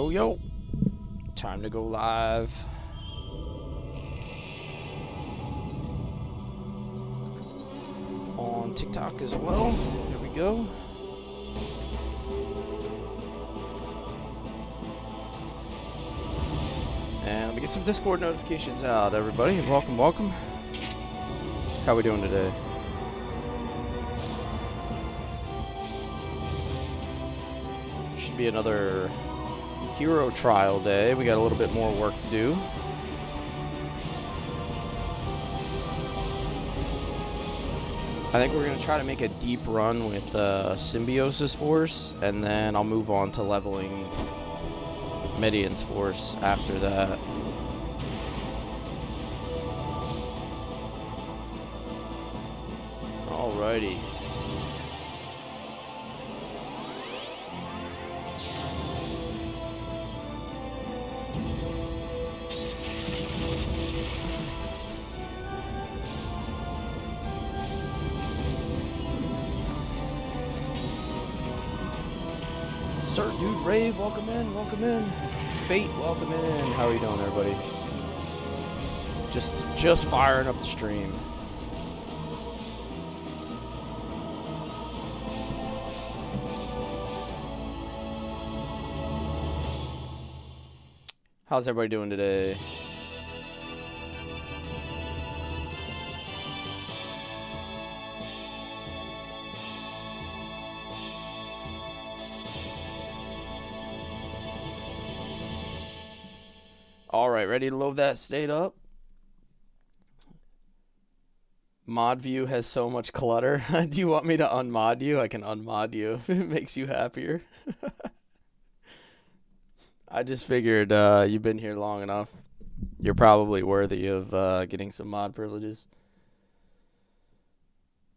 Yo, yo. Time to go live. On TikTok as well. There we go. And let me get some Discord notifications out, everybody. Welcome, welcome. How we doing today? Should be another hero trial day. We got a little bit more work to do. I think we're going to try to make a deep run with Symbiosis Force, and then I'll move on to leveling Midian's Force after that. Alrighty. Sir Dude Rave, welcome in, welcome in. Fate, welcome in. How are you doing, everybody? Just firing up the stream. How's everybody doing today? All right, ready to load that state up? Mod view has so much clutter. Do you want me to unmod you? I can unmod you if it makes you happier. I just figured you've been here long enough. You're probably worthy of getting some mod privileges.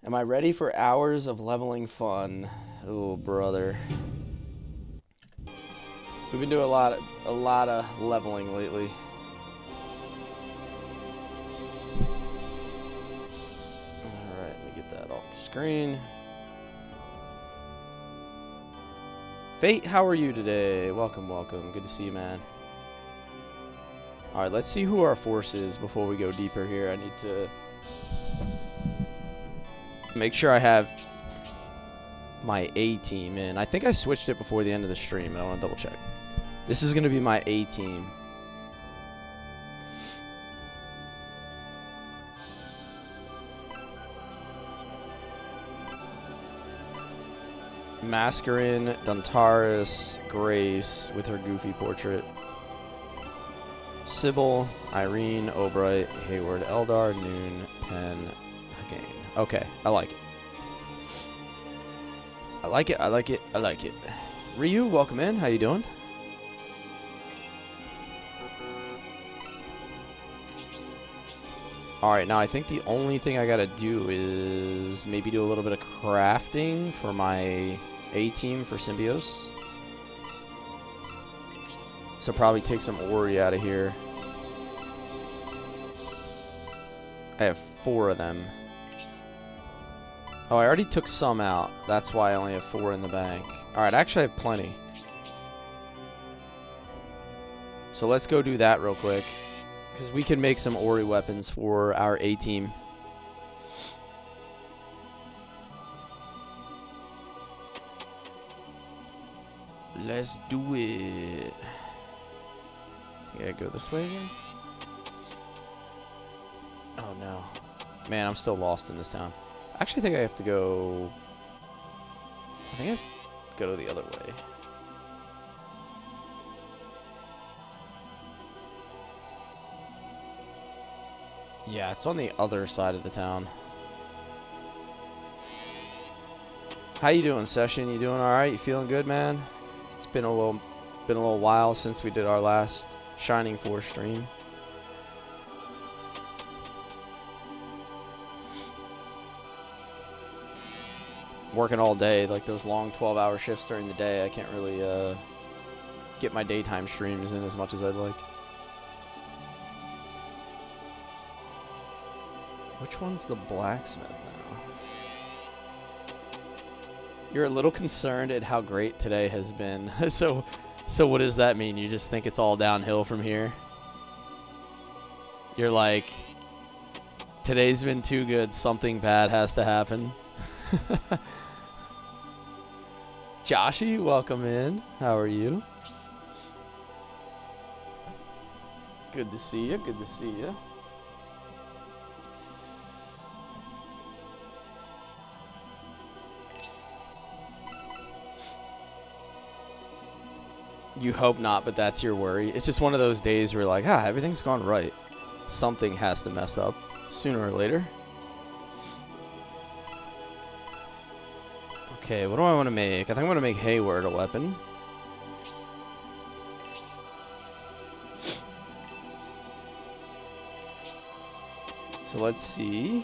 Am I ready for hours of leveling fun? Oh, brother. We've been doing a lot of leveling lately. Alright, let me get that off the screen. Fate, how are you today? Welcome, welcome. Good to see you, man. Alright, let's see who our force is before we go deeper here. I need to make sure I have my A team in. I think I switched it before the end of the stream. I want to double check. This is going to be my A team. Mascarin, Duntaris, Grace with her goofy portrait. Sybil, Irene, Albright, Hayward, Eldar, Noon, Penn, Hagain. Okay, I like it. I like it, I like it, I like it. Ryu, welcome in. How you doing? Alright, now I think the only thing I gotta do is maybe do a little bit of crafting for my A-team for Symbios. So probably take some Ori out of here. I have 4 of them. Oh, I already took some out. That's why I only have 4 in the bank. Alright, actually I have plenty. So let's go do that real quick. Because we can make some Ori weapons for our A-team. Let's do it. Yeah, go this way again. Oh no. Man, I'm still lost in this town. I actually think I have to go... I think I have to go the other way. Yeah, it's on the other side of the town. How you doing, Session? You doing all right? You feeling good, man? It's been a little while since we did our last Shining Force stream. Working all day, like those long 12-hour shifts during the day. I can't really get my daytime streams in as much as I'd like. Which one's the blacksmith now? You're a little concerned at how great today has been. So So what does that mean? You just think it's all downhill from here? You're like, today's been too good, something bad has to happen. Joshy, welcome in. How are you? Good to see you, good to see you. You hope not, but that's your worry. It's just one of those days where you're like, everything's gone right. Something has to mess up sooner or later. Okay, what do I want to make? I think I want to make Hayward a weapon. So let's see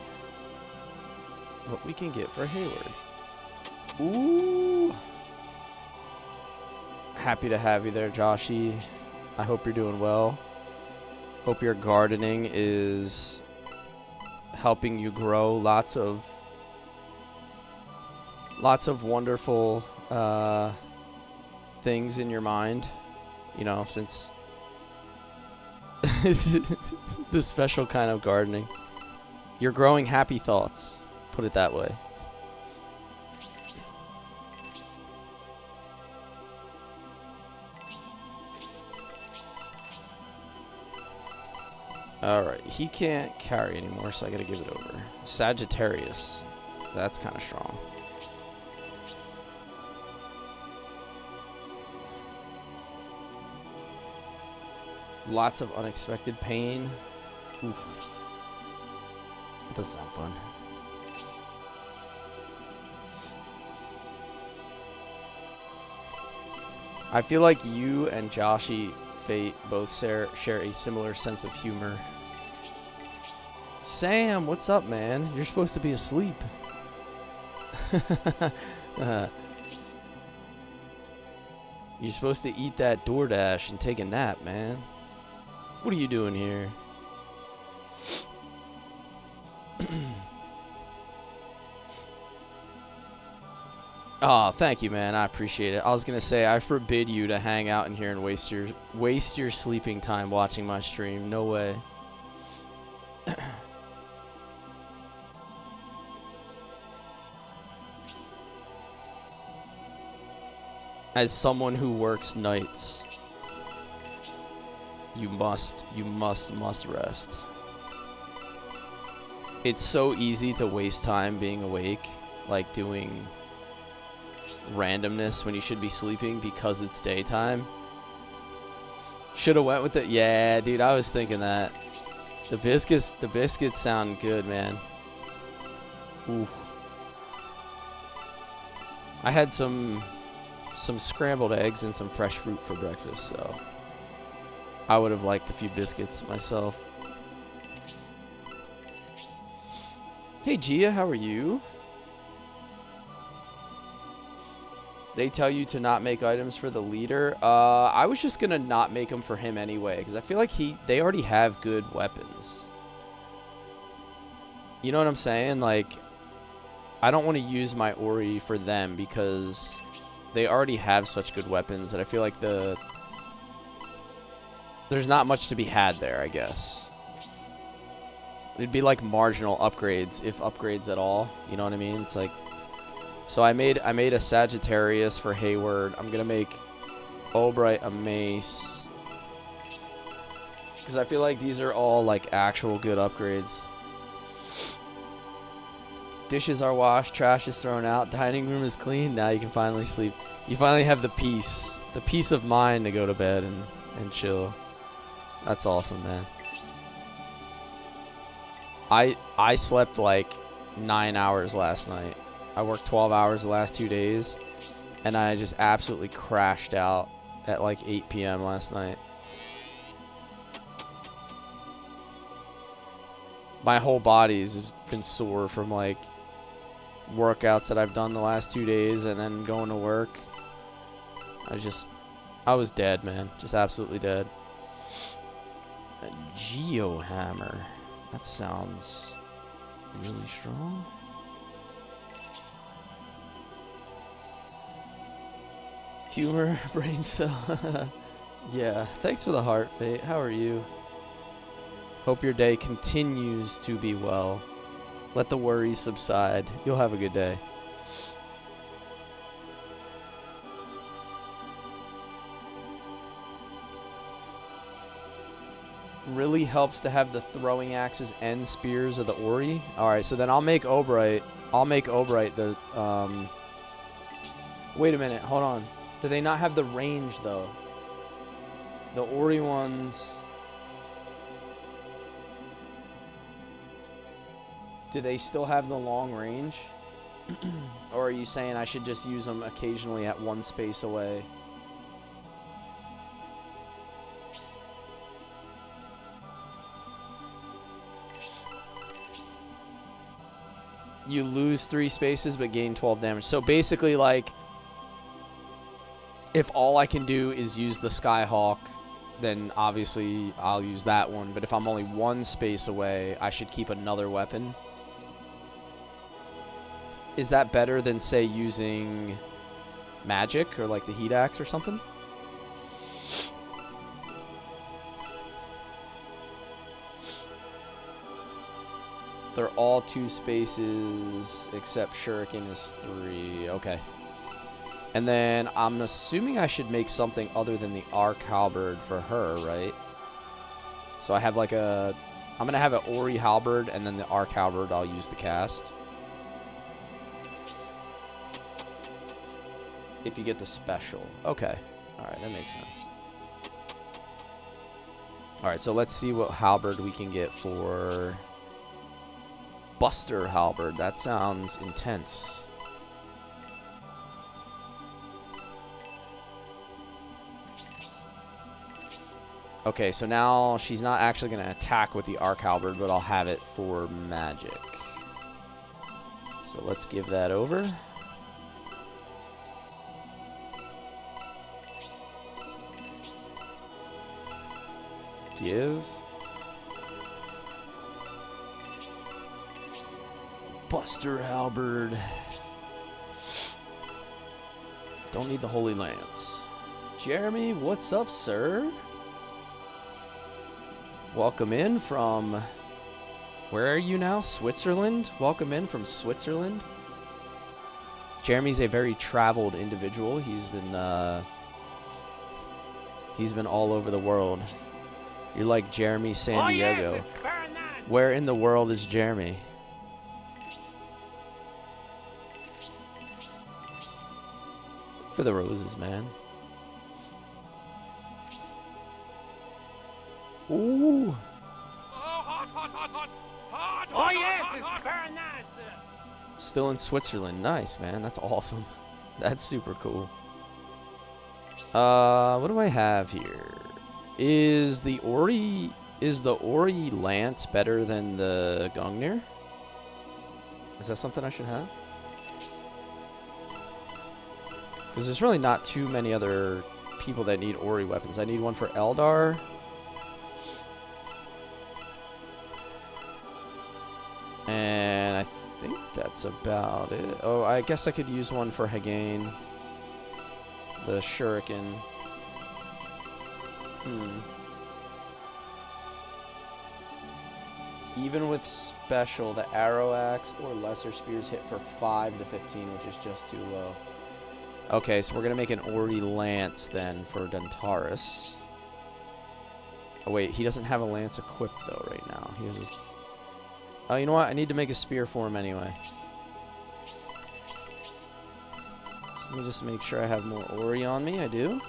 what we can get for Hayward. Ooh. Happy to have you there, Joshy. I hope you're doing well. Hope your gardening is helping you grow lots of wonderful things in your mind. You know, since the special kind of gardening. You're growing happy thoughts. Put it that way. Alright, he can't carry anymore, so I gotta give it over. Sagittarius. That's kind of strong. Lots of unexpected pain. Oof. That doesn't sound fun. I feel like you and Joshy Fate both share a similar sense of humor. Sam, what's up, man? You're supposed to be asleep. You're supposed to eat that DoorDash and take a nap, man. What are you doing here? Oh, thank you, man. I appreciate it. I was gonna say I forbid you to hang out in here and waste your sleeping time watching my stream. No way. As someone who works nights, you must rest. It's so easy to waste time being awake, like doing randomness when you should be sleeping because it's daytime. Should have went with it. Yeah, dude, I was thinking that. The biscuits sound good, man. Oof. I had some scrambled eggs and some fresh fruit for breakfast, so I would have liked a few biscuits myself. Hey Gia, how are you? They tell you to not make items for the leader. I was just gonna not make them for him anyway, because I feel like they already have good weapons. You know what I'm saying? Like, I don't want to use my Ori for them because they already have such good weapons that I feel like there's not much to be had there, I guess. It'd be like marginal upgrades, if upgrades at all. You know what I mean? It's like, so I made a Sagittarius for Hayward. I'm gonna make Albright a mace, because I feel like these are all like actual good upgrades. Dishes are washed, trash is thrown out, dining room is clean. Now you can finally sleep. You finally have the peace of mind to go to bed and chill. That's awesome, man. I slept like 9 hours last night. I worked 12 hours the last 2 days, and I just absolutely crashed out at like 8 p.m. last night. My whole body's been sore from like workouts that I've done the last 2 days and then going to work. I was dead, man. Just absolutely dead. A Geohammer. That sounds really strong. Humor, brain cell. Yeah, thanks for the heart, Fate. How are you? Hope your day continues to be well. Let the worries subside. You'll have a good day. Really helps to have the throwing axes and spears of the Ori. Alright, so then I'll make Obright. The, Wait a minute, hold on. Do they not have the range, though? The Ori ones... Do they still have the long range? Or are you saying I should just use them occasionally at one space away? You lose 3 spaces but gain 12 damage. So basically, like, if all I can do is use the Skyhawk, then obviously I'll use that one. But if I'm only 1 space away, I should keep another weapon. Is that better than, say, using magic or like the heat axe or something? They're all 2 spaces except Shuriken is 3. Okay. And then I'm assuming I should make something other than the Arc Halberd for her, right? So I have like a... I'm going to have an Ori Halberd, and then the Arc Halberd I'll use to cast. If you get the special. Okay. Alright, that makes sense. Alright, so let's see what halberd we can get for... Buster Halberd. That sounds intense. Okay, so now she's not actually going to attack with the Arc Halberd, but I'll have it for magic. So let's give that over. Give. Buster Halberd. Don't need the Holy Lance. Jeremy, what's up, sir? Welcome in from... Where are you now? Switzerland? Welcome in from Switzerland. Jeremy's a very traveled individual. He's been all over the world. You're like Jeremy San Diego. Yes, where in the world is Jeremy? For the roses, man. Ooh. Oh yes, it's very nice. Still in Switzerland. Nice, man. That's awesome. That's super cool. What do I have here? Is the Ori Lance better than the Gungnir? Is that something I should have? Because there's really not too many other people that need Ori weapons. I need one for Eldar. And I think that's about it. Oh, I guess I could use one for Hagain. The Shuriken. Even with special, the Arrow Axe or Lesser Spears hit for 5 to 15, which is just too low. Okay, so we're going to make an Ori Lance then for Dentaris. Oh, wait, he doesn't have a Lance equipped, though, right now. He has his... Oh, you know what? I need to make a spear for him anyway. So let me just make sure I have more Ori on me. I do.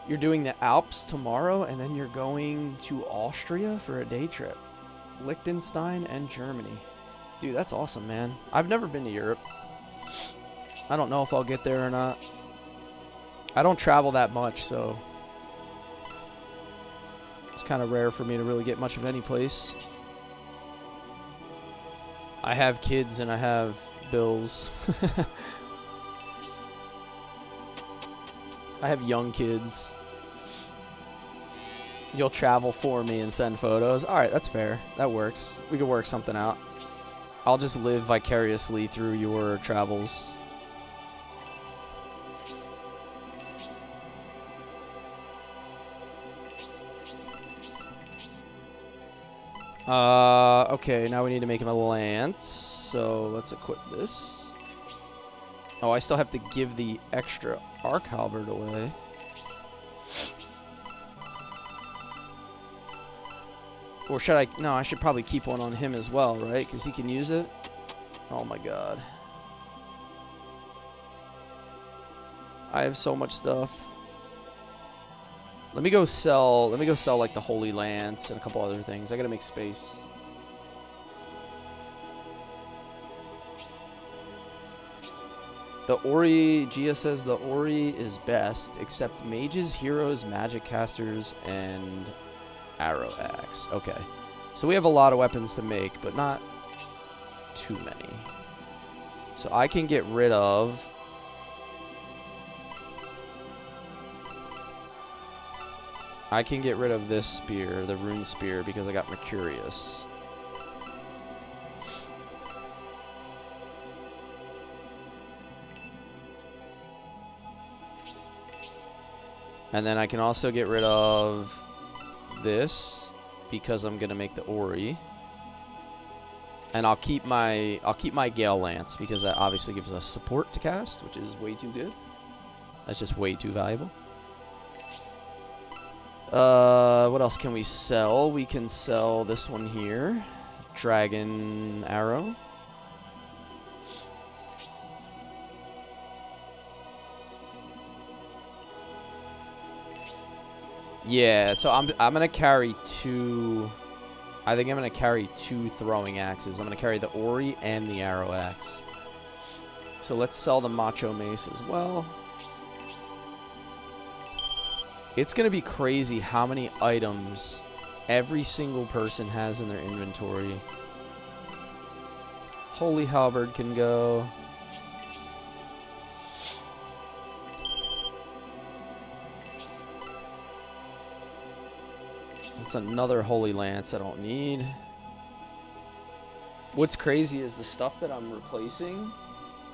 You're doing the Alps tomorrow, and then you're going to Austria for a day trip. Liechtenstein and Germany. Dude, that's awesome, man. I've never been to Europe. I don't know if I'll get there or not. I don't travel that much, so... It's kind of rare for me to really get much of any place. I have kids and I have bills. I have young kids. You'll travel for me and send photos. Alright, that's fair. That works. We could work something out. I'll just live vicariously through your travels. Okay, now we need to make him a lance. So let's equip this. Oh, I still have to give the extra arc halberd away. Or should I? No, I should probably keep one on him as well, right? Because he can use it. Oh my god. I have so much stuff. Let me go sell like the Holy Lance and a couple other things. I gotta make space. The Ori, Gia says the Ori is best, except mages, heroes, magic casters, and arrow axe. Okay. So we have a lot of weapons to make, but not too many. So I can get rid of... I can get rid of this spear, the rune spear, because I got Mercurius. And then I can also get rid of this because I'm gonna make the Ori. And I'll keep my Gale Lance because that obviously gives us support to cast, which is way too good. That's just way too valuable. What else can we sell? We can sell this one here. Dragon Arrow. Yeah, so I'm gonna carry two. I think I'm gonna carry two throwing axes. I'm gonna carry the Ori and the arrow axe. So let's sell the Macho Mace as well. It's gonna be crazy how many items every single person has in their inventory. Holy Halberd can go. That's another Holy Lance I don't need. What's crazy is the stuff that I'm replacing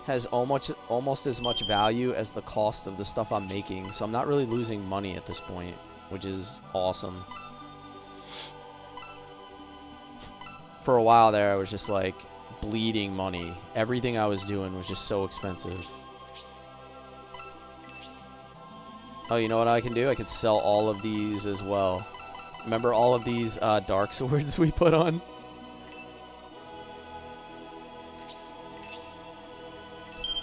has almost as much value as the cost of the stuff I'm making. So I'm not really losing money at this point, which is awesome. For a while there, I was just like bleeding money. Everything I was doing was just so expensive. Oh, you know what I can do? I can sell all of these as well. Remember all of these dark swords we put on?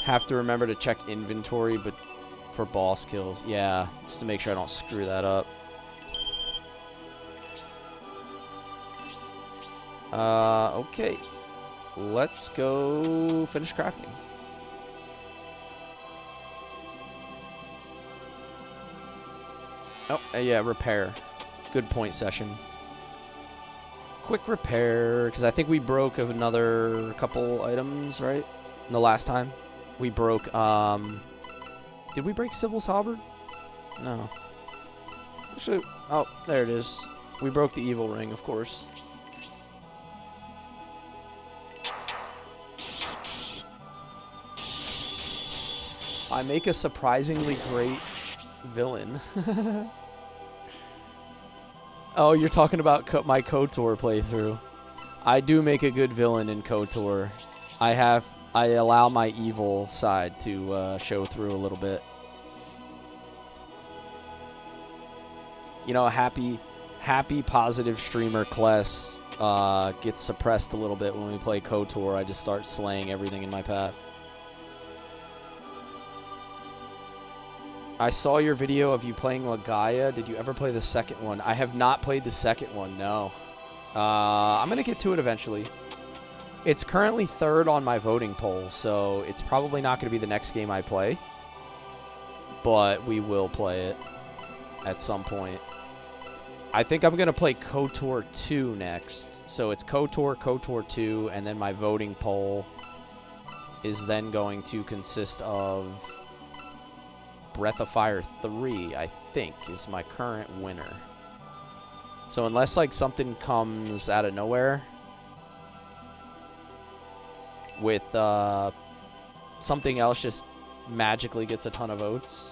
Have to remember to check inventory, but for boss kills. Yeah, just to make sure I don't screw that up. Okay. Let's go finish crafting. Oh, yeah, repair. Good point, session. Quick repair, because I think we broke another couple items, right? The last time we broke, did we break Sybil's halberd? No. Actually, oh, there it is. We broke the evil ring, of course. I make a surprisingly great villain. Oh, you're talking about my KOTOR playthrough. I do make a good villain in KOTOR. I allow my evil side to show through a little bit. You know, happy, positive streamer Cless gets suppressed a little bit when we play KOTOR. I just start slaying everything in my path. I saw your video of you playing Lagaya. Did you ever play the second one? I have not played the second one, no. I'm going to get to it eventually. It's currently third on my voting poll, so it's probably not going to be the next game I play. But we will play it at some point. I think I'm going to play KOTOR 2 next. So it's KOTOR, KOTOR 2, and then my voting poll is then going to consist of Breath of Fire 3, I think, is my current winner. So unless, like, something comes out of nowhere with something else just magically gets a ton of votes,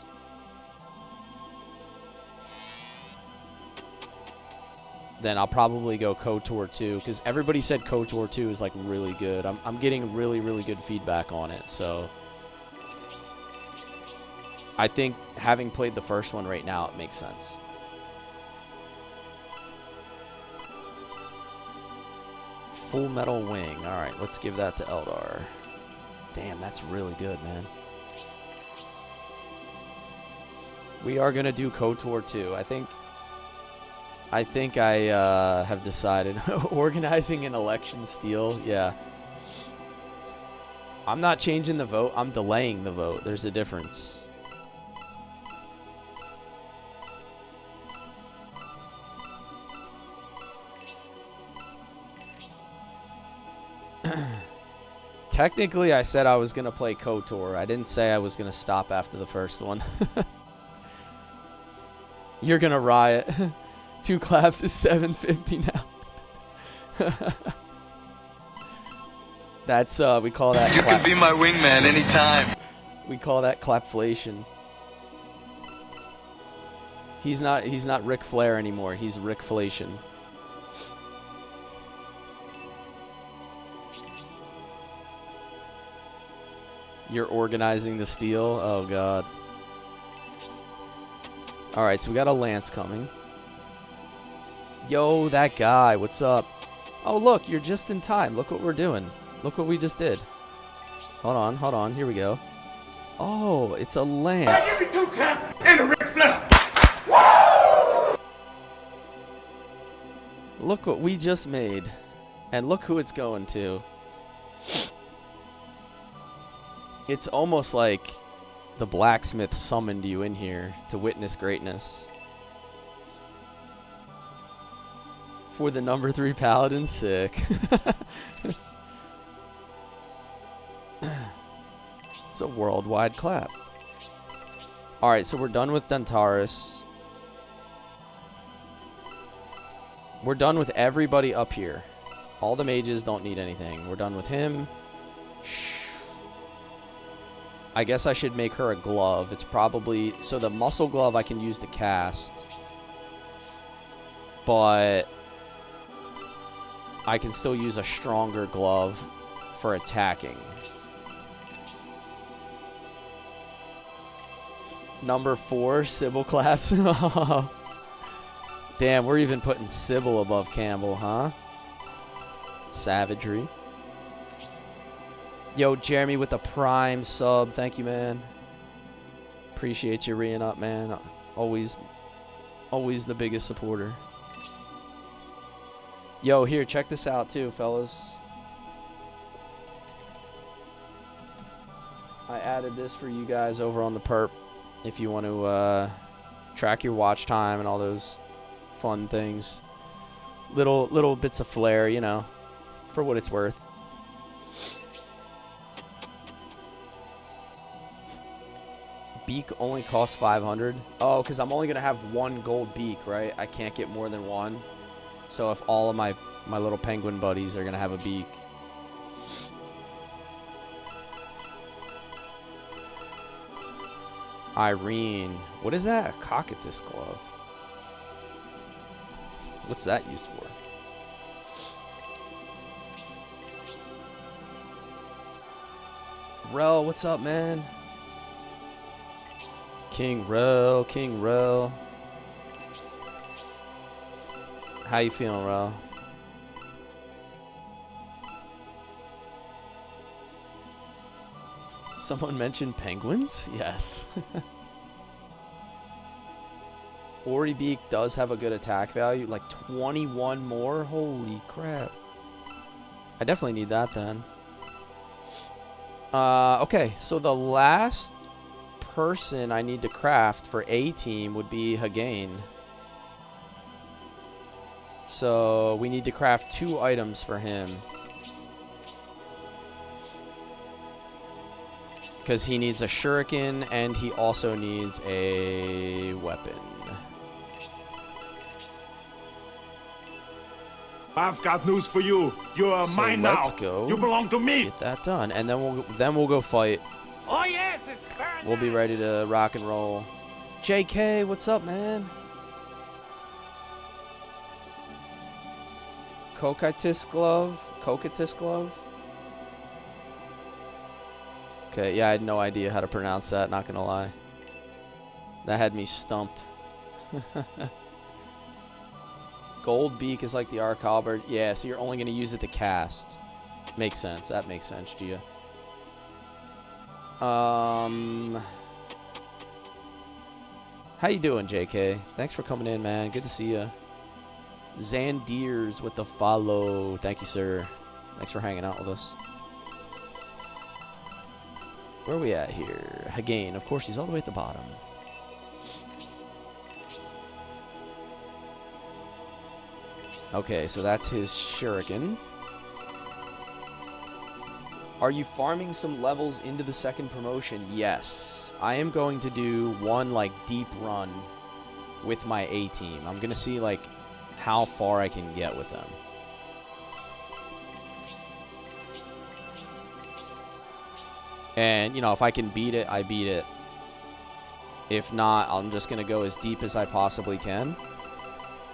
then I'll probably go KOTOR 2, because everybody said KOTOR 2 is like really good. I'm getting really, really good feedback on it, so I think having played the first one right now, it makes sense. Full Metal Wing. All right, let's give that to Eldar. Damn, that's really good, man. We are gonna do KOTOR 2. I think I have decided. Organizing an election steal. Yeah. I'm not changing the vote. I'm delaying the vote. There's a difference. Technically, I said I was going to play KOTOR. I didn't say I was going to stop after the first one. You're going to riot. 2 claps is $7.50 now. That's, we call that You can be my wingman anytime. We call that clapflation. He's not Ric Flair anymore. He's Rickflation. You're organizing the steal? Oh, God. Alright, so we got a Lance coming. Yo, that guy. What's up? Oh, look. You're just in time. Look what we're doing. Look what we just did. Hold on. Hold on. Here we go. Oh, it's a Lance. Give me 2 claps and a Ric Flair. Look what we just made. And look who it's going to. It's almost like the blacksmith summoned you in here to witness greatness. For the number 3 paladin, sick. It's a worldwide clap. Alright, so we're done with Dentaris. We're done with everybody up here. All the mages don't need anything. We're done with him. I guess I should make her a glove. It's probably... So the muscle glove I can use to cast. But I can still use a stronger glove for attacking. Number 4, Sybil claps. Damn, we're even putting Sybil above Campbell, huh? Savagery. Yo, Jeremy with the Prime sub. Thank you, man. Appreciate you reing up, man. Always the biggest supporter. Yo, here, check this out too, fellas. I added this for you guys over on the perp if you want to track your watch time and all those fun things. Little bits of flair, you know, for what it's worth. Beak only costs 500. Oh, because I'm only going to have 1 gold beak, right? I can't get more than 1. So if all of my little penguin buddies are going to have a beak. Irene. What is that? A cockatoo glove. What's that used for? Rel, what's up, man? King Rel, King Rel. How you feeling, Rel? Someone mentioned penguins? Yes. Ori Beak does have a good attack value. Like 21 more? Holy crap. I definitely need that then. Okay, so the last person I need to craft for A team would be Hagain. So we need to craft 2 items for him. Because he needs a shuriken and he also needs a weapon. I've got news for you. You are mine now. Let's go. You belong to me. Get that done, and then we'll go fight. Oh yes, it's very We'll be ready to rock and roll. JK, what's up, man? Cocytus glove? Cocytus glove? Okay, yeah, I had no idea how to pronounce that, not gonna lie. That had me stumped. Gold beak is like the arc halberd. Yeah, so you're only gonna use it to cast. Makes sense. That makes sense, Gia. How you doing, JK? Thanks for coming in, man. Good to see you. Zandeers with the follow. Thank you, sir. Thanks for hanging out with us. Where are we at here? Hagain. Of course, he's all the way at the bottom. Okay, so that's his shuriken. Are you farming some levels into the second promotion? Yes. I am going to do one, like, deep run with my A-team. I'm going to see, like, how far I can get with them. And, you know, if I can beat it, I beat it. If not, I'm just going to go as deep as I possibly can.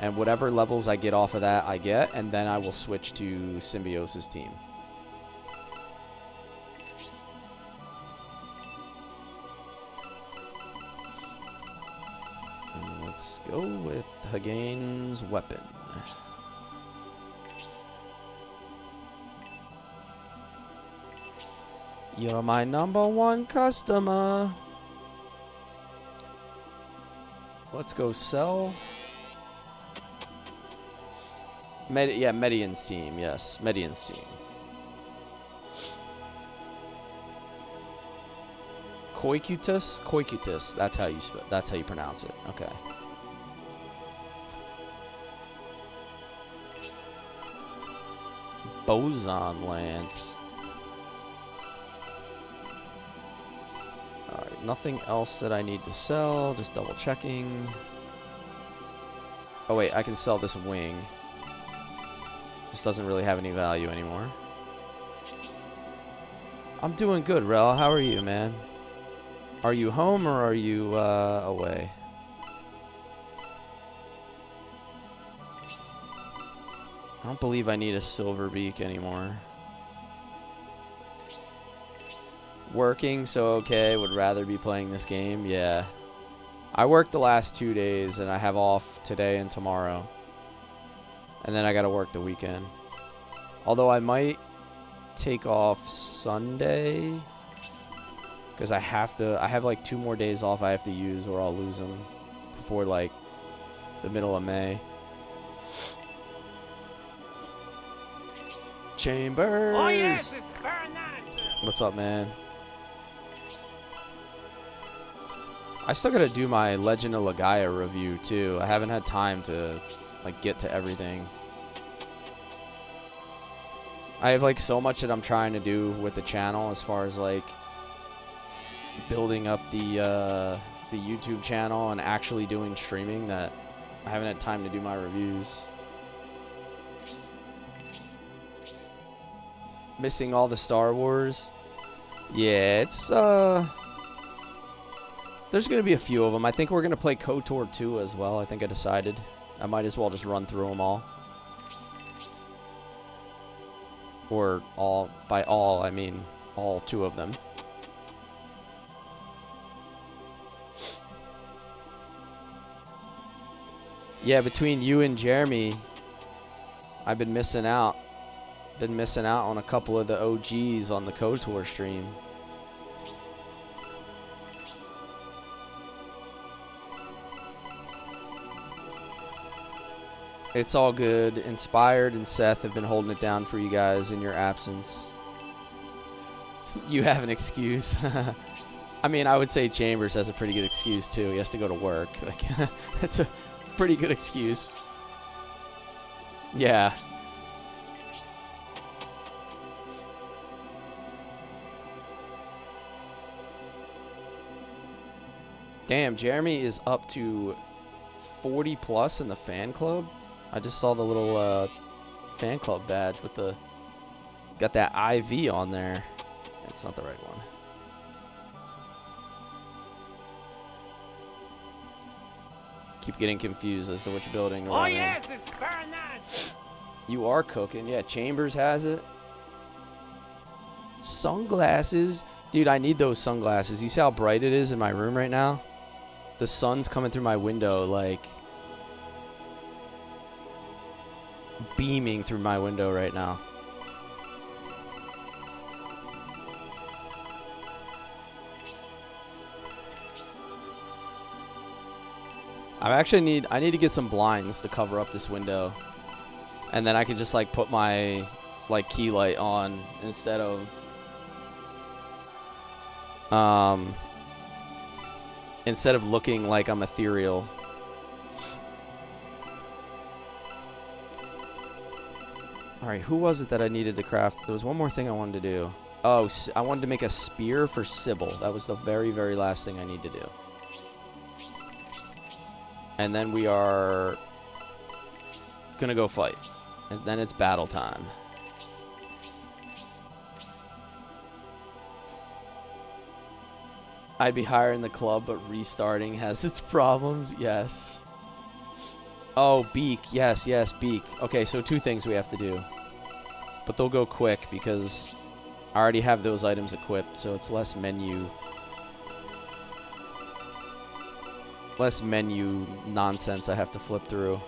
And whatever levels I get off of that, I get. And then I will switch to Symbiosis team. And let's go with Hagain's weapon. You're my #1 customer. Let's go sell. Yeah, Median's team. Yes, Median's team. Cocytus? Cocytus. That's how you pronounce it. Okay. Boson Lance. Alright, nothing else that I need to sell. Just double checking. Oh wait, I can sell this wing. This doesn't really have any value anymore. I'm doing good, Rel. How are you, man? Are you home or are you away? I don't believe I need a silver beak anymore. Working, so okay. Would rather be playing this game. Yeah. I worked the last 2 days and I have off today and tomorrow. And then I gotta work the weekend. Although I might take off Sunday. Because I have like 2 more days off I have to use or I'll lose them. Before like the middle of May. Chambers! Oh yes, it's very nice. What's up, man? I still gotta do my Legend of Legaia review too. I haven't had time to like get to everything. I have like so much that I'm trying to do with the channel as far as like building up the YouTube channel and actually doing streaming that I haven't had time to do my reviews. Missing all the Star Wars. Yeah, it's there's gonna be a few of them. I think we're gonna play KOTOR 2 as well. I think I decided I might as well just run through them all. Or all, by all, I mean all 2 of them. Yeah, between you and Jeremy, I've been missing out. Been missing out on a couple of the OGs on the KOTOR stream. It's all good. Inspired and Seth have been holding it down for you guys in your absence. You have an excuse. I mean, I would say Chambers has a pretty good excuse too. He has to go to work. Like, that's a pretty good excuse. Yeah. Damn, Jeremy is up to 40 plus in the fan club. I just saw the little fan club badge with the got that IV on there. That's not the right one. Keep getting confused as to which building we're in. Yes, it's very nice. You are cooking. Yeah, Chambers has it. Sunglasses. Dude, I need those sunglasses. You see how bright it is in my room right now? The sun's coming through my window, like... beaming through my window right now. I need to get some blinds to cover up this window. And then I could just like put my like key light on instead of looking like I'm ethereal. All right, who was it that I needed to craft? There was one more thing I wanted to do. Oh, I wanted to make a spear for Sybil. That was the very, very last thing I need to do. And then we are gonna go fight. And then it's battle time. I'd be higher in the club, but restarting has its problems. Yes. Oh, Beak. Yes, yes, Beak. Okay, so 2 things we have to do. But they'll go quick because I already have those items equipped, so it's less menu nonsense I have to flip through.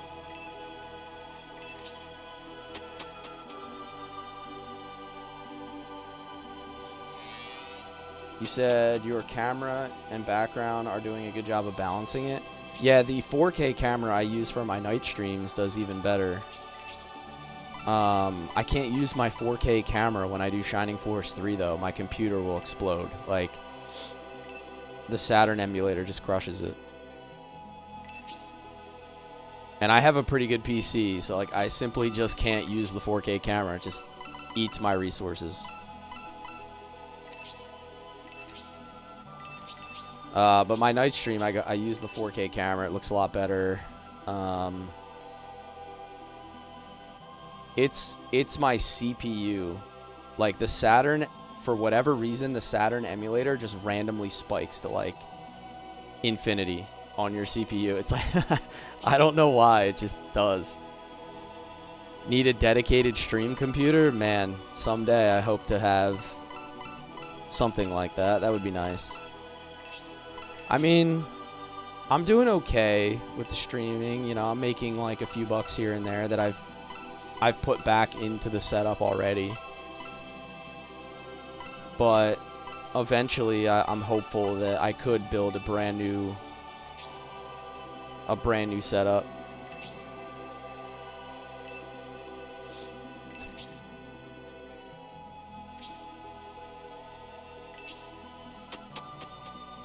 You said your camera and background are doing a good job of balancing it. Yeah, the 4K camera I use for my night streams does even better. I can't use my 4K camera when I do Shining Force 3 though. My computer will explode. Like, the Saturn emulator just crushes it. And I have a pretty good PC, so like I simply just can't use the 4K camera. It just eats my resources. But my night stream, I use the 4K camera. It looks a lot better. It's my CPU. Like the Saturn, for whatever reason, the Saturn emulator just randomly spikes to like infinity on your CPU. It's like I don't know why, it just does. Need a dedicated stream computer? Man, someday I hope to have something like that. That would be nice. I mean, I'm doing okay with the streaming. You know, I'm making like a few bucks here and there that I've put back into the setup already. But eventually, I'm hopeful that I could build a brand new setup.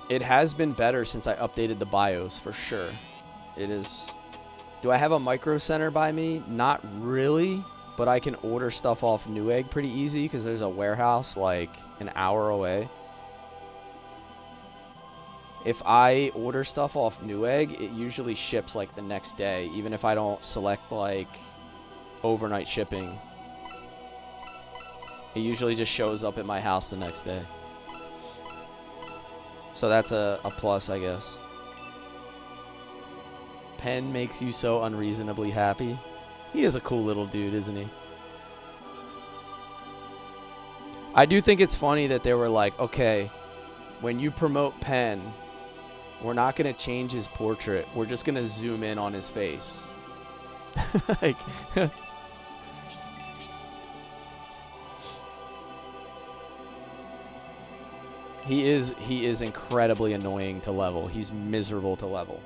It has been better since I updated the BIOS, for sure. It is. Do I have a micro center by me? Not really, but I can order stuff off Newegg pretty easy because there's a warehouse like an hour away. If I order stuff off Newegg, it usually ships like the next day, even if I don't select like overnight shipping. It usually just shows up at my house the next day. So that's a plus, I guess. Penn makes you so unreasonably happy. He is a cool little dude, isn't he? I do think it's funny that they were like, okay, when you promote Penn, we're not going to change his portrait. We're just going to zoom in on his face. Like... He is incredibly annoying to level. He's miserable to level.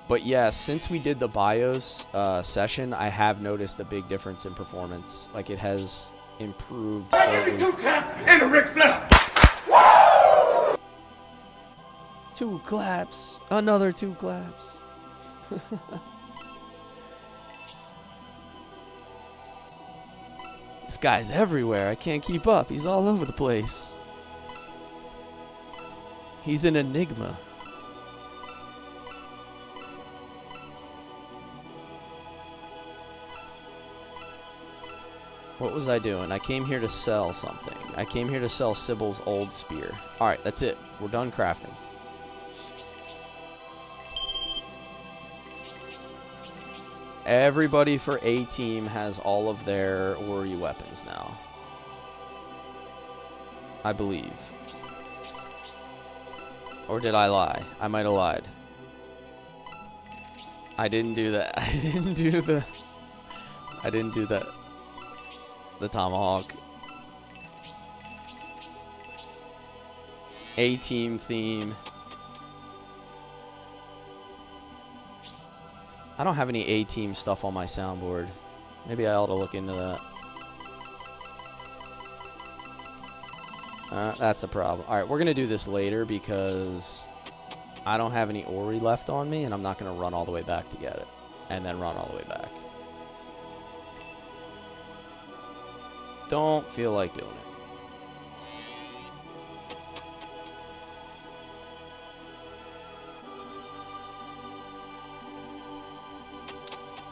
But yeah, since we did the BIOS session, I have noticed a big difference in performance. Like it has improved. Two claps and a Ric Flair. 2 claps, another 2 claps. This guy's everywhere. I can't keep up. He's all over the place. He's an enigma. What was I doing? I came here to sell something. I came here to sell Sybil's old spear. Alright, that's it. We're done crafting. Everybody for A team has all of their Ori weapons now. I believe. Or did I lie? I might have lied. I didn't do that. I didn't do that. The tomahawk. A team theme. I don't have any A team stuff on my soundboard. Maybe I ought to look into that. That's a problem. Alright, we're going to do this later because I don't have any Ori left on me, and I'm not going to run all the way back to get it. And then run all the way back. Don't feel like doing it.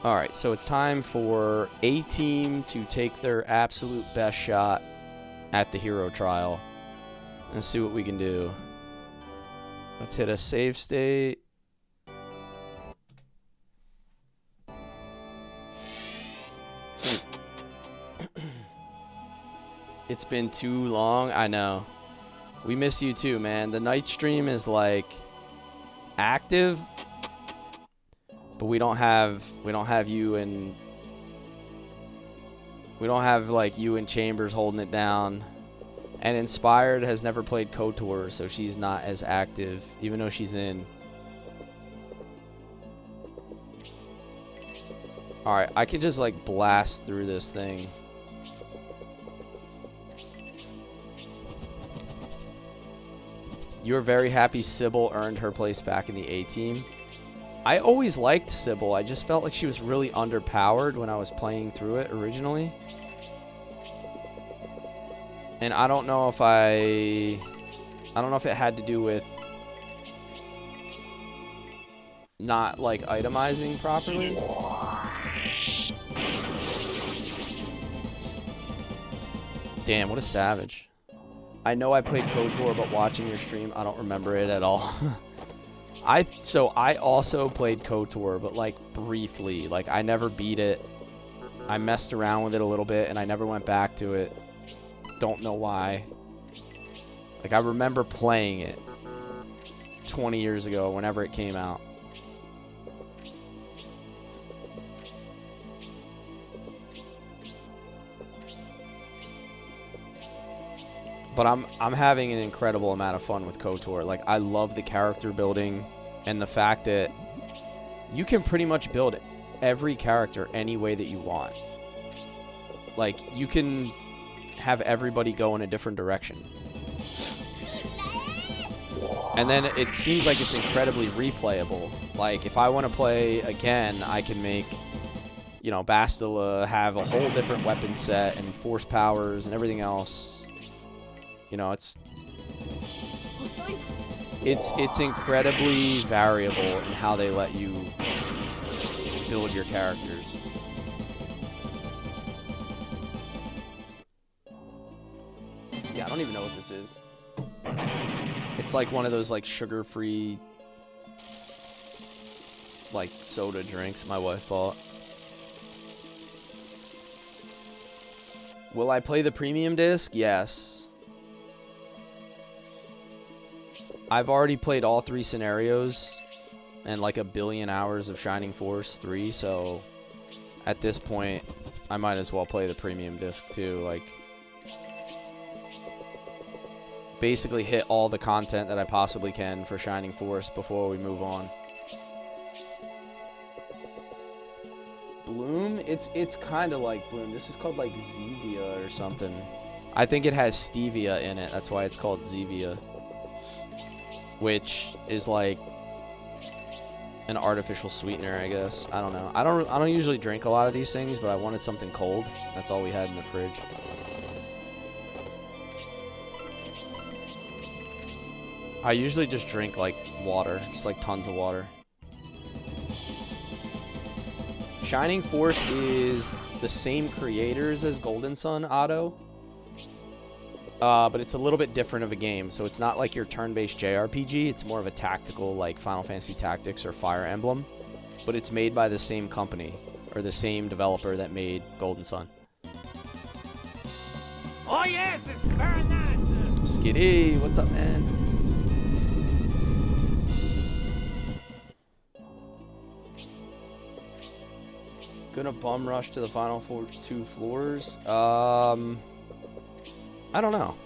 Alright, so it's time for A team to take their absolute best shot at the hero trial and see what we can do. Let's hit a save state. It's been too long. I know. We miss you too, man. The night stream is like active, but we don't have you and we don't have like you and Chambers holding it down. And Inspired has never played KOTOR, so she's not as active, even though she's in. Alright, I can just like blast through this thing. You're very happy Sybil earned her place back in the A team. I always liked Sybil. I just felt like she was really underpowered when I was playing through it originally. And I don't know if it had to do with not like itemizing properly. Damn, what a savage. I know I played KOTOR, but watching your stream, I don't remember it at all. So I also played KOTOR, but like briefly. Like I never beat it. I messed around with it a little bit and I never went back to it. Don't know why. Like I remember playing it 20 years ago whenever it came out. But I'm having an incredible amount of fun with KOTOR. Like I love the character building and the fact that you can pretty much build every character any way that you want. Like you can have everybody go in a different direction. And then it seems like it's incredibly replayable. Like if I want to play again, I can make, you know, Bastila have a whole different weapon set and force powers and everything else. You know, it's incredibly variable in how they let you build your characters. Yeah, I don't even know what this is. It's like one of those like sugar-free like soda drinks my wife bought. Will I play the premium disc? Yes. I've already played all 3 scenarios and like 1 billion hours of Shining Force 3, so at this point I might as well play the premium disc too. Like basically hit all the content that I possibly can for Shining Force before we move on. Bloom? It's kind of like Bloom. This is called like Zevia or something. I think it has stevia in it. That's why it's called Zevia. Which is like an artificial sweetener, I guess. I don't know. I don't usually drink a lot of these things, but I wanted something cold. That's all we had in the fridge. I usually just drink like water, just like tons of water. Shining Force is the same creators as Golden Sun Auto. But it's a little bit different of a game, so it's not like your turn-based JRPG. It's more of a tactical, like Final Fantasy Tactics or Fire Emblem, but it's made by the same company, or the same developer that made Golden Sun. Oh yes, it's very nice. Skitty, what's up, man? Gonna bum rush to the final 2 floors. I don't know.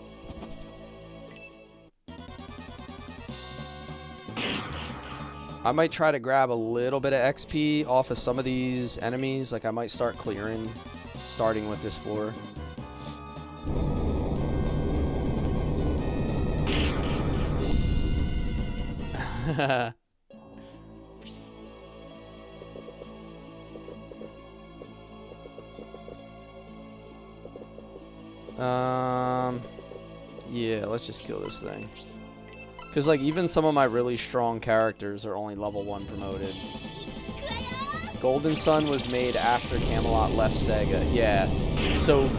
I might try to grab a little bit of XP off of some of these enemies. Like I might start clearing, starting with this floor. Yeah, let's just kill this thing. Because, like, even some of my really strong characters are only level 1 promoted. Golden Sun was made after Camelot left Sega. Yeah. So,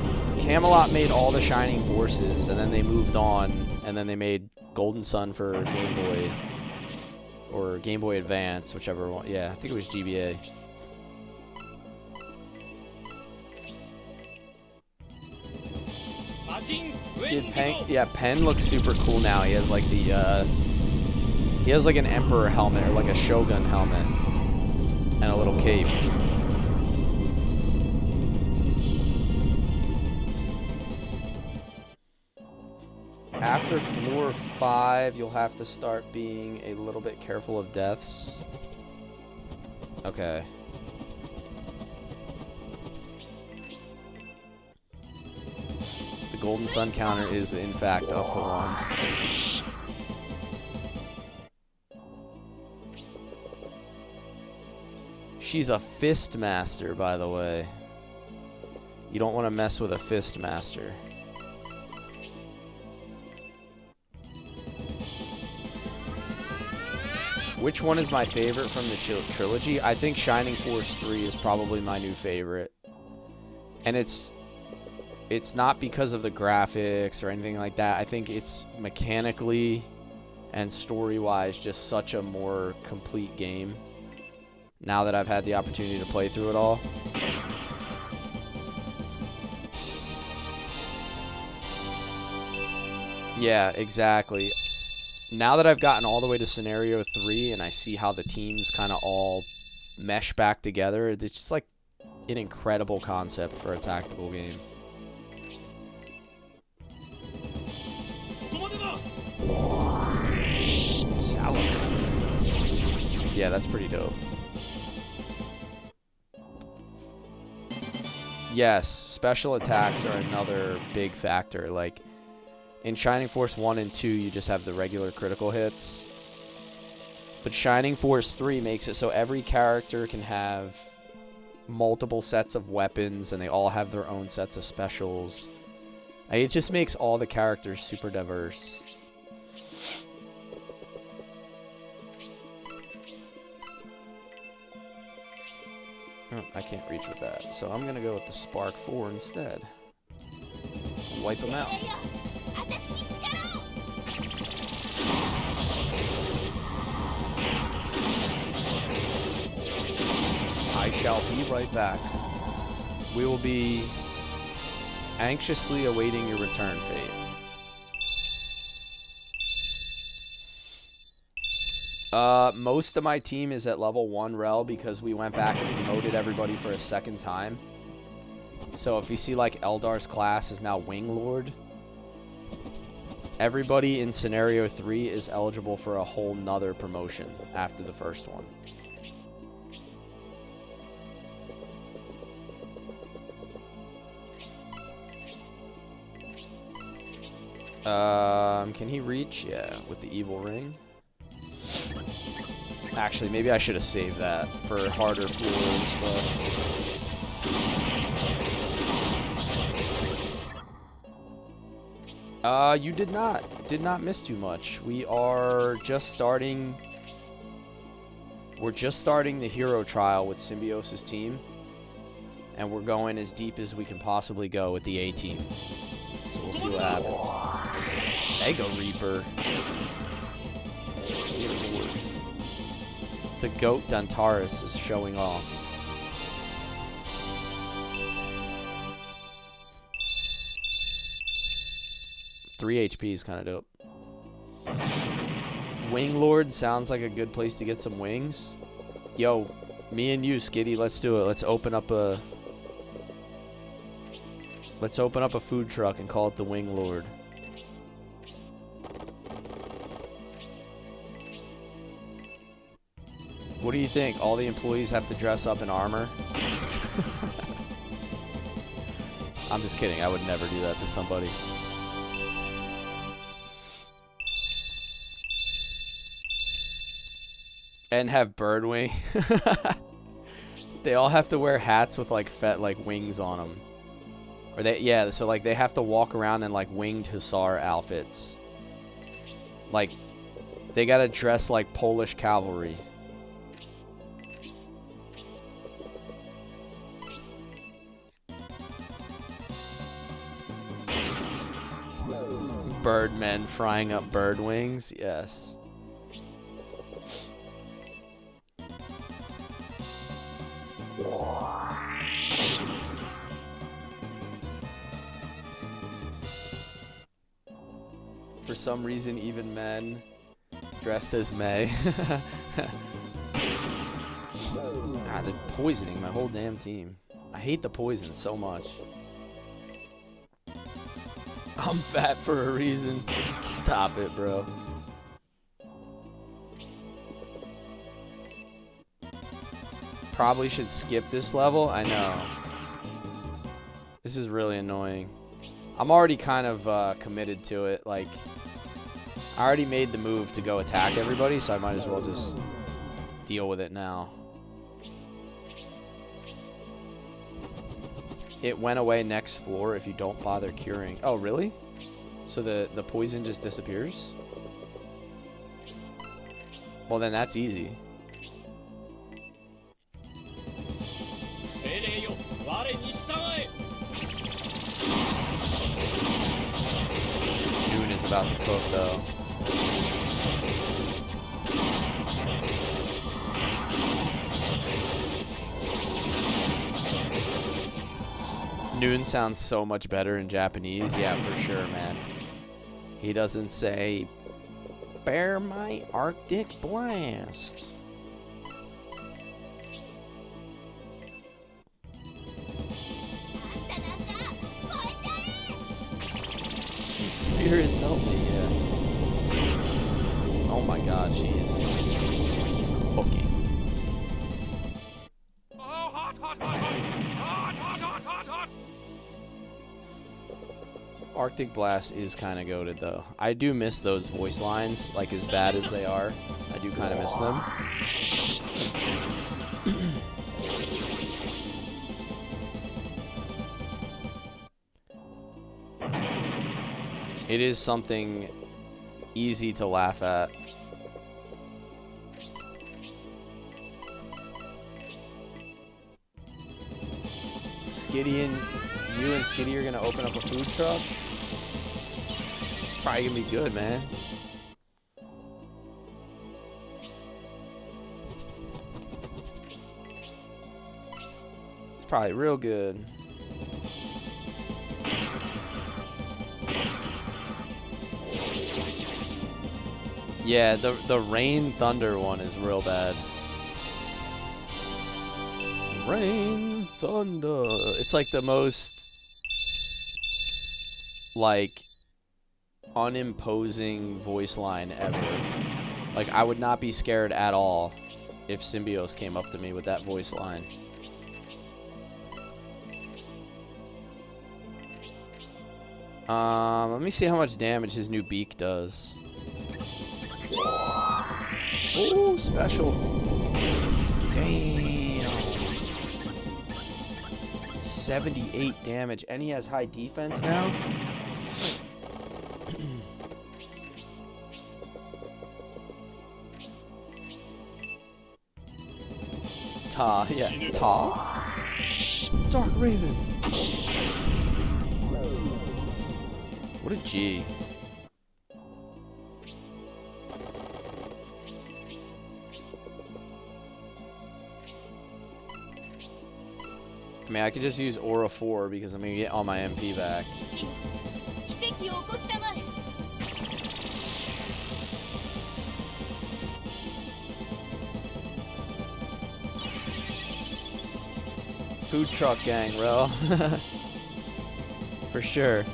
Camelot made all the Shining Forces, and then they moved on, and then they made Golden Sun for Game Boy. Or Game Boy Advance, whichever one. Yeah, I think it was GBA. Yeah, Pen looks super cool now. He has like the he has like an Emperor helmet or like a Shogun helmet and a little cape. After floor 5, you'll have to start being a little bit careful of deaths. Okay. Golden Sun counter is in fact up to 1. She's a fist master, by the way. You don't want to mess with a fist master. Which one is my favorite from the trilogy? I think Shining Force 3 is probably my new favorite. And it's not because of the graphics or anything like that. I think it's mechanically and story-wise just such a more complete game now that I've had the opportunity to play through it all. Yeah, exactly. Now that I've gotten all the way to Scenario 3 and I see how the teams kind of all mesh back together, it's just like an incredible concept for a tactical game. Salamander. Yeah, that's pretty dope. Yes, special attacks are another big factor. Like, in Shining Force 1 and 2, you just have the regular critical hits. But Shining Force 3 makes it so every character can have multiple sets of weapons, and they all have their own sets of specials. Like, it just makes all the characters super diverse. Oh, I can't reach with that, so I'm gonna go with the Spark 4 instead. Wipe them out. I shall be right back. We will be anxiously awaiting your return, Fate. Most of my team is at level 1 rel because we went back and promoted everybody for a second time. So if you see like Eldar's class is now Wing Lord, everybody in Scenario 3 is eligible for a whole nother promotion after the first one. Can he reach? Yeah, with the evil ring. Actually, maybe I should have saved that for harder floors, but... you did not miss too much. We are just starting... We're just starting the hero trial with Symbiosis team. And we're going as deep as we can possibly go with the A team. So we'll see what happens. Mega Reaper. Dear Lord. The goat Dantaris is showing off. 3 HP is kind of dope. Wing Lord sounds like a good place to get some wings. Yo, me and you, Skitty, let's do it. Let's open up a food truck and call it the Wing Lord. What do you think? All the employees have to dress up in armor? I'm just kidding. I would never do that to somebody. And have bird wing. They all have to wear hats with like wings on them. Or so like they have to walk around in like winged hussar outfits. Like they gotta dress like Polish cavalry. Birdmen frying up bird wings, yes. For some reason, even men dressed as May. They're poisoning my whole damn team. I hate the poison so much. I'm fat for a reason. Stop it, bro. Probably should skip this level. I know. This is really annoying. I'm already kind of committed to it. Like, I already made the move to go attack everybody, so I might as well just deal with it now. It went away next floor if you don't bother curing. Oh, really? So the poison just disappears? Well, then that's easy. June is about to cook, though. Noon sounds so much better in Japanese. Yeah, for sure, man. He doesn't say, "Bear my Arctic blast." Spirits help me, yeah. Oh my god, she is cooking. Arctic Blast is kind of goated, though. I do miss those voice lines, like as bad as they are. I do kind of miss them. It is something easy to laugh at. Skitty and you and Skitty are gonna open up a food truck. It's probably gonna be good, man. It's probably real good. Yeah, the rain thunder one is real bad. Rain thunder. It's like the most like unimposing voice line ever. Like I would not be scared at all if Symbios came up to me with that voice line. Let me see how much damage his new beak does. Oh, special. Damn. 78 damage. And he has high defense now? Ta. Yeah. Ta? Dark Raven. What a G. I mean, I could just use Aura 4 because I'm going to get all my MP back. food truck gang, bro. For sure.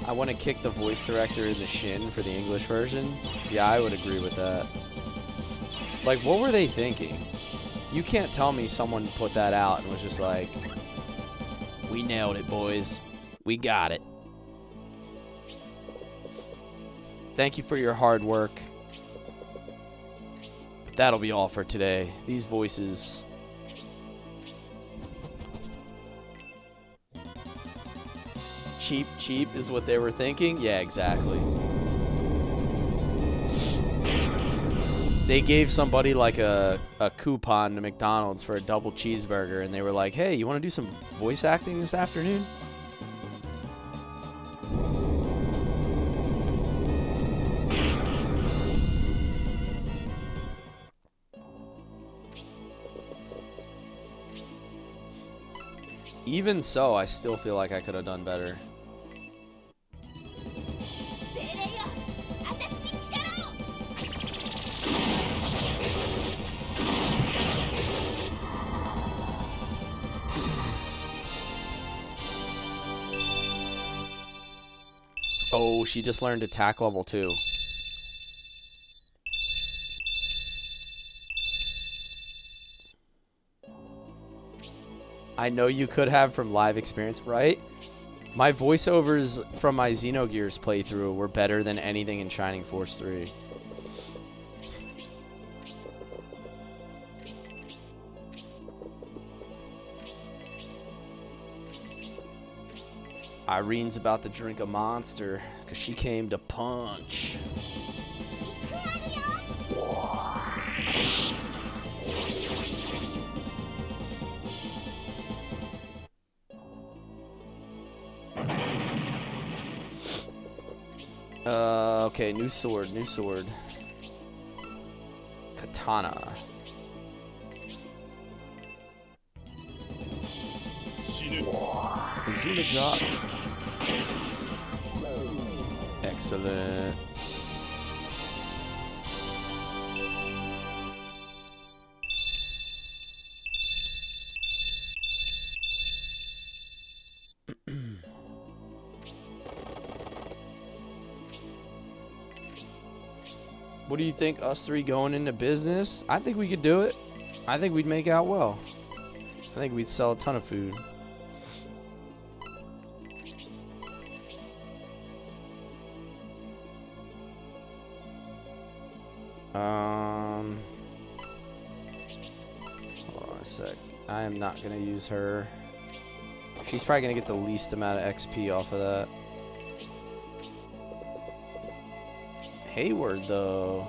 I want to kick the voice director in the shin for the English version. Yeah, I would agree with that. Like, what were they thinking? You can't tell me someone put that out and was just like, we nailed it, boys. We got it. Thank you for your hard work. But that'll be all for today. These voices... Cheap is what they were thinking? Yeah, exactly. They gave somebody like a coupon to McDonald's for a double cheeseburger, and they were like, hey, you want to do some voice acting this afternoon? Even so, I still feel like I could have done better. Oh, she just learned attack level 2. I know you could have from live experience, right? My voiceovers from my Xenogears playthrough were better than anything in Shining Force 3. Irene's about to drink a monster because she came to punch. Okay, new sword. Katana. Azuma drop. Excellent. What do you think, us three going into business? I think we could do it. I think we'd make out well. I think we'd sell a ton of food. Hold on a sec. I am not gonna use her. She's probably gonna get the least amount of XP off of that. Hayward, though.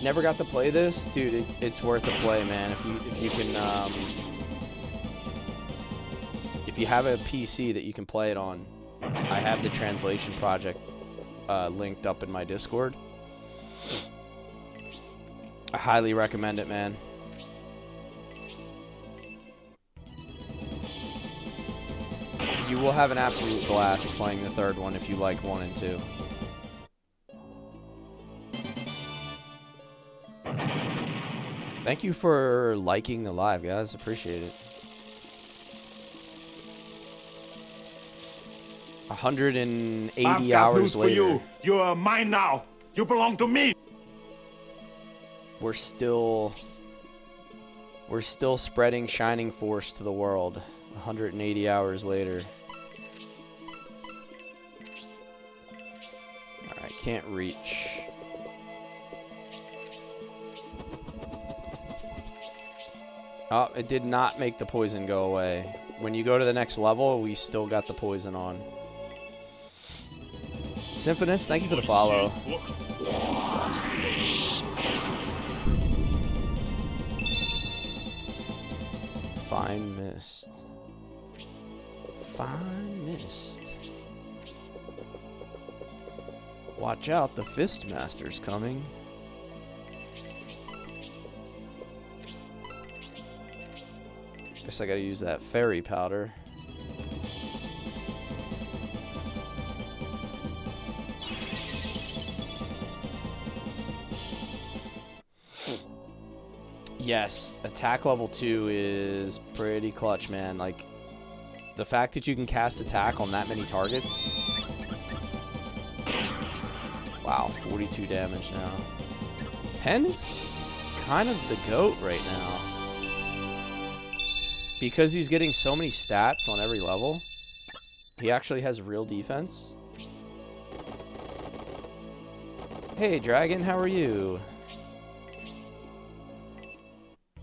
Never got to play this, dude. It's worth a play, man. If you can, if you have a PC that you can play it on, I have the translation project linked up in my Discord. I highly recommend it, man. You will have an absolute blast playing the third one if you like 1 and 2. Thank you for liking the live, guys. Appreciate it. 180 hours later. You. You're mine now. You belong to me. We're still spreading Shining Force to the world. 180 hours later. Alright, can't reach. Oh, it did not make the poison go away. When you go to the next level, we still got the poison on. Symphonist, thank you for the follow. Fine mist. Fine mist. Watch out, the Fistmaster's coming. Guess I gotta use that fairy powder. Yes, attack level 2 is pretty clutch, man. Like, the fact that you can cast attack on that many targets. Wow, 42 damage now. Pen is kind of the GOAT right now. Because he's getting so many stats on every level, he actually has real defense. Hey, Dragon, how are you?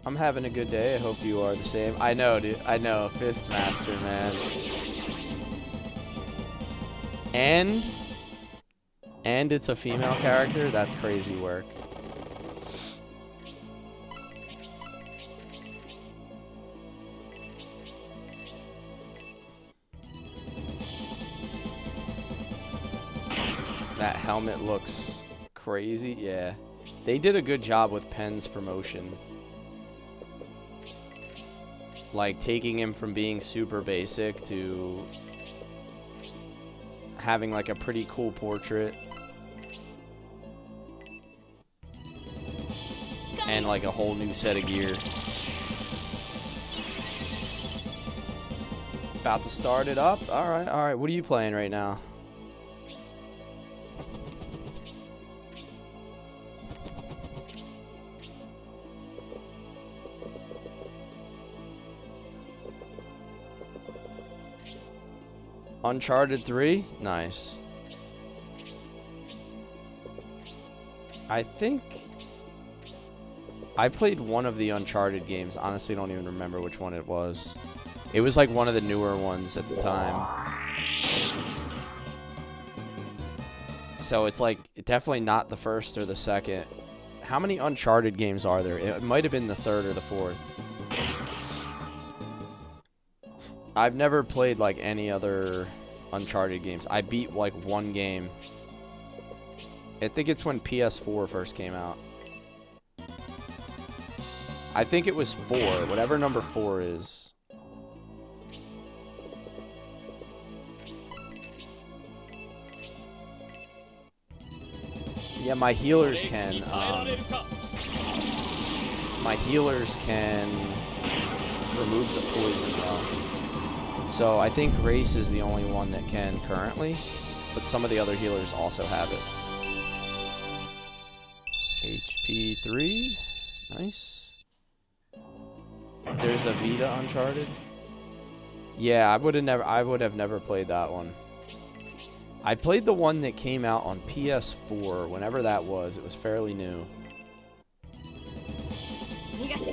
I'm having a good day. I hope you are the same. I know, dude. I know. Fistmaster, man. And it's a female character? That's crazy work. That helmet looks crazy. Yeah. They did a good job with Pen's promotion. Like, taking him from being super basic to having, like, a pretty cool portrait. And, like, a whole new set of gear. About to start it up? Alright, alright. What are you playing right now? Uncharted 3? Nice. I think I played one of the Uncharted games. Honestly, don't even remember which one it was. It was like one of the newer ones at the time. So it's like definitely not the first or the second. How many Uncharted games are there? It might have been the third or the fourth. I've never played like any other Uncharted games. I beat like one game. I think it's when PS4 first came out. I think it was 4, whatever number 4 is. Yeah, my healers can remove the poison though. So I think Grace is the only one that can currently, but some of the other healers also have it. HP 3, nice. There's a Vita Uncharted. Yeah, I would have never played that one. I played the one that came out on PS4, whenever that was. It was fairly new. That's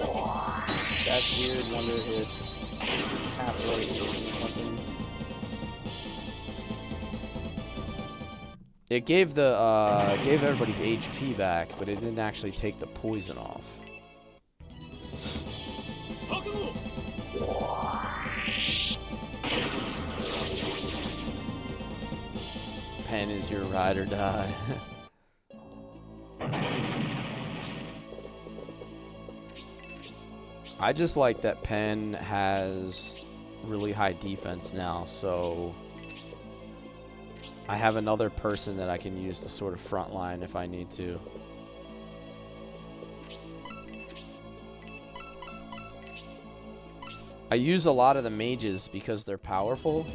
weird. Wonder if halfway or something. It gave the gave everybody's HP back, but it didn't actually take the poison off. Pen is your ride or die. I just like that Pen has really high defense now, so I have another person that I can use to sort of frontline if I need to. I use a lot of the mages because they're powerful.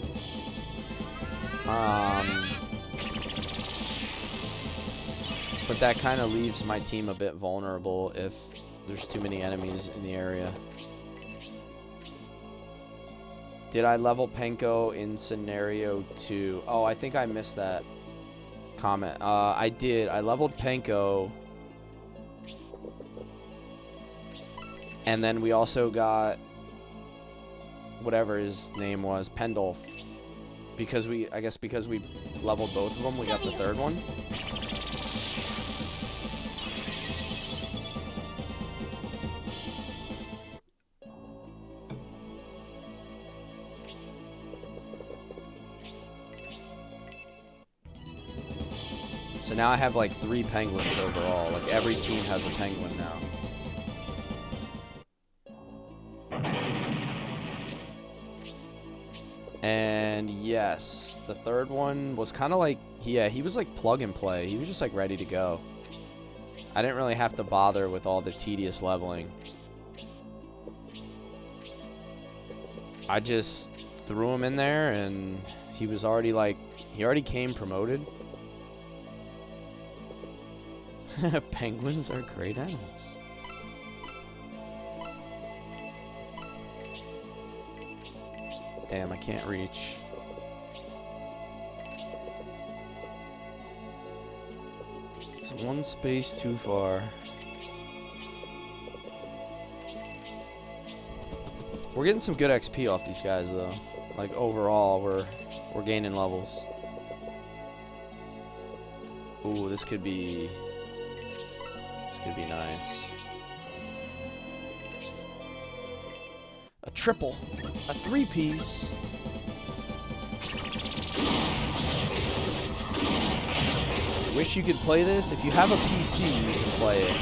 But that kind of leaves my team a bit vulnerable if there's too many enemies in the area. Did I level Penko in scenario 2? Oh, I think I missed that comment. I did. I leveled Penko. And then we also got whatever his name was, Pendolf. Because I guess because we leveled both of them, we got the third one. So now I have like 3 penguins overall. Like every team has a penguin now. And yes, the third one was kind of like, yeah, he was like plug and play. He was just like ready to go. I didn't really have to bother with all the tedious leveling. I just threw him in there, and he was already like, he already came promoted. Penguins are great animals. Damn, I can't reach. It's one space too far. We're getting some good XP off these guys though. Like overall, we're gaining levels. Ooh, this could be nice. A triple, a 3-piece. Wish you could play this. If you have a PC, you can play it.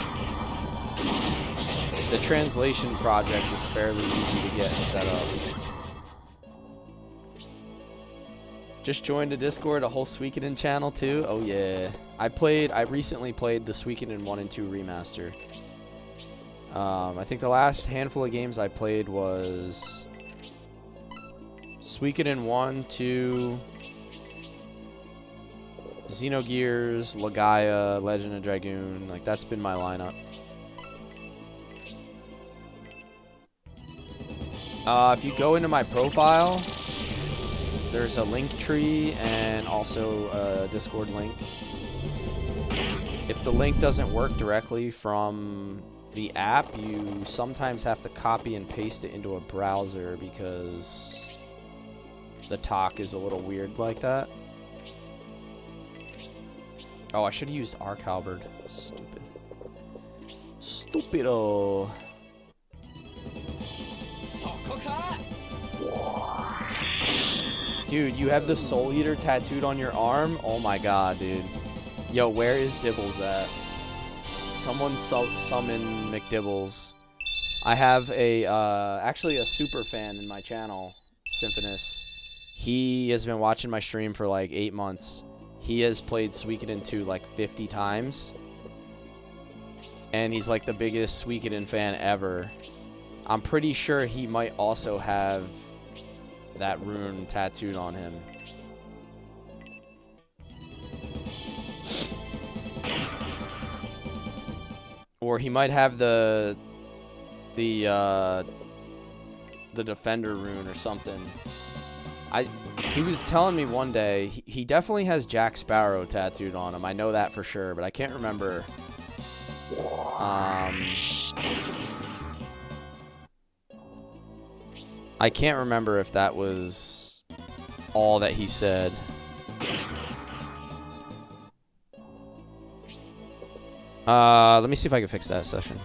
The translation project is fairly easy to get and set up. Just joined a Discord, a whole Suikoden channel too. Oh yeah. I recently played the Suikoden 1 and 2 remaster. I think the last handful of games I played was Suikoden 1, 2, Xenogears, Legaia, Legend of Dragoon. Like, that's been my lineup. If you go into my profile, there's a link tree and also a Discord link. If the link doesn't work directly from the app, you sometimes have to copy and paste it into a browser because the talk is a little weird like that. Oh, I should have used Arc Halberd. Stupid. Stupido. Dude, you have the Soul Eater tattooed on your arm? Oh my god, dude. Yo, where is Dibbles at? Someone summon McDibbles. I have actually a super fan in my channel, Symphonus. He has been watching my stream for like 8 months. He has played Suikoden 2 like 50 times. And he's like the biggest Suikoden fan ever. I'm pretty sure he might also have that rune tattooed on him. Or he might have the Defender rune or something. He was telling me one day, he definitely has Jack Sparrow tattooed on him. I know that for sure, but I can't remember. I can't remember if that was all that he said. Let me see if I can fix that session.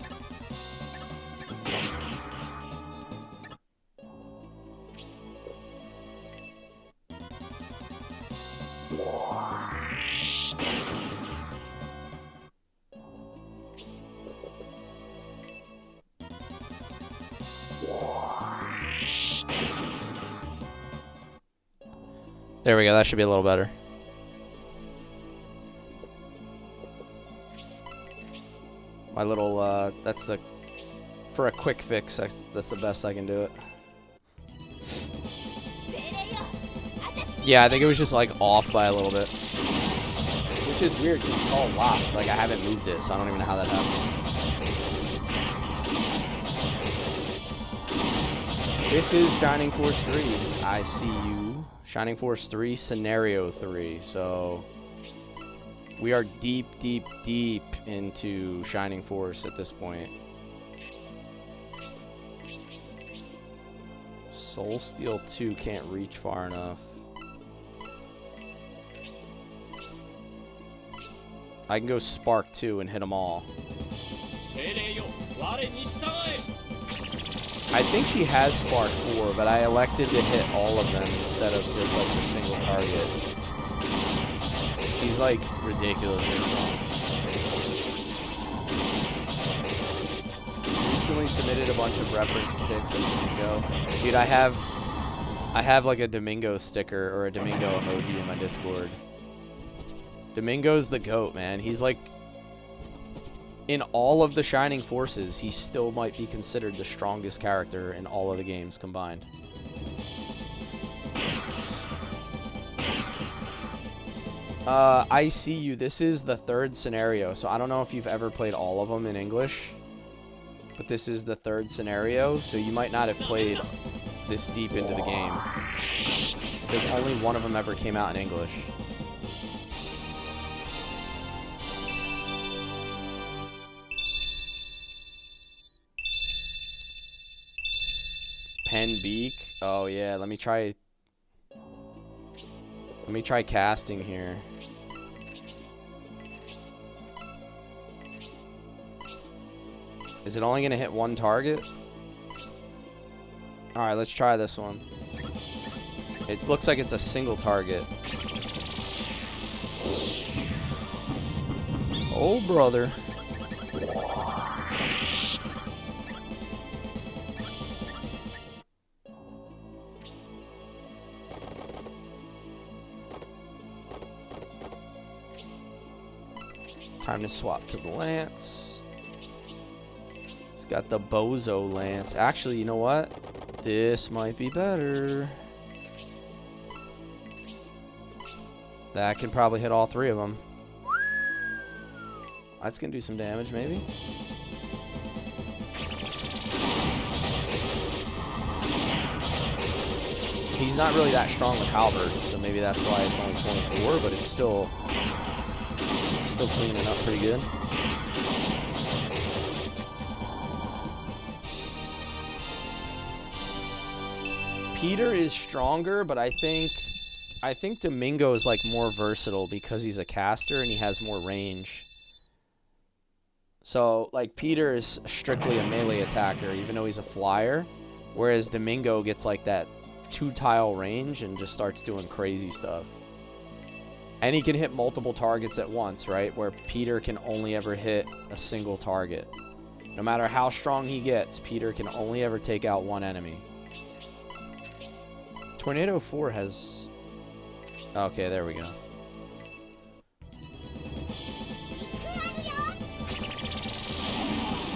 There we go, that should be a little better. My little, that's the, for a quick fix, that's the best I can do it. Yeah, I think it was just like off by a little bit. Which is weird because it's all locked. Like I haven't moved it, so I don't even know how that happened. This is Shining Force 3. I see you. Shining Force 3, Scenario 3. So we are deep, deep, deep into Shining Force at this point. Soul Steel 2 can't reach far enough. I can go Spark 2 and hit them all. I think she has Spark 4, but I elected to hit all of them instead of just like the single target. She's like ridiculously strong. Recently submitted a bunch of reference pics of Domingo. Dude, I have like a Domingo sticker or a Domingo emoji in my Discord. Domingo's the GOAT, man. He's like, in all of the Shining Forces, he still might be considered the strongest character in all of the games combined. I see you. This is the third scenario, so I don't know if you've ever played all of them in English, but this is the third scenario, so you might not have played this deep into the game, because only one of them ever came out in English. Pen beak. Oh yeah, let me try casting here. Is it only gonna hit one target? Alright, let's try this one. It looks like it's a single target. Oh brother. Time to swap to the lance. He's got the bozo lance. Actually, you know what? This might be better. That can probably hit all three of them. That's gonna do some damage, maybe. He's not really that strong with halberds, so maybe that's why it's only 24, but it's still cleaning up pretty good. Peter is stronger, but I think Domingo is like more versatile because he's a caster and he has more range. So like Peter is strictly a melee attacker even though he's a flyer, whereas Domingo gets like that 2-tile range and just starts doing crazy stuff. And he can hit multiple targets at once, right? Where Peter can only ever hit a single target. No matter how strong he gets, Peter can only ever take out one enemy. Tornado 4 has... Okay, there we go.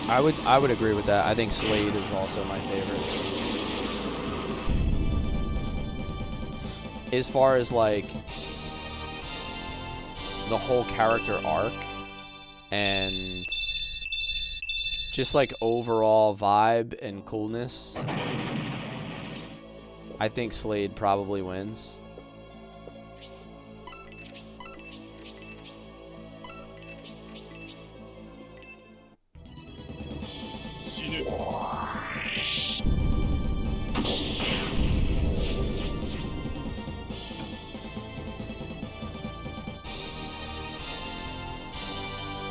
I would agree with that. I think Slade is also my favorite. As far as like the whole character arc and just like overall vibe and coolness, I think Slade probably wins.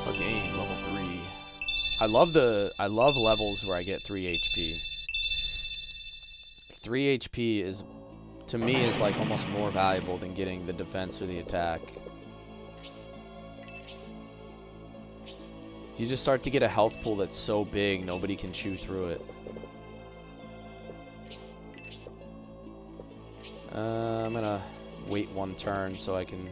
Okay, level 3. I love levels where I get 3 HP. 3 HP is, to me, is like almost more valuable than getting the defense or the attack. You just start to get a health pool that's so big, nobody can chew through it. I'm gonna wait one turn so I can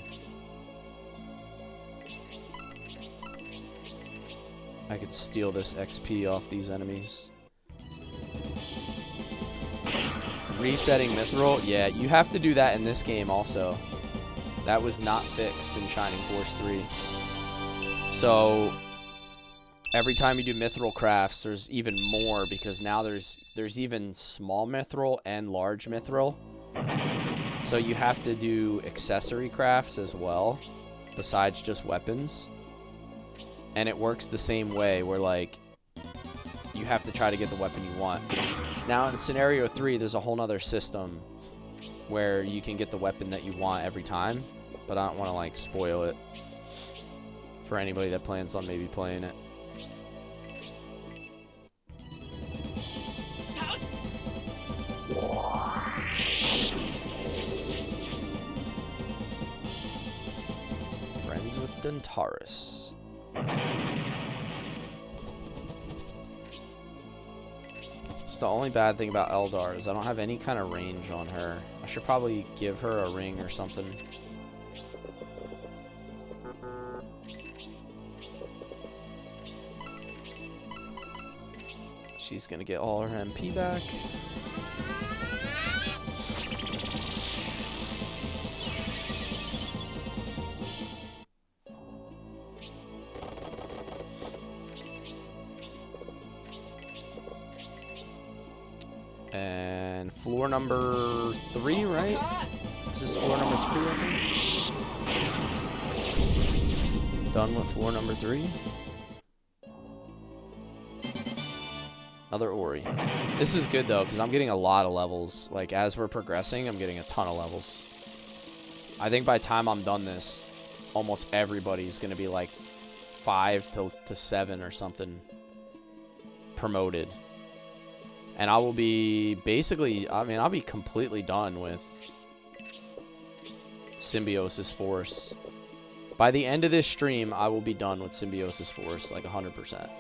steal this XP off these enemies. Resetting Mithril, yeah, you have to do that in this game also. That was not fixed in Shining Force 3. So every time you do Mithril crafts, there's even more because now there's even small Mithril and large Mithril. So you have to do accessory crafts as well, besides just weapons. And it works the same way, where like you have to try to get the weapon you want. Now in scenario 3, there's a whole nother system where you can get the weapon that you want every time, but I don't want to like spoil it for anybody that plans on maybe playing it. Friends with Dentaris. It's the only bad thing about Eldar is I don't have any kind of range on her. I should probably give her a ring or something. She's gonna get all her MP back. And floor number 3, right? Is this floor number 3, I think? Done with floor number 3. Another Ori. This is good, though, because I'm getting a lot of levels. Like, as we're progressing, I'm getting a ton of levels. I think by the time I'm done this, almost everybody's going to be, like, 5 to 7 or something promoted. And I will be basically, I mean, I'll be completely done with Symbiosis Force. By the end of this stream, I will be done with Symbiosis Force, like 100%.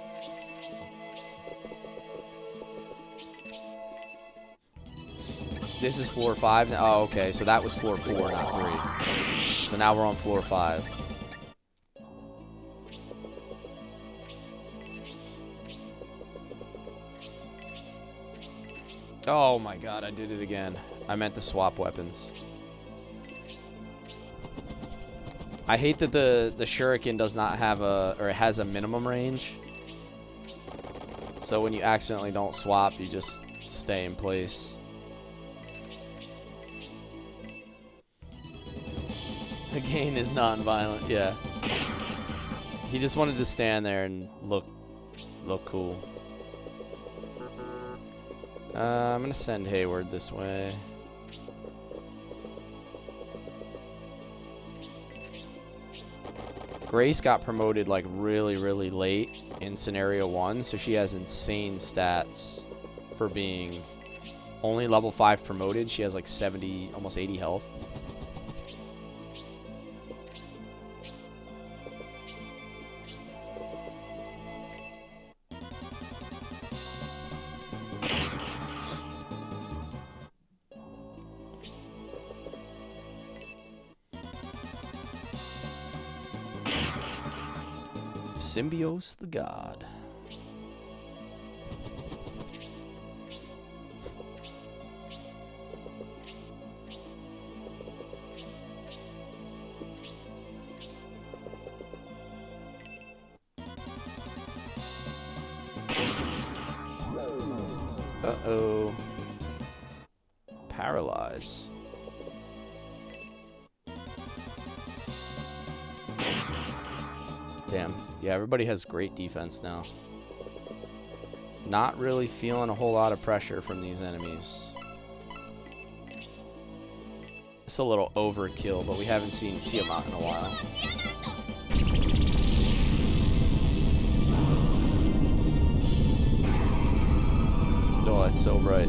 This is floor 5 now. Oh, okay, so that was floor 4, not 3. So now we're on floor 5. Oh my god, I did it again. I meant to swap weapons. I hate that the shuriken does not have a, or it has a minimum range. So when you accidentally don't swap, you just stay in place. The game is non-violent, yeah. He just wanted to stand there and look cool. I'm gonna send Hayward this way. Grace got promoted like really late in scenario 1, so she has insane stats for being only level 5 promoted. She has like 70, almost 80 health. Symbios the God. Uh-oh. Paralyze. Damn. Yeah, everybody has great defense now. Not really feeling a whole lot of pressure from these enemies. It's a little overkill, but we haven't seen Tiamat in a while. Oh, that's so bright.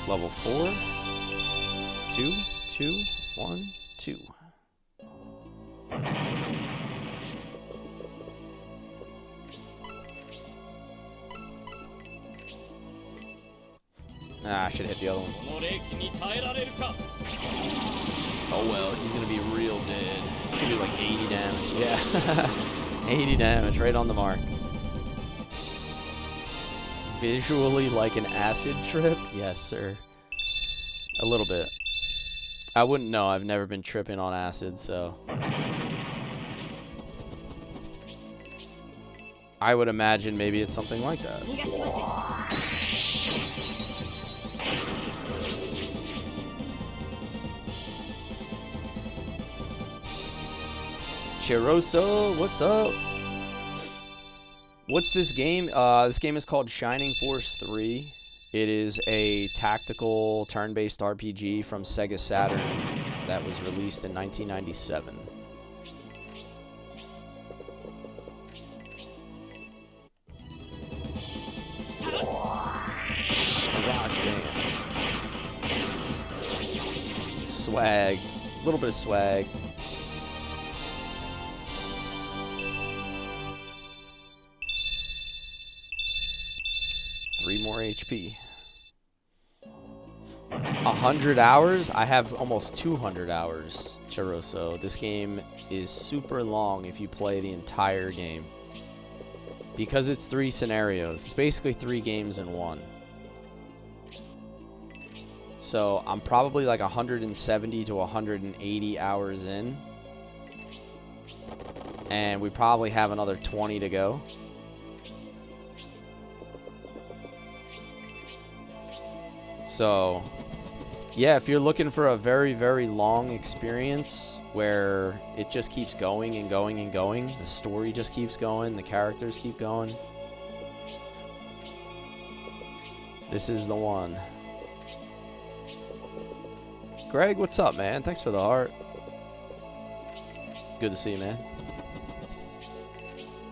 Level 4. 2, 2, 1, 2. Ah, I should hit the other one. Oh well, he's gonna be real dead. It's gonna be like 80 damage. Yeah. 80 damage, right on the mark. Visually like an acid trip? Yes, sir. A little bit. I wouldn't know. I've never been tripping on acid, so. I would imagine maybe it's something like that. Chiroso, what's up? What's this game? This game is called Shining Force 3. It is a tactical turn-based RPG from Sega Saturn that was released in 1997. Garage dance. Swag. A little bit of swag. HP. 100 hours? I have almost 200 hours, Chiroso. This game is super long if you play the entire game. Because it's 3 scenarios. It's basically 3 games in one. So I'm probably like 170 to 180 hours in. And we probably have another 20 to go. So, yeah, if you're looking for a very, very long experience where it just keeps going and going and going, the story just keeps going, the characters keep going, this is the one. Greg, what's up, man? Thanks for the heart. Good to see you, man.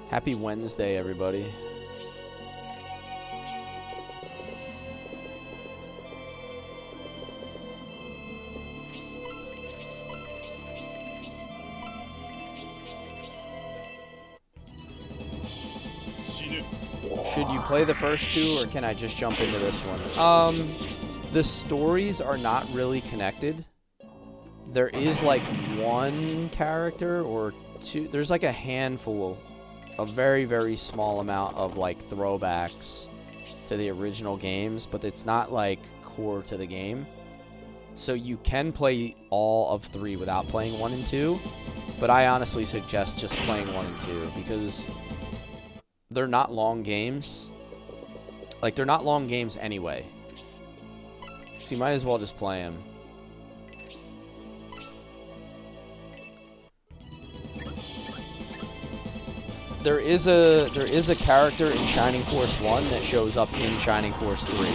Happy Wednesday, everybody. Should you play the first two, or can I just jump into this one? The stories are not really connected. There is like one character or two. There's like a handful, a very, very small amount of like throwbacks to the original games, but it's not like core to the game. So you can play all of 3 without playing 1 and 2, but I honestly suggest just playing 1 and 2 because they're not long games. Like, they're not long games anyway. So you might as well just play them. There is a character in Shining Force 1 that shows up in Shining Force 3.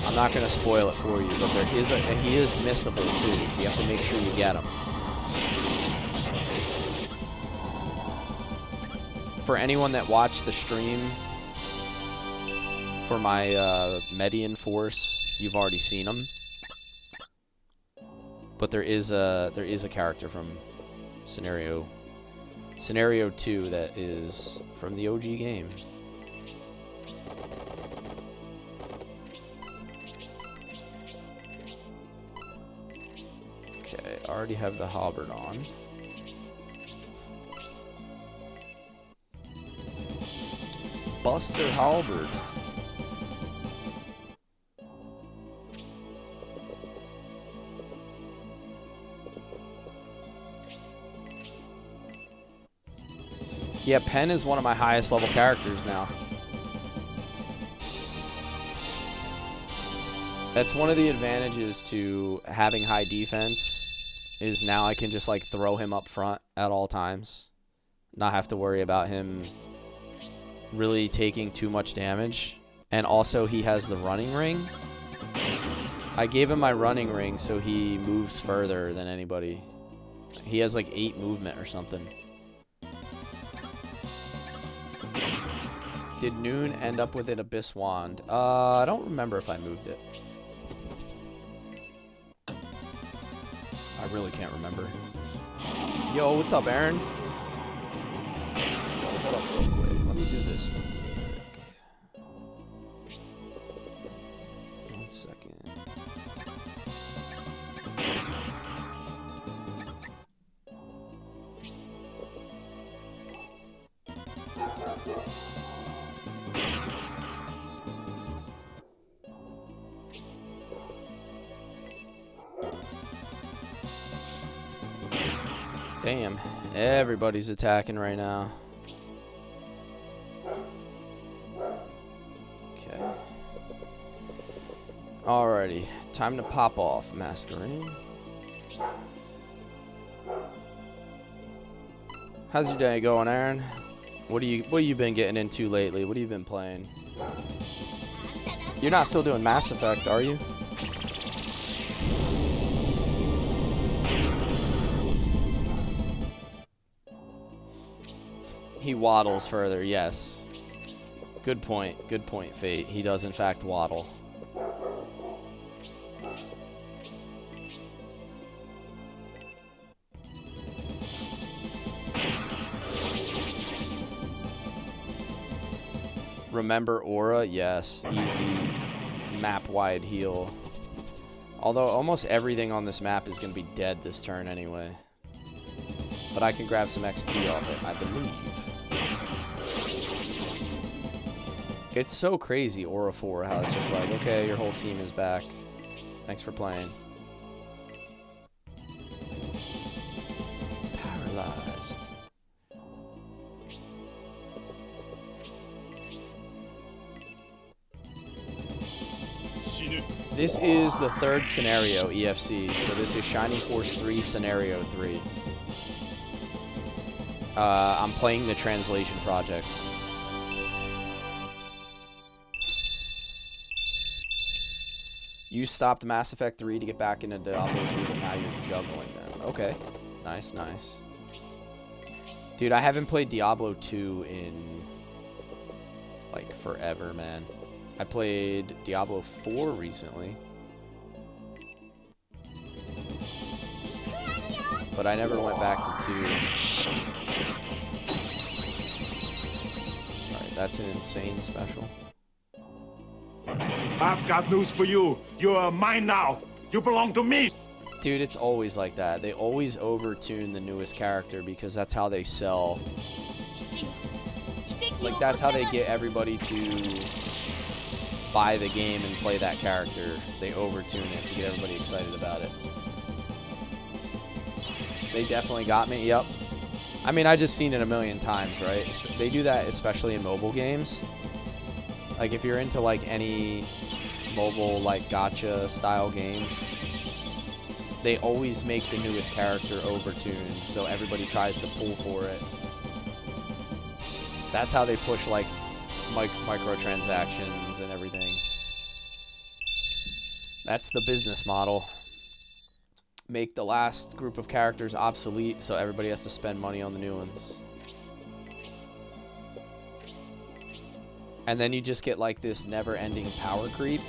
I'm not going to spoil it for you, but he is missable too, so you have to make sure you get him. For anyone that watched the stream for my Median Force, you've already seen him. But there is a character from Scenario 2 that is from the OG game. Okay, I already have the halberd on. Buster Halberd. Yeah, Penn is one of my highest level characters now. That's one of the advantages to having high defense, is now I can just like throw him up front at all times. Not have to worry about him really taking too much damage. And also he has the running ring. I gave him my running ring so he moves further than anybody. He has like 8 movement or something. Did Noon end up with an Abyss Wand? I don't remember if I moved it. I really can't remember. Yo, what's up, Aaron? Yo, hold up real quick. Let me do this real quick. 1 second. Damn, everybody's attacking right now. Okay. Alrighty, time to pop off, Masquerade. How's your day going, Aaron? What you been getting into lately? What have you been playing? You're not still doing Mass Effect, are you? He waddles further, yes. Good point, Fate. He does in fact waddle. Remember Aura? Yes, easy map-wide heal. Although almost everything on this map is going to be dead this turn anyway. But I can grab some XP off it, I believe. It's so crazy, Aura 4, how it's just like, okay, your whole team is back. Thanks for playing. Paralyzed. This is the third scenario, EFC. So this is Shining Force 3, Scenario 3. I'm playing the translation project. You stopped Mass Effect 3 to get back into Diablo 2, but now you're juggling them. Okay. Nice, nice. Dude, I haven't played Diablo 2 in, like, forever, man. I played Diablo 4 recently. But I never went back to 2. Alright, that's an insane special. I've got news for you. You're mine now. You belong to me. Dude, it's always like that. They always overtune the newest character because that's how they sell. Like, that's how they get everybody to buy the game and play that character. They overtune it to get everybody excited about it. They definitely got me, yep. I mean, I just seen it a million times, right? They do that especially in mobile games. Like, if you're into, like, any mobile, like, gacha style games, they always make the newest character overtuned, so everybody tries to pull for it. That's how they push, like, microtransactions and everything. That's the business model. Make the last group of characters obsolete, so everybody has to spend money on the new ones. And then you just get, like, this never-ending power creep.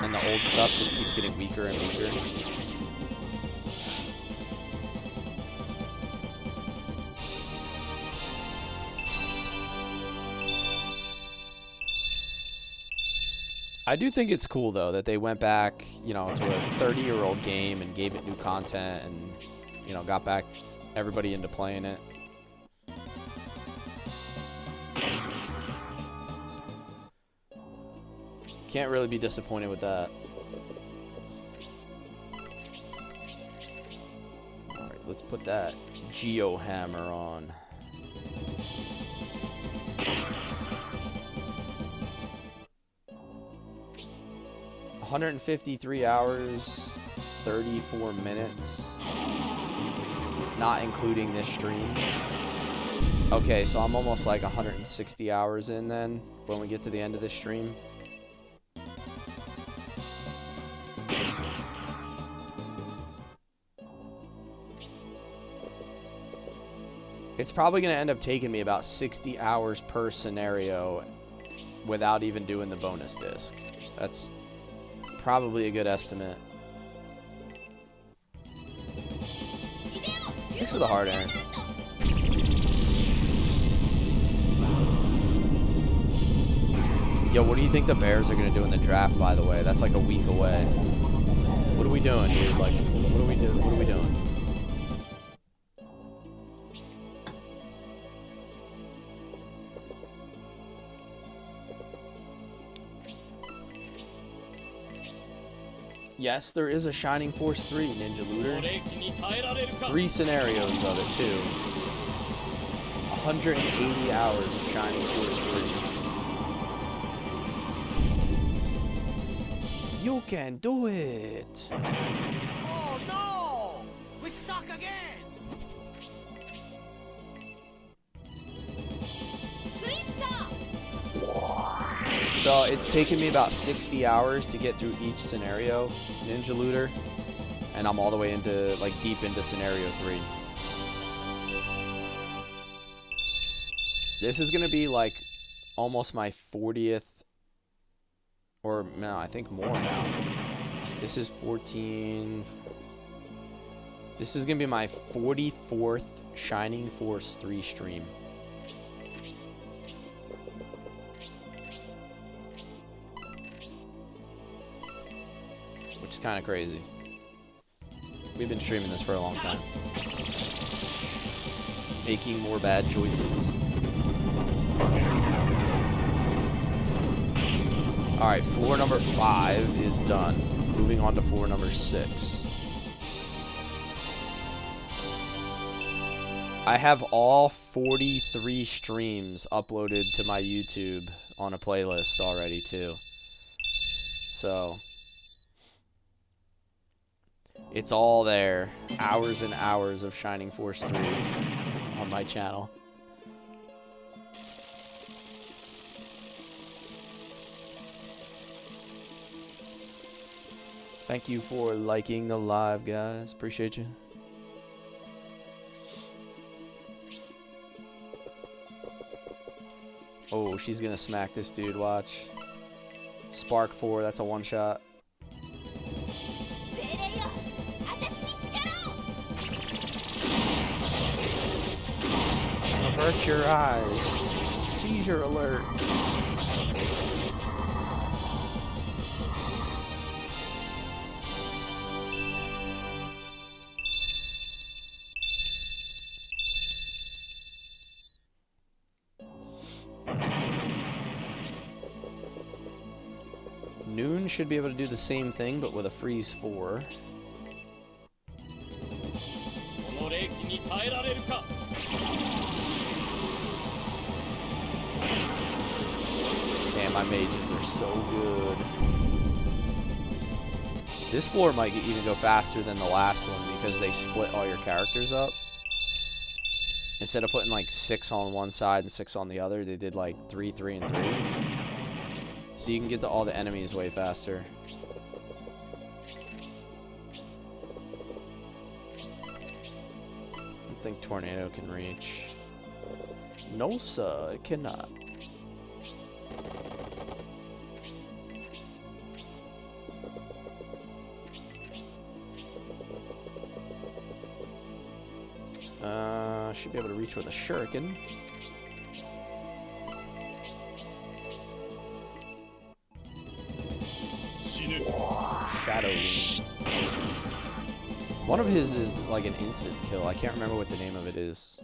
And the old stuff just keeps getting weaker and weaker. I do think it's cool, though, that they went back, you know, to a 30-year-old game and gave it new content and, you know, got back everybody into playing it. Can't really be disappointed with that. Alright, let's put that Geo Hammer on. $153 hours, 34 minutes. Not including this stream. Okay, so I'm almost like 160 hours in then when we get to the end of this stream. It's probably going to end up taking me about 60 hours per scenario without even doing the bonus disc. That's probably a good estimate. Thanks for the heart, Aaron. Yo, what do you think the Bears are going to do in the draft, by the way? That's like a week away. What are we doing, dude? Like, what are we doing? What are we doing? Yes, there is a Shining Force 3, Ninja Looter. 3 scenarios of it, too. 180 hours of Shining Force 3. You can do it! Oh no! We suck again! Please stop! So it's taken me about 60 hours to get through each scenario, Ninja Looter, and I'm all the way into, like, deep into scenario 3. This is gonna be like almost my 40th, or no, I think more now. This is 14. This is gonna be my 44th Shining Force 3 stream. Which is kind of crazy. We've been streaming this for a long time. Making more bad choices. Alright, floor number 5 is done. Moving on to floor number 6. I have all 43 streams uploaded to my YouTube on a playlist already, too. So it's all there. Hours and hours of Shining Force 3 on my channel. Thank you for liking the live, guys. Appreciate you. Oh, she's gonna smack this dude, watch. Spark 4, that's a one-shot. Avert your eyes. Seizure alert. Noon should be able to do the same thing, but with a freeze 4. Damn, my mages are so good. This floor might even go faster than the last one because they split all your characters up. Instead of putting like 6 on one side and 6 on the other, they did like 3, 3, and 3. So you can get to all the enemies way faster. I don't think Tornado can reach. No, sir, it cannot. Should be able to reach with a shuriken. Shadow. One of his is like an instant kill. I can't remember what the name of it is.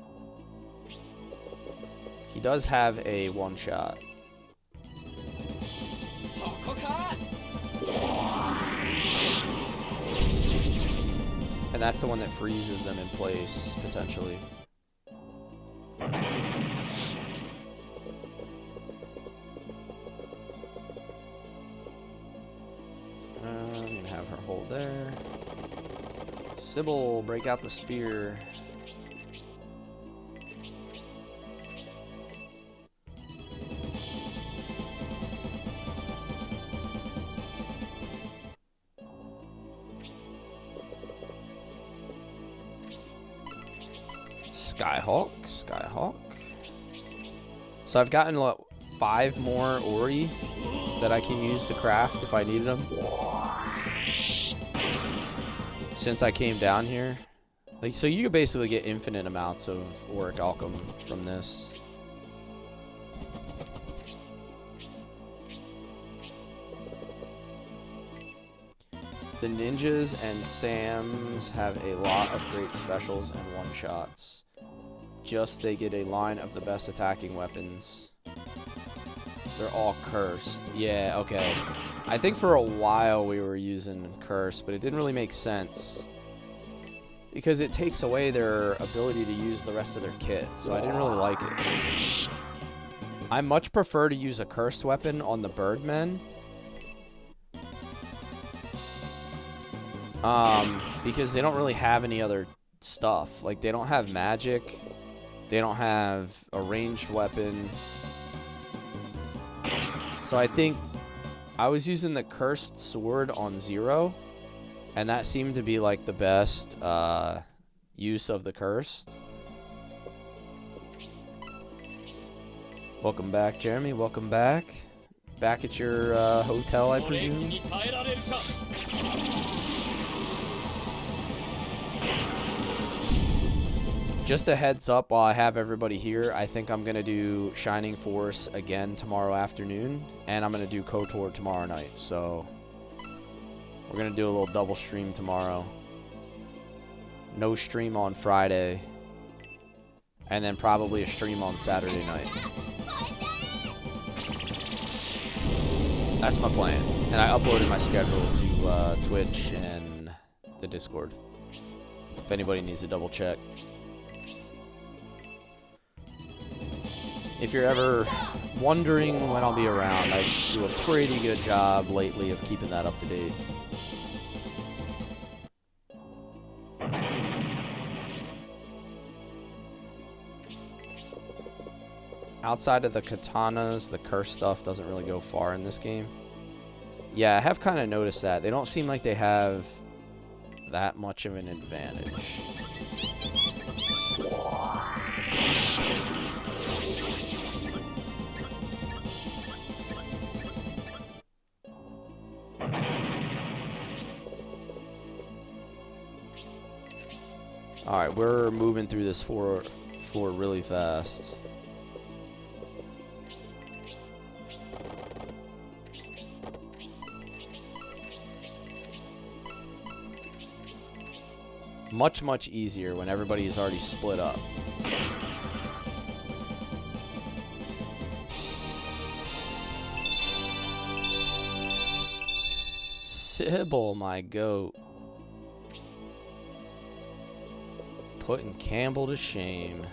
He does have a one-shot. And that's the one that freezes them in place, potentially. I'm gonna have her hold there. Sybil, break out the spear. Skyhawk, Skyhawk. So I've gotten what, 5 more Ori that I can use to craft if I needed them. Since I came down here. Like, so you could basically get infinite amounts of Auric Alchem from this. The ninjas and Sams have a lot of great specials and one-shots. Just they get a line of the best attacking weapons. They're all cursed. Yeah, okay. I think for a while we were using curse, but it didn't really make sense. Because it takes away their ability to use the rest of their kit, so I didn't really like it. I much prefer to use a cursed weapon on the Birdmen. Because they don't really have any other stuff. Like, they don't have magic. They don't have a ranged weapon. So I think I was using the cursed sword on Zero, and that seemed to be like the best use of the cursed. Welcome back, Jeremy. Welcome back. Back at your hotel, I presume. Just a heads up while I have everybody here, I think I'm going to do Shining Force again tomorrow afternoon, and I'm going to do KOTOR tomorrow night, so we're going to do a little double stream tomorrow. No stream on Friday, and then probably a stream on Saturday night. That's my plan, and I uploaded my schedule to Twitch and the Discord, if anybody needs to double check. If you're ever wondering when I'll be around, I do a pretty good job lately of keeping that up to date. Outside of the katanas, the curse stuff doesn't really go far in this game. Yeah, I have kind of noticed that. They don't seem like they have that much of an advantage. Alright, we're moving through this floor really fast. Much, much easier when everybody is already split up. Sybil, my goat. Putting Campbell to shame.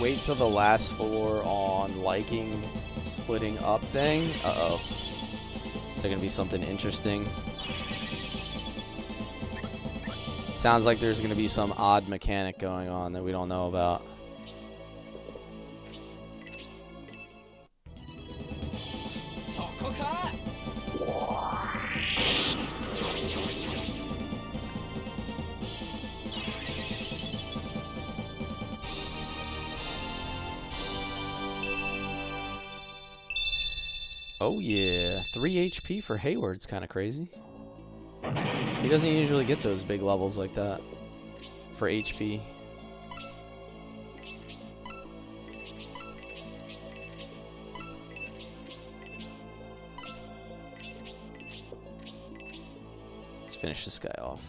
Wait till the last floor on liking splitting up thing. Uh-oh. Is there gonna be something interesting? Sounds like there's gonna be some odd mechanic going on that we don't know about. Oh yeah, 3 HP for Hayward's kind of crazy. He doesn't usually get those big levels like that for HP. Let's finish this guy off.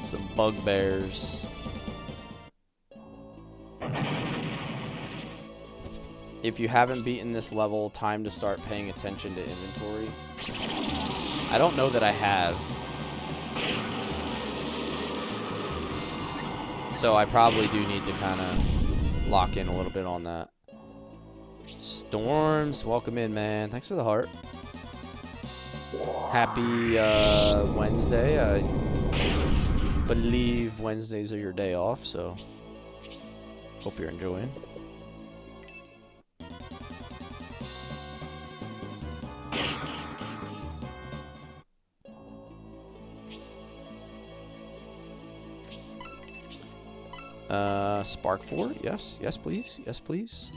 Some bugbears. If you haven't beaten this level, time to start paying attention to inventory. I don't know that I have. So I probably do need to kind of lock in a little bit on that. Storms, welcome in, man. Thanks for the heart. Happy Wednesday. I believe Wednesdays are your day off, so hope you're enjoying. Spark 4? Yes, yes please, yes please.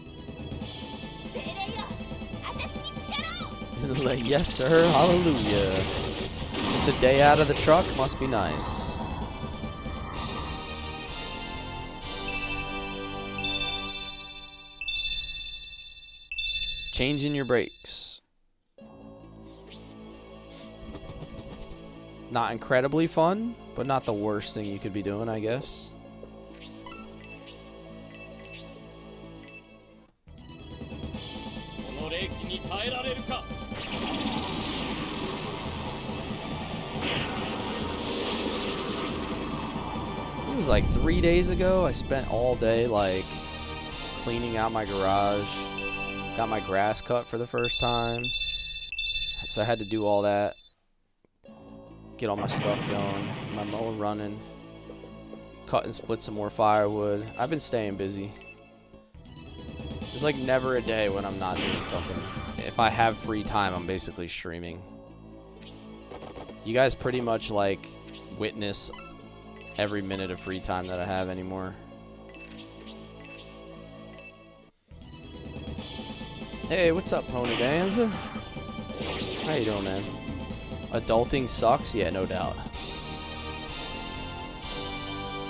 Yes sir, hallelujah. Just a day out of the truck, must be nice. Changing your brakes. Not incredibly fun, but not the worst thing you could be doing, I guess. It was like 3 days ago. I spent all day like cleaning out my garage. Got my grass cut for the first time. So I had to do all that. Get all my stuff going. My mower running. Cut and split some more firewood. I've been staying busy. There's like never a day when I'm not doing something. If I have free time, I'm basically streaming. You guys pretty much like witness every minute of free time that I have anymore. Hey, what's up, Pony Danza? How you doing, man? Adulting sucks? Yeah, no doubt.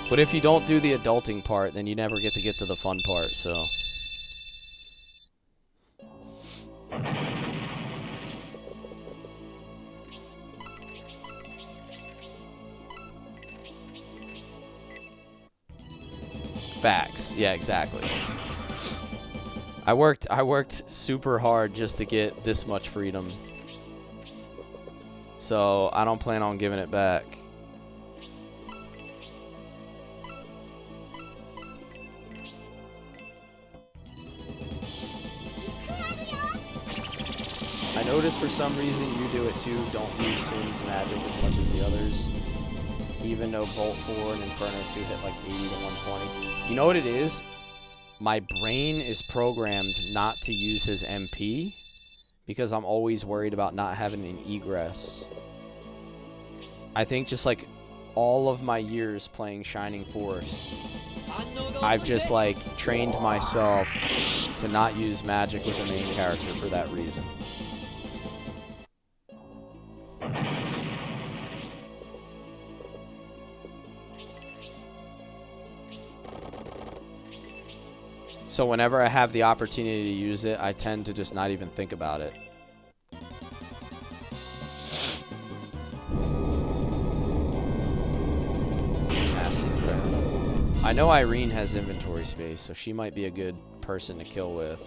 But if you don't do the adulting part, then you never get to the fun part, so. Facts. Yeah, exactly. I worked super hard just to get this much freedom. So I don't plan on giving it back. I noticed for some reason you do it too. Don't use Sim's magic as much as the others. Even though Bolt 4 and Inferno 2 hit like 80 to 120. You know what it is? My brain is programmed not to use his MP because I'm always worried about not having an egress. I think just like all of my years playing Shining Force, I've just like trained myself to not use magic with the main character for that reason. So whenever I have the opportunity to use it, I tend to just not even think about it. Acid breath. I know Irene has inventory space, so she might be a good person to kill with,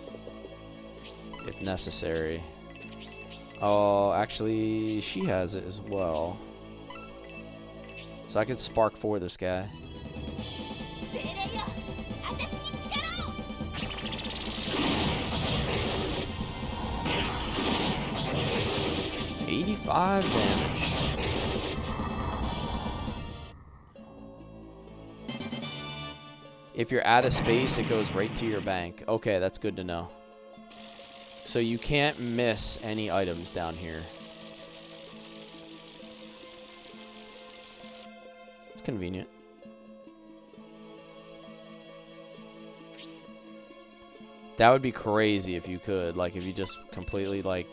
if necessary. Oh, actually, she has it as well. So I could spark for this guy. 85 damage. If you're out of space, it goes right to your bank. Okay, that's good to know. So you can't miss any items down here. It's convenient. That would be crazy if you could. Like, if you just completely, like,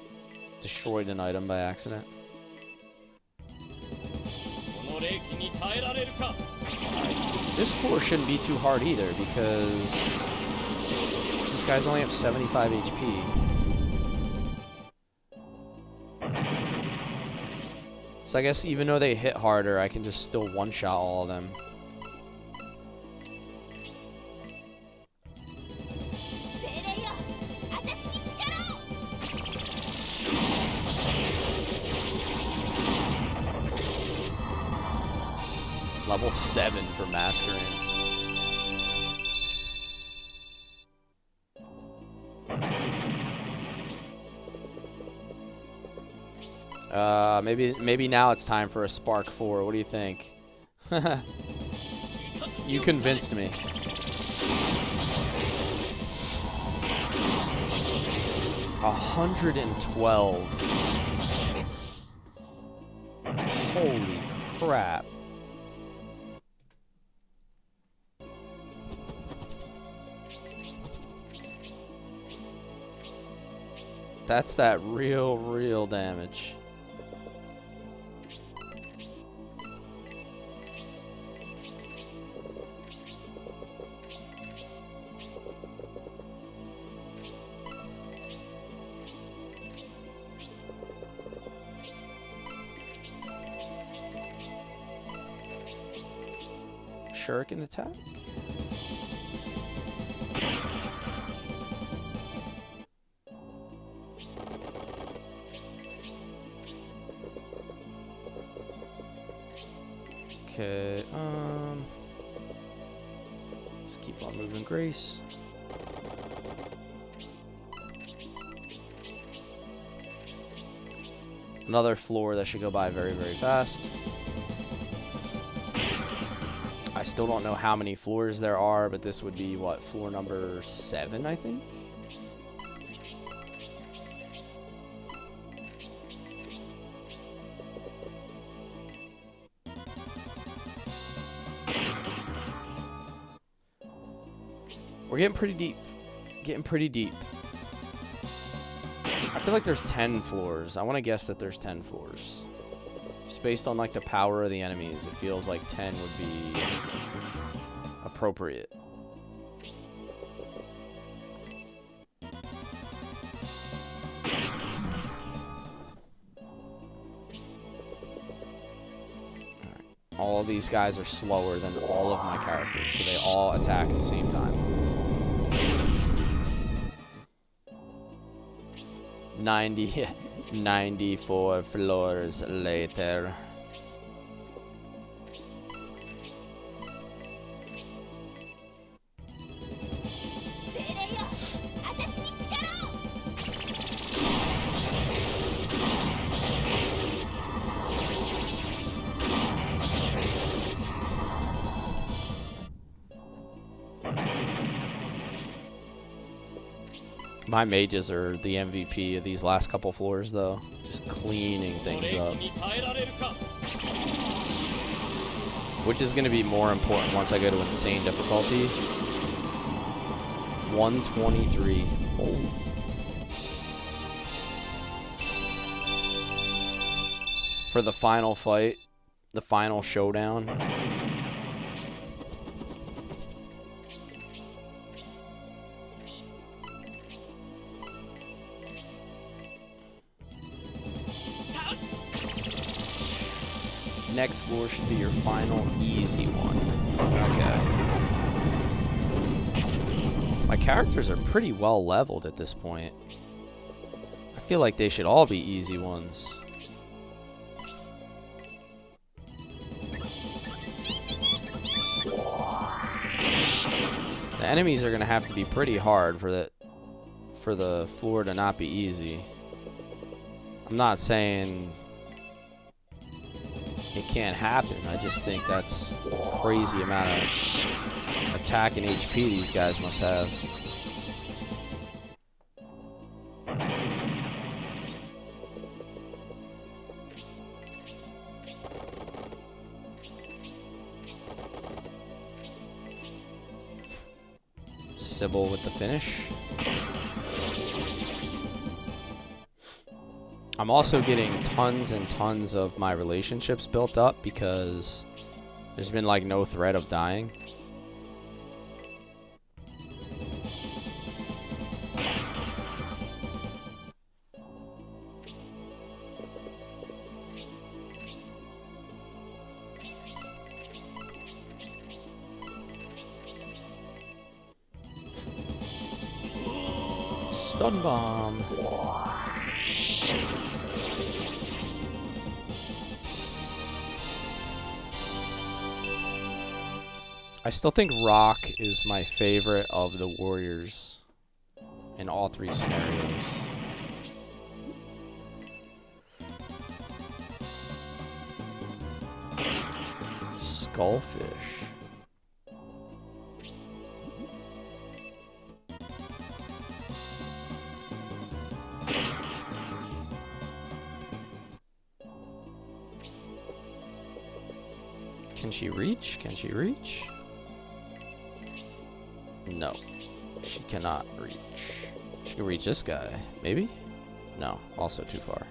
destroyed an item by accident. This floor shouldn't be too hard either because these guys only have 75 HP. So I guess even though they hit harder, I can just still one-shot all of them. Level 7 for Masquerade. Maybe now it's time for a Spark 4. What do you think? You convinced me. $112. Holy crap. That's that real damage. Shuriken attack? Okay, let's keep on moving Grace. Another floor that should go by very fast. I still don't know how many floors there are, but this would be, what, floor number 7, I think? We're getting pretty deep. Getting pretty deep. I feel like there's 10 floors. I want to guess that there's 10 floors. Just based on, like, the power of the enemies, it feels like 10 would be appropriate. Alright. All of these guys are slower than all of my characters, so they all attack at the same time. 94 floors later. My mages are the MVP of these last couple floors, though. Just cleaning things up. Which is going to be more important once I go to insane difficulty. 123. Oh. For the final fight, the final showdown. Next floor should be your final easy one. Okay. My characters are pretty well leveled at this point. I feel like they should all be easy ones. The enemies are gonna have to be pretty hard for the floor to not be easy. I'm not saying it can't happen. I just think that's a crazy amount of attack and HP these guys must have. Sybil with the finish. I'm also getting tons and tons of my relationships built up because there's been like no threat of dying. Stun bomb. I still think Rock is my favorite of the warriors in all three scenarios. Skullfish. Can she reach? Can she reach? No, she cannot reach. She can reach this guy, maybe? No, also too far.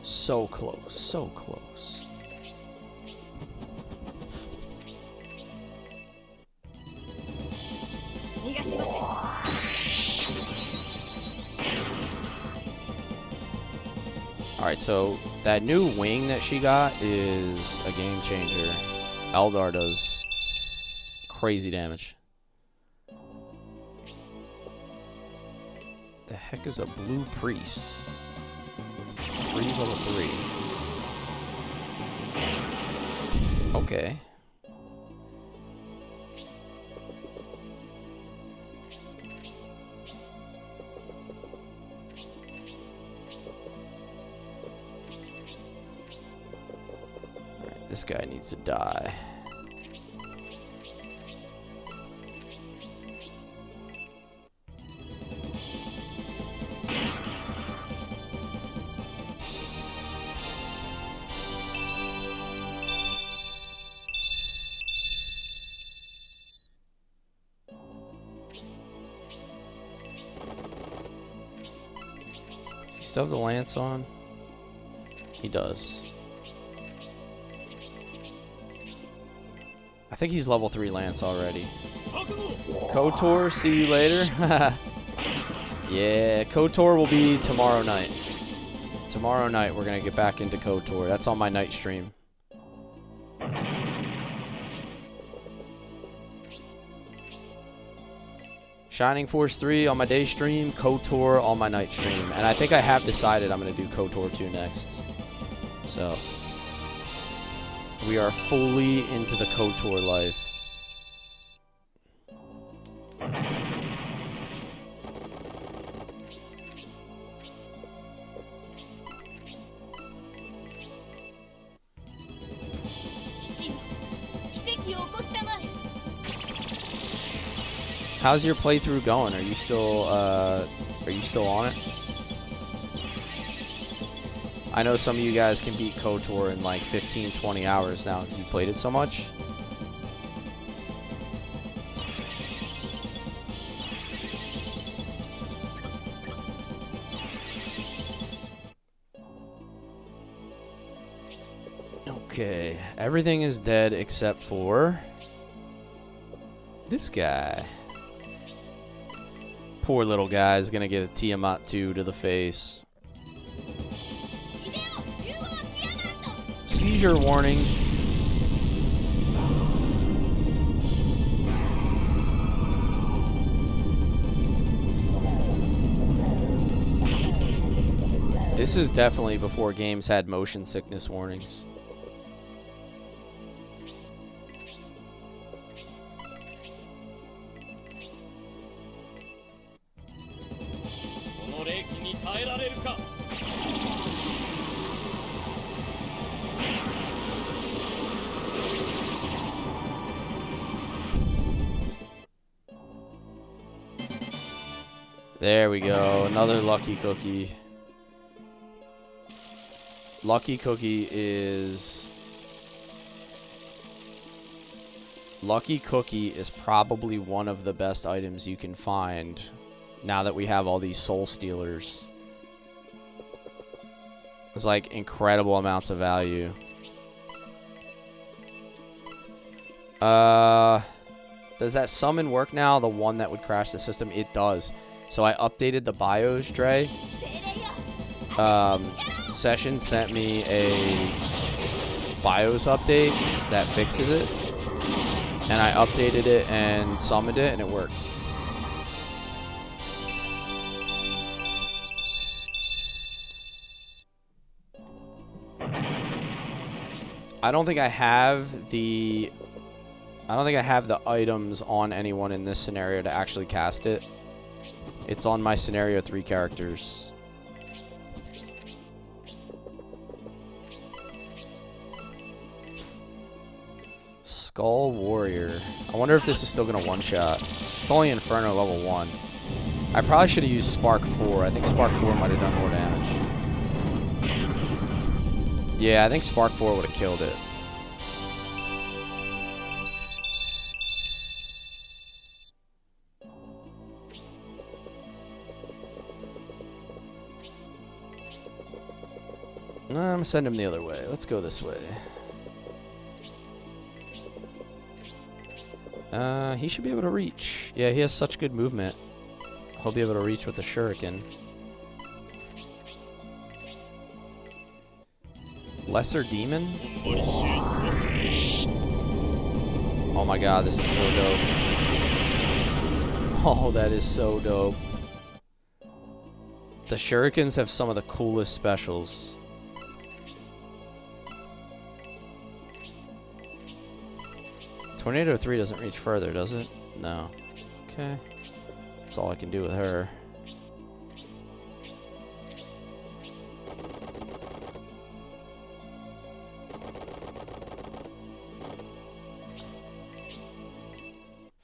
So close, so close. Alright, so that new wing that she got is a game changer. Eldar does crazy damage. The heck is a blue priest? Freeze level 3. Okay. Alright, this guy needs to die. Still have the lance on? He does. I think he's level 3 lance already. KOTOR, see you later. Yeah, KOTOR will be tomorrow night. Tomorrow night, we're going to get back into KOTOR. That's on my night stream. Shining Force 3 on my day stream, KOTOR on my night stream. And I think I have decided I'm going to do KOTOR 2 next. So, we are fully into the KOTOR life. How's your playthrough going? Are you still on it? I know some of you guys can beat KOTOR in like 15, 20 hours now because you played it so much. Okay, everything is dead except for this guy. Poor little guy is gonna get a Tiamat 2 to the face. Seizure warning. This is definitely before games had motion sickness warnings. There we go. Another Lucky Cookie. Lucky Cookie is probably one of the best items you can find now that we have all these soul stealers. It's like incredible amounts of value. Does that summon work now? The one that would crash the system? It does. So I updated the BIOS tray. Session sent me a BIOS update that fixes it. And I updated it and summoned it and it worked. I don't think I have the items on anyone in this scenario to actually cast it. It's on my scenario 3 characters. Skull Warrior. I wonder if this is still going to one-shot. It's only Inferno level 1. I probably should have used Spark 4. I think Spark 4 might have done more damage. Yeah, I think Spark 4 would have killed it. I'm gonna send him the other way. Let's go this way. He should be able to reach. Yeah, he has such good movement. He'll be able to reach with the shuriken. Lesser Demon? Oh my god, this is so dope. Oh, that is so dope. The shurikens have some of the coolest specials. Tornado 3 doesn't reach further, does it? No. Okay. That's all I can do with her.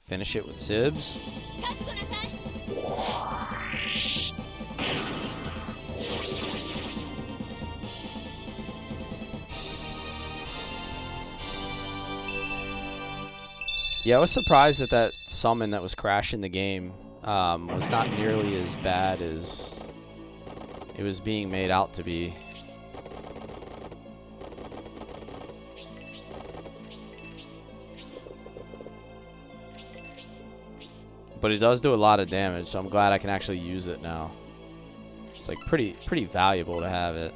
Finish it with Sibs. Yeah, I was surprised that that summon that was crashing the game was not nearly as bad as it was being made out to be. But it does do a lot of damage, so I'm glad I can actually use it now. It's like pretty valuable to have it.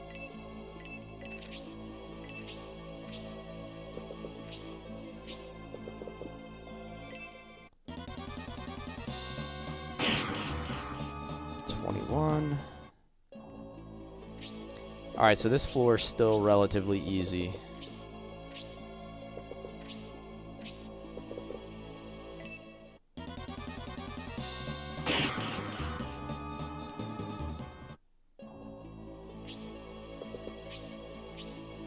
Alright, so this floor is still relatively easy.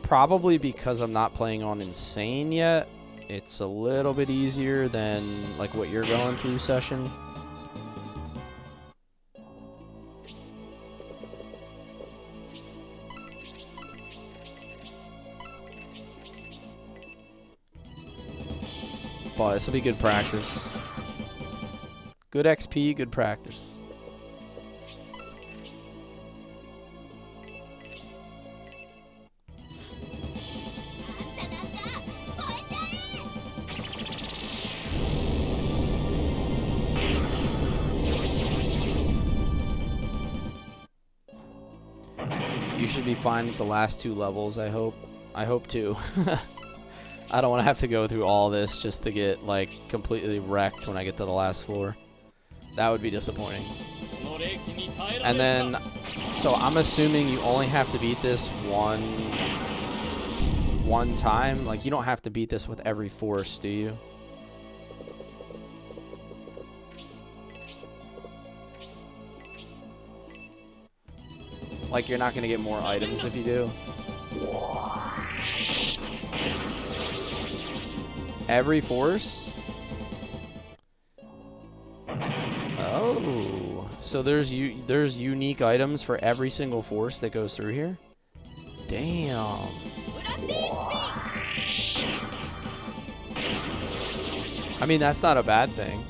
Probably because I'm not playing on Insane yet, it's a little bit easier than like what you're going through session. But this will be good practice. Good XP, good practice. You should be fine with the last 2 levels, I hope. I hope too. I don't want to have to go through all this just to get, like, completely wrecked when I get to the last floor. That would be disappointing. And then, so I'm assuming you only have to beat this one time. Like, you don't have to beat this with every force, do you? Like, you're not going to get more items if you do? Every force? Oh, so there's unique items for every single force that goes through here? Damn. I mean, that's not a bad thing.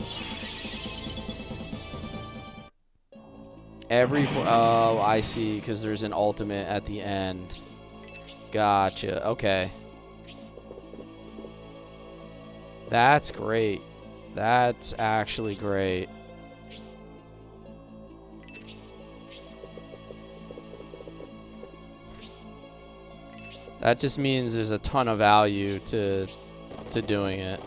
Oh, I see, because there's an ultimate at the end. Gotcha. Okay. That's great. That's actually great. That just means there's a ton of value to doing it.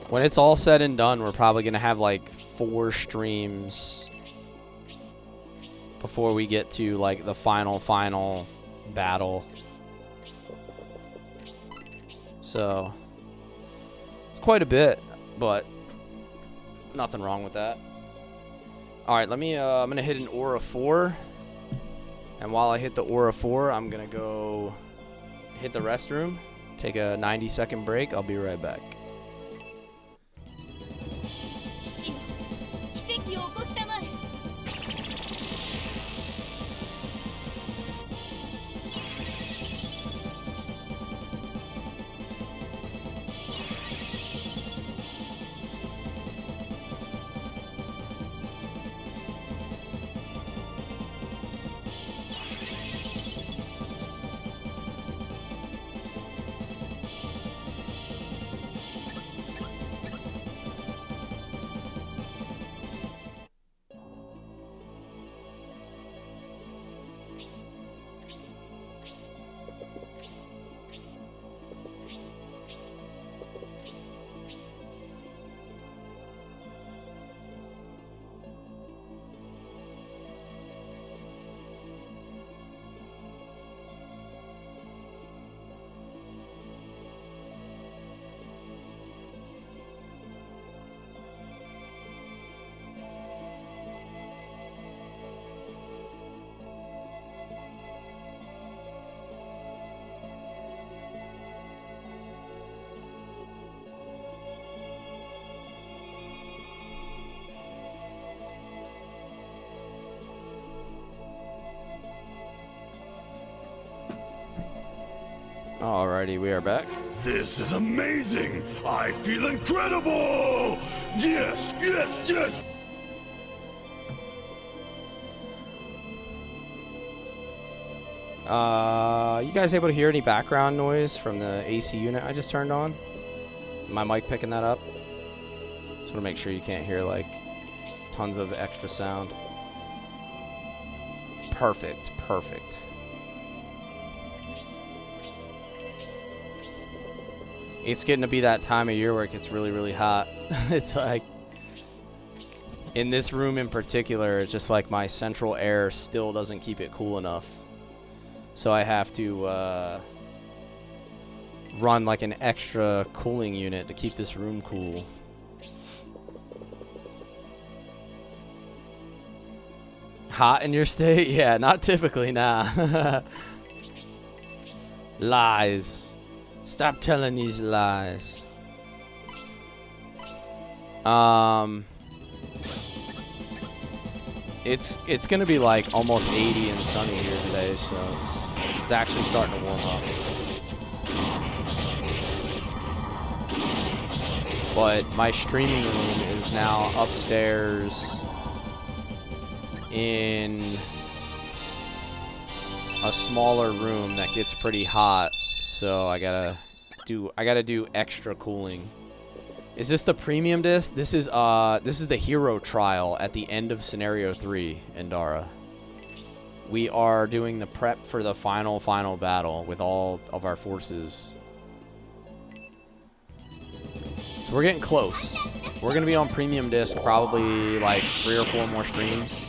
When it's all said and done, we're probably going to have like 4 streams before we get to like the final battle. So it's quite a bit, but nothing wrong with that. All right, let me I'm going to hit an Aura 4. And while I hit the Aura 4, I'm going to go hit the restroom, take a 90-second break. I'll be right back. Alrighty, we are back. This is amazing! I feel incredible! Yes, yes, yes! You guys able to hear any background noise from the AC unit I just turned on? My mic picking that up? Just want to make sure you can't hear like tons of extra sound. Perfect, perfect. It's getting to be that time of year where it gets really, really hot. It's like, in this room in particular, it's just like my central air still doesn't keep it cool enough. So I have to run like an extra cooling unit to keep this room cool. Hot in your state? Yeah, not typically, nah. Lies. Stop telling these lies. It's gonna be like almost 80 and sunny here today, so it's actually starting to warm up. But my streaming room is now upstairs in a smaller room that gets pretty hot, so I gotta do extra cooling. Is this the premium disc? This is the hero trial at the end of scenario 3, Endara. We are doing the prep for the final battle with all of our forces. So we're getting close. We're gonna be on premium disc probably like 3 or 4 more streams.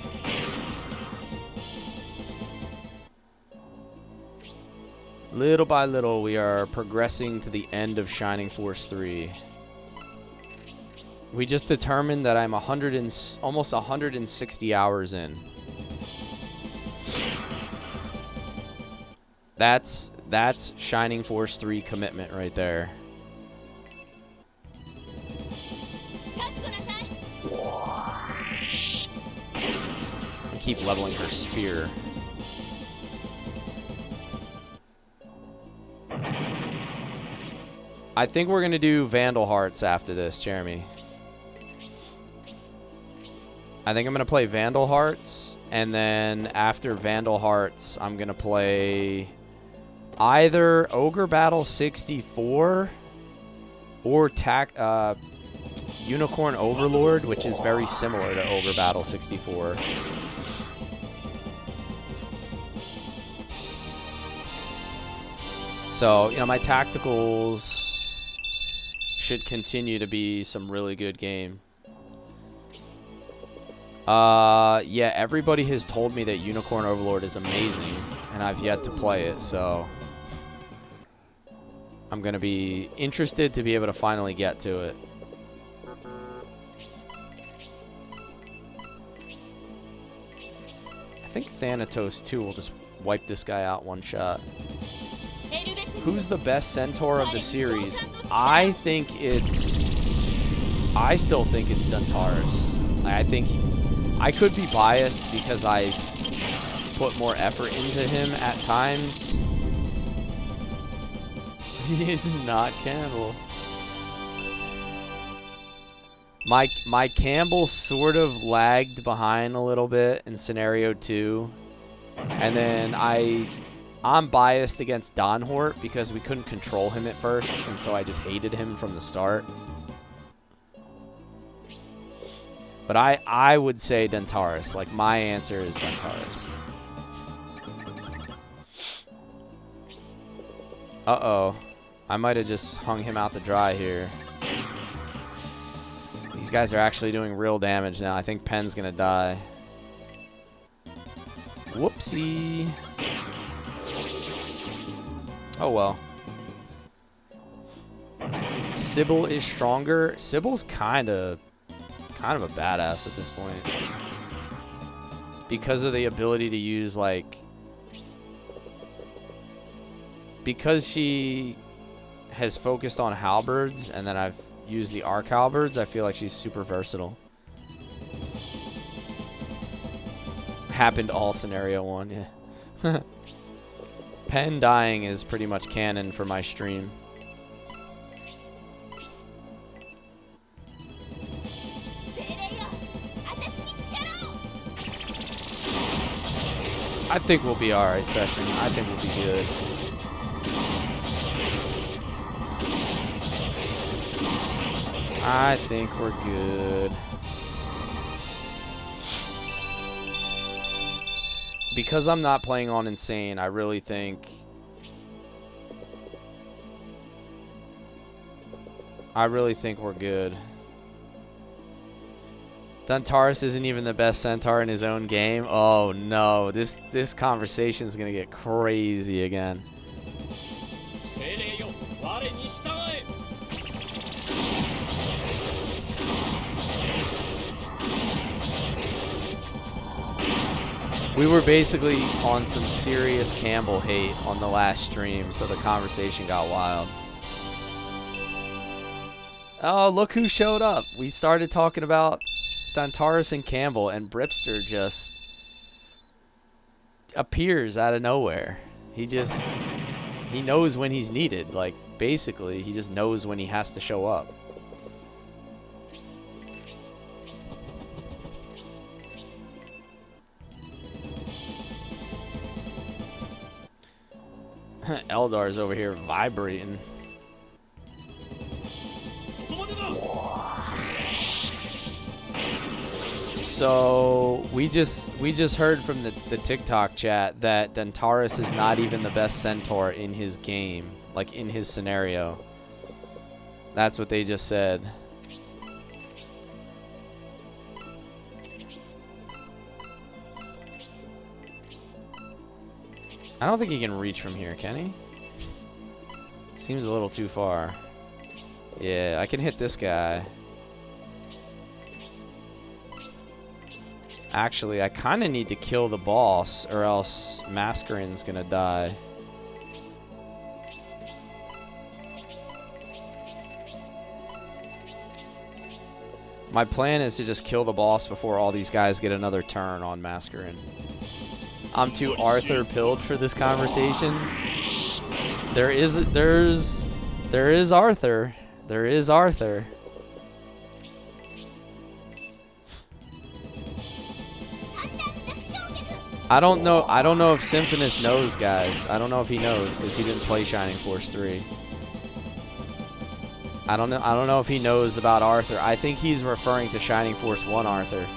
Little by little, we are progressing to the end of Shining Force 3. We just determined that I'm almost 160 hours in. That's Shining Force 3 commitment right there. I keep leveling her spear. I think we're gonna do Vandal Hearts after this, Jeremy. I think I'm gonna play Vandal Hearts, and then after Vandal Hearts, I'm gonna play either Ogre Battle 64 or Unicorn Overlord, which is very similar to Ogre Battle 64. So, you know, my tacticals should continue to be some really good game. Yeah, everybody has told me that Unicorn Overlord is amazing, and I've yet to play it, so I'm gonna be interested to be able to finally get to it. I think Thanatos 2 will just wipe this guy out one shot. Who's the best centaur of the series? I still think it's Duntaris. I could be biased because I put more effort into him at times. He is not Campbell. My Campbell sort of lagged behind a little bit in scenario 2. And then I'm biased against Donhort because we couldn't control him at first, and so I just hated him from the start. But I would say Dentaris. Like, my answer is Dentaris. Uh-oh. I might have just hung him out to dry here. These guys are actually doing real damage now. I think Pen's gonna die. Whoopsie. Oh well. Sybil is stronger. Sybil's kind of a badass at this point. Because of the ability to use, like... Because she has focused on halberds, and then I've used the arc halberds, I feel like she's super versatile. Happened all scenario 1, yeah. Pen dying is pretty much canon for my stream. I think we'll be alright, Session. I think we'll be good. I think we're good. Because I'm not playing on Insane, I really think... we're good. Duntaris isn't even the best centaur in his own game. Oh no, this conversation's gonna get crazy again. We were basically on some serious Campbell hate on the last stream, so the conversation got wild. Oh, look who showed up. We started talking about Duntaris and Campbell, and Bripster just appears out of nowhere. He knows when he's needed. Like, basically, he just knows when he has to show up. Eldar's over here vibrating. So we just heard from the TikTok chat that Duntaris is not even the best centaur in his game, like in his scenario. That's what they just said. I don't think he can reach from here, can he? Seems a little too far. Yeah, I can hit this guy. Actually, I kind of need to kill the boss, or else Mascarin's gonna die. My plan is to just kill the boss before all these guys get another turn on Mascarin. I'm too Arthur pilled for this conversation. There is Arthur. There is Arthur. I don't know if Symphonist knows, guys. I don't know if he knows because he didn't play Shining Force 3. I don't know if he knows about Arthur. I think he's referring to Shining Force 1 Arthur.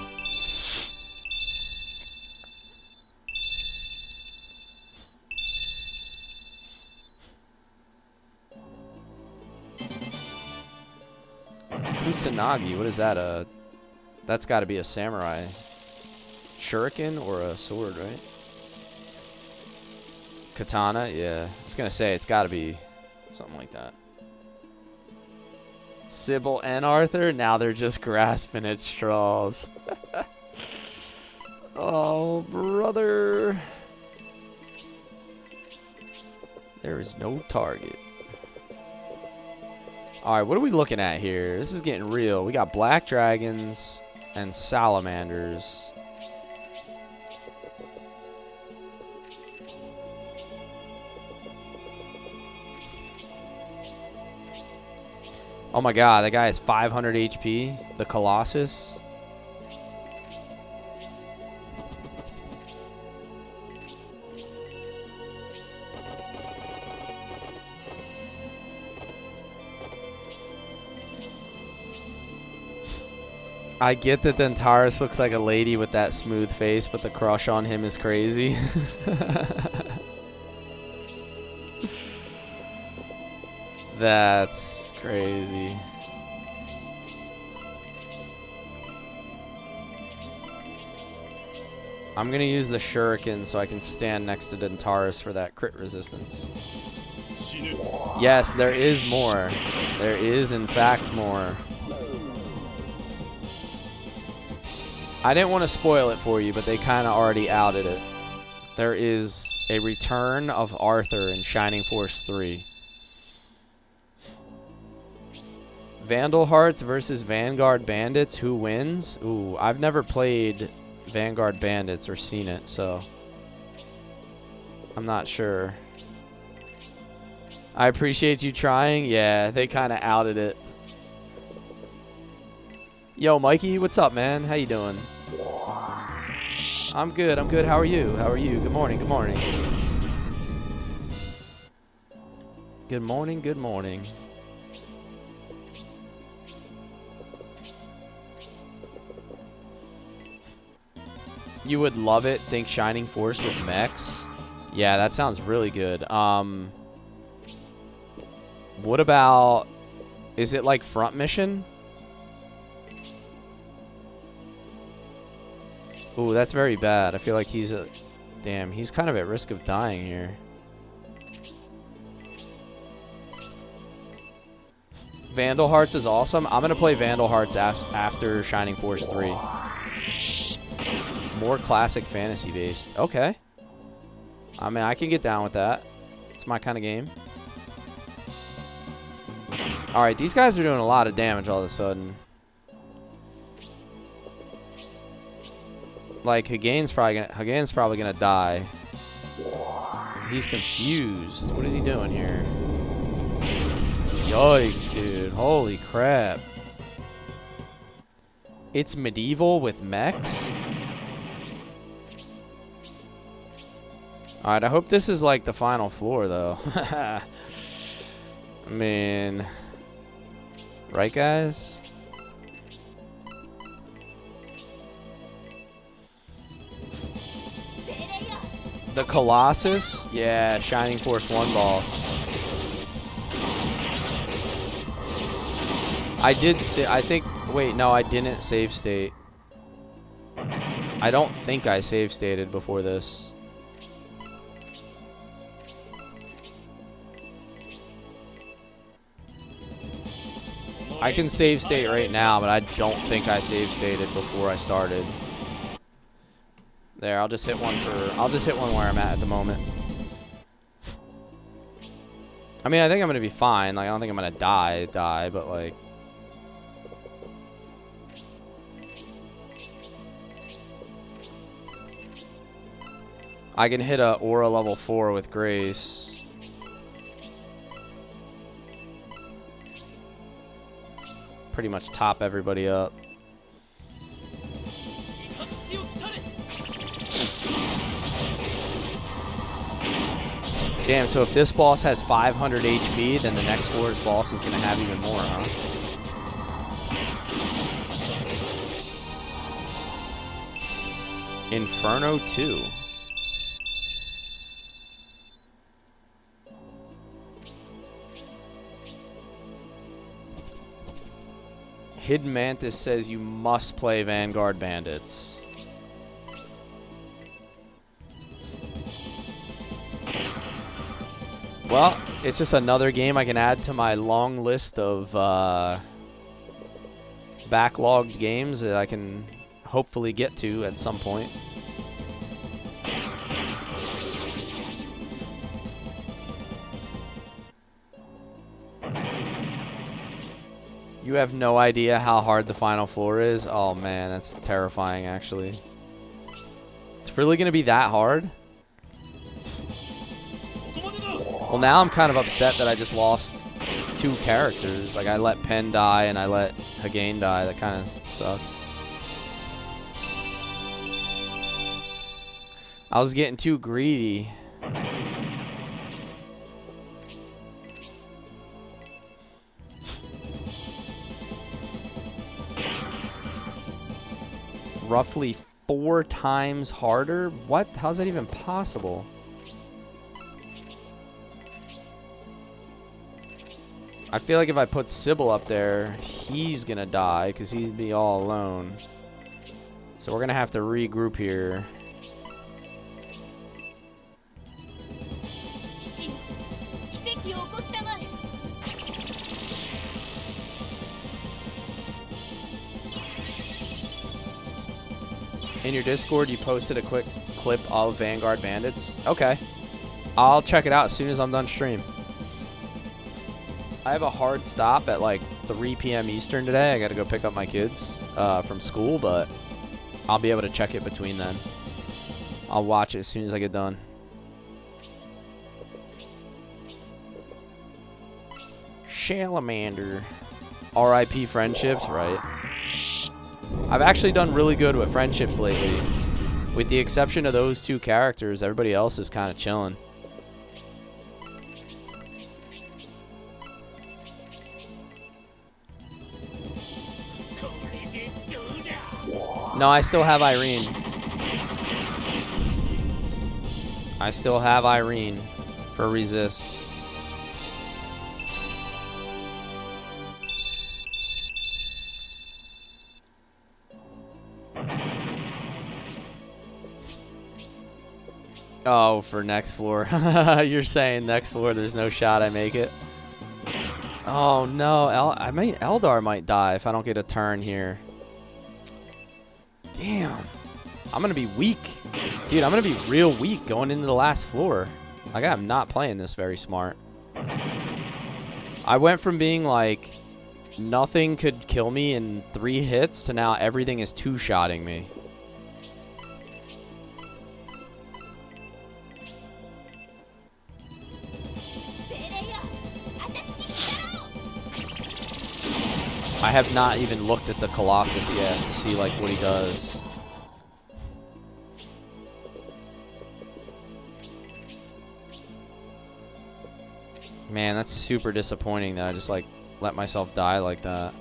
Kusanagi, what is that? That's got to be a samurai shuriken or a sword, right? Katana, yeah. I was gonna say it's got to be something like that. Sybil and Arthur, now they're just grasping at straws. Oh, brother. There is no target. Alright, what are we looking at here? This is getting real. We got black dragons and salamanders. Oh my god, that guy has 500 HP. The Colossus. I get that Duntaris looks like a lady with that smooth face, but the crush on him is crazy. That's crazy. I'm gonna use the shuriken so I can stand next to Duntaris for that crit resistance. Yes, there is more. There is, in fact, more. I didn't want to spoil it for you, but they kind of already outed it. There is a return of Arthur in Shining Force 3. Vandal Hearts versus Vanguard Bandits. Who wins? Ooh, I've never played Vanguard Bandits or seen it, so I'm not sure. I appreciate you trying. Yeah, they kind of outed it. Yo, Mikey, what's up, man? How you doing? I'm good. I'm good. How are you? How are you? Good morning. Good morning. Good morning. Good morning. You would love it. Think Shining Force with mechs. Yeah, that sounds really good. What about... Is it like front mission? Ooh, that's very bad. I feel like he's a... Damn, he's kind of at risk of dying here. Vandal Hearts is awesome. I'm going to play Vandal Hearts after Shining Force 3. More classic fantasy based. Okay. I mean, I can get down with that. It's my kind of game. Alright, these guys are doing a lot of damage all of a sudden. Like, Hagane's probably gonna die. He's confused. What is he doing here? Yikes, dude. Holy crap. It's medieval with mechs? Alright, I hope this is like the final floor, though. I mean... Right, guys? The Colossus? Yeah, Shining Force 1 boss. I did say... I think... Wait, no, I didn't save state. I don't think I save stated before this. I can save state right now, but I don't think I save stated before I started. There, I'll just hit one where I'm at the moment. I mean, I think I'm gonna be fine. Like, I don't think I'm gonna die, but like... I can hit a Aura level 4 with Grace. Pretty much top everybody up. Damn, so if this boss has 500 HP, then the next floor's boss is going to have even more, huh? Inferno 2. Hidden Mantis says you must play Vanguard Bandits. Well, it's just another game I can add to my long list of backlogged games that I can hopefully get to at some point. You have no idea how hard the final floor is? Oh man, that's terrifying actually. It's really gonna be that hard? Well, now I'm kind of upset that I just lost 2 characters. Like, I let Pen die and I let Hagane die. That kind of sucks. I was getting too greedy. Roughly 4 times harder? What? How's that even possible? I feel like if I put Sybil up there, he's gonna die because he'd be all alone. So we're gonna have to regroup here. In your Discord, you posted a quick clip of Vanguard Bandits. Okay. I'll check it out as soon as I'm done stream. I have a hard stop at like 3 p.m. Eastern today. I got to go pick up my kids from school, but I'll be able to check it between then. I'll watch it as soon as I get done. Shalamander. R.I.P. Friendships, right? I've actually done really good with friendships lately. With the exception of those two characters, everybody else is kind of chilling. No, I still have Irene. I still have Irene for resist. Oh, for next floor. You're saying next floor there's no shot I make it? Oh no, Eldar might die if I don't get a turn here. Damn. I'm gonna be weak. Dude, I'm gonna be real weak going into the last floor. Like, I'm not playing this very smart. I went from being like nothing could kill me in 3 hits to now everything is 2-shotting me. I have not even looked at the Colossus yet to see like what he does. Man, that's super disappointing that I just like let myself die like that.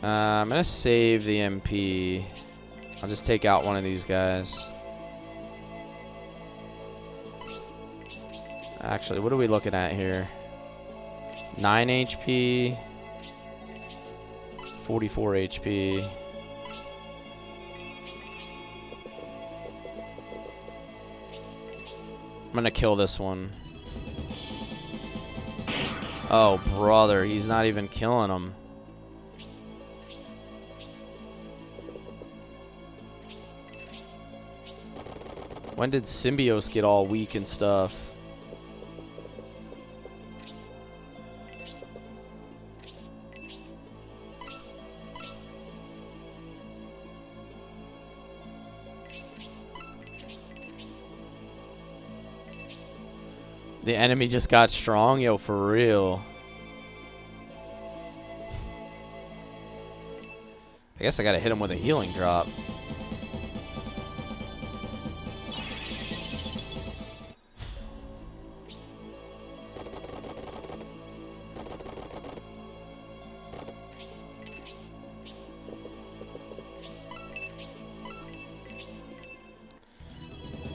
I'm gonna save the MP. I'll just take out one of these guys. Actually, what are we looking at here? 9 HP, 44 HP. I'm gonna kill this one. Oh, brother, he's not even killing him. When did Symbios get all weak and stuff? The enemy just got strong? Yo, for real. I guess I gotta hit him with a healing drop.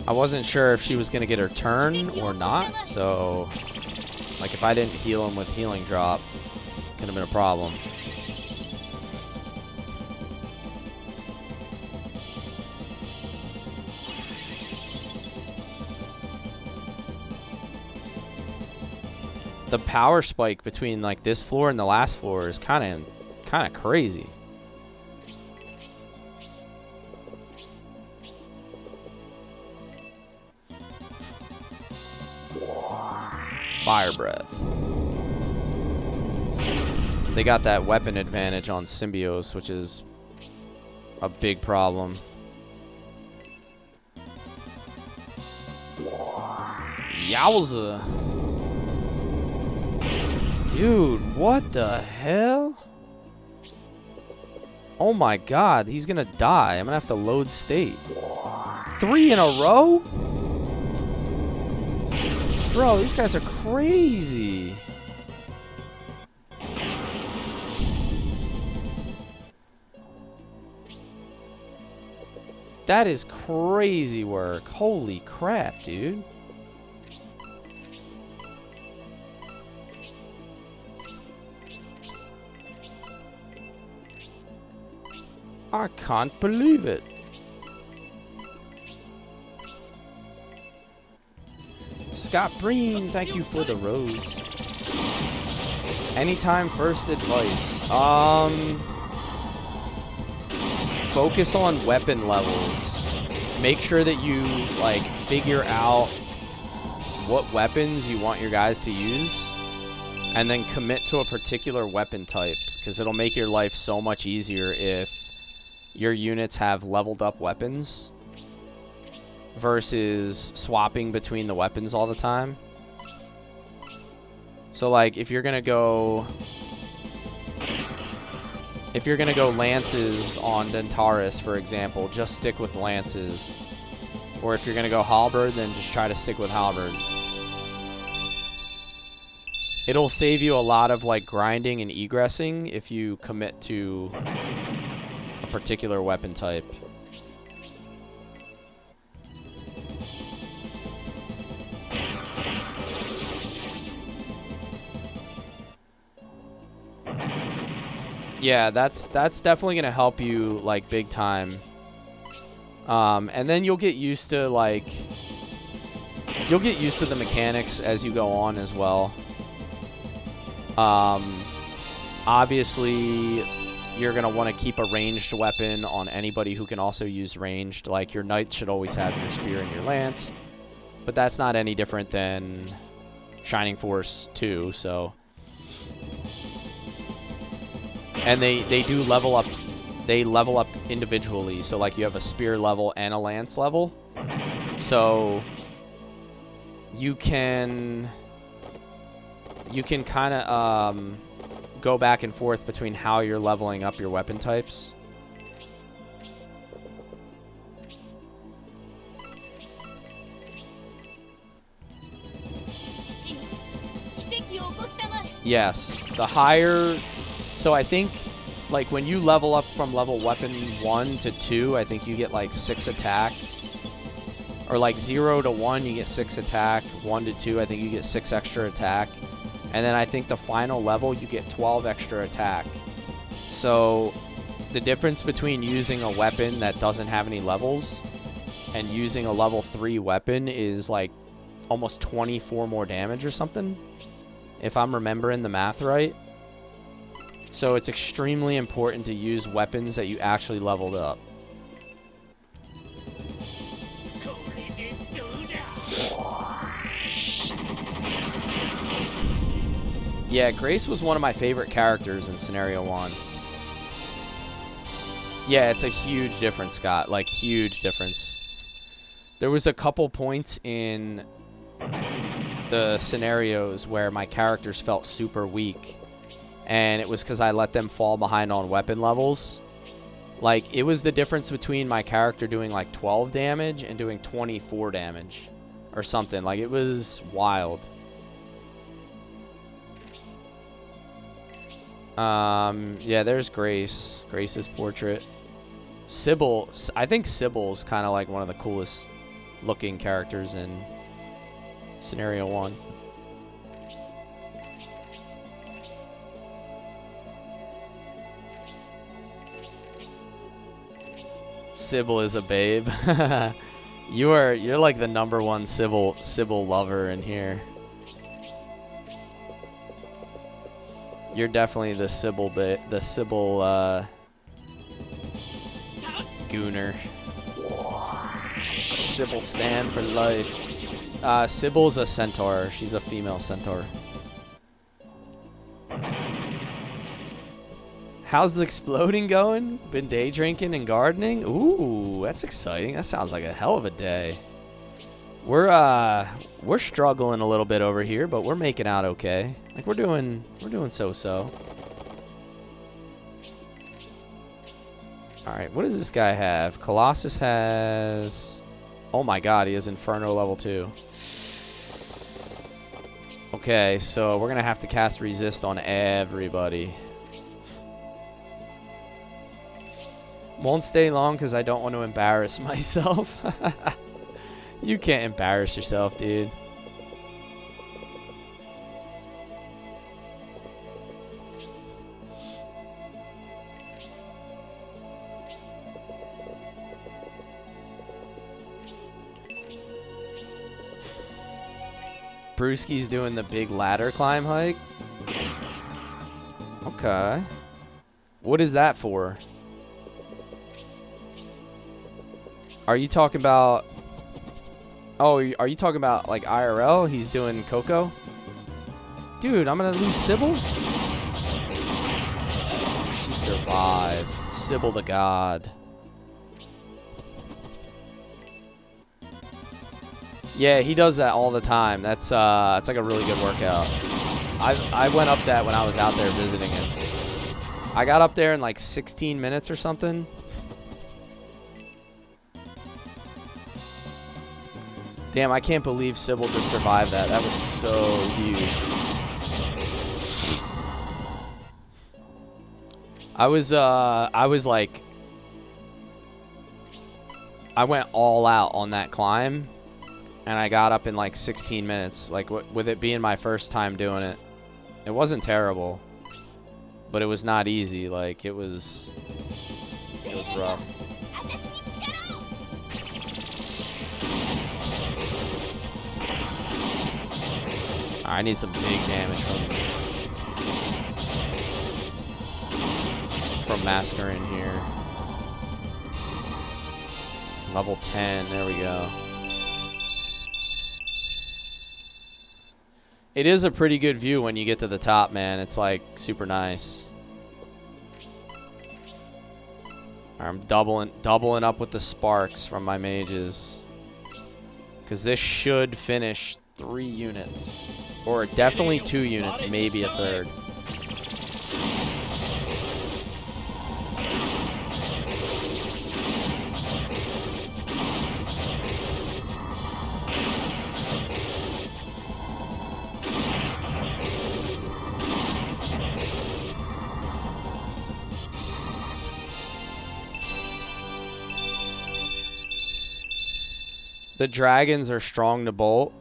I wasn't sure if she was going to get her turn or not, so like if I didn't heal him with healing drop, could have been a problem. The power spike between like this floor and the last floor is kind of crazy. Fire breath. They got that weapon advantage on Symbios, which is a big problem. Yowza. Dude, what the hell? Oh my god, he's gonna die. I'm gonna have to load state. 3 in a row? Bro, these guys are crazy. That is crazy work. Holy crap, dude. I can't believe it. Scott Breen, thank you for the rose. Anytime first advice. Focus on weapon levels. Make sure that you like figure out what weapons you want your guys to use, and then commit to a particular weapon type, because it'll make your life so much easier if your units have leveled up weapons. versus swapping between the weapons all the time. So like if you're gonna go lances on Dentaris, for example, just stick with lances. Or if you're gonna go halberd, then just try to stick with halberd. It'll save you a lot of like grinding and egressing if you commit to a particular weapon type. Yeah, that's definitely gonna help you like big time. And then you'll get used to like the mechanics as you go on as well. Obviously, you're gonna want to keep a ranged weapon on anybody who can also use ranged. Like your knight should always have your spear and your lance, but that's not any different than Shining Force 2. So. And they do level up. They level up individually. So like you have a spear level and a lance level. So you can kind of go back and forth between how you're leveling up your weapon types. Yes, the higher. So I think, like, when you level up from level weapon 1 to 2, I think you get, like, 6 attack. Or, like, 0 to 1, you get 6 attack. 1 to 2, I think you get 6 extra attack. And then I think the final level, you get 12 extra attack. So the difference between using a weapon that doesn't have any levels and using a level 3 weapon is, like, almost 24 more damage or something, if I'm remembering the math right. So it's extremely important to use weapons that you actually leveled up. Yeah, Grace was one of my favorite characters in Scenario 1. Yeah, it's a huge difference, Scott. Like, huge difference. There was a couple points in the scenarios where my characters felt super weak. And it was because I let them fall behind on weapon levels. Like, it was the difference between my character doing, like, 12 damage and doing 24 damage. Or something. Like, it was wild. Yeah, there's Grace. Grace's portrait. Sybil. I think Sybil's kind of, like, one of the coolest looking characters in Scenario 1. Sybil is a babe. You're like the #1 Sybil lover in here. You're definitely the Sybil gooner. Sybil stand for life. Sybil's a centaur. She's a female centaur. How's the exploding going? Been day drinking and gardening? Ooh, that's exciting. That sounds like a hell of a day. We're struggling a little bit over here, but we're making out okay. Like we're doing so-so. All right, what does this guy have? Colossus has, oh my god, he has Inferno level 2. Okay, so we're gonna have to cast resist on everybody. Won't stay long because I don't want to embarrass myself. You can't embarrass yourself, dude. Brewski's doing the big ladder climb hike. Okay. What is that for? Are you talking about... Oh, are you talking about, like, IRL? He's doing Coco? Dude, I'm gonna lose Sybil? She survived. Sybil the god. Yeah, he does that all the time. That's like a really good workout. I went up that when I was out there visiting it. I got up there in like 16 minutes or something. Damn, I can't believe Sybil just survived that. That was so huge. I was like, I went all out on that climb, and I got up in like 16 minutes. Like with it being my first time doing it, it wasn't terrible, but it was not easy. Like it was rough. I need some big damage from Massacre in here. Level 10, there we go. It is a pretty good view when you get to the top, man. It's like super nice. I'm doubling up with the sparks from my mages, because this should finish 3 units, or definitely 2 units, maybe a third. The dragons are strong to bolt.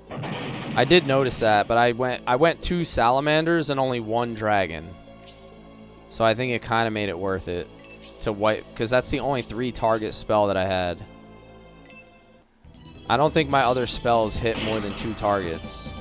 I did notice that, but I went 2 salamanders and only 1 dragon. So I think it kind of made it worth it to wipe, because that's the only 3 target spell that I had. I don't think my other spells hit more than 2 targets.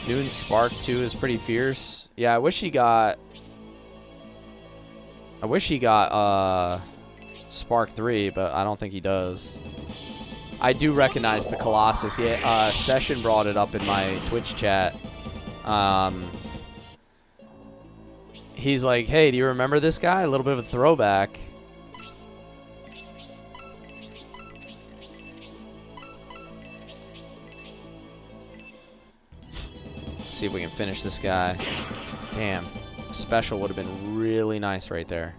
Noon Spark 2 is pretty fierce. Yeah, I wish he got Spark 3, but I don't think he does. I do recognize the Colossus. Yeah, Session brought it up in my Twitch chat. He's like, hey, do you remember this guy? A little bit of a throwback. See if we can finish this guy. Damn. Special would have been really nice right there.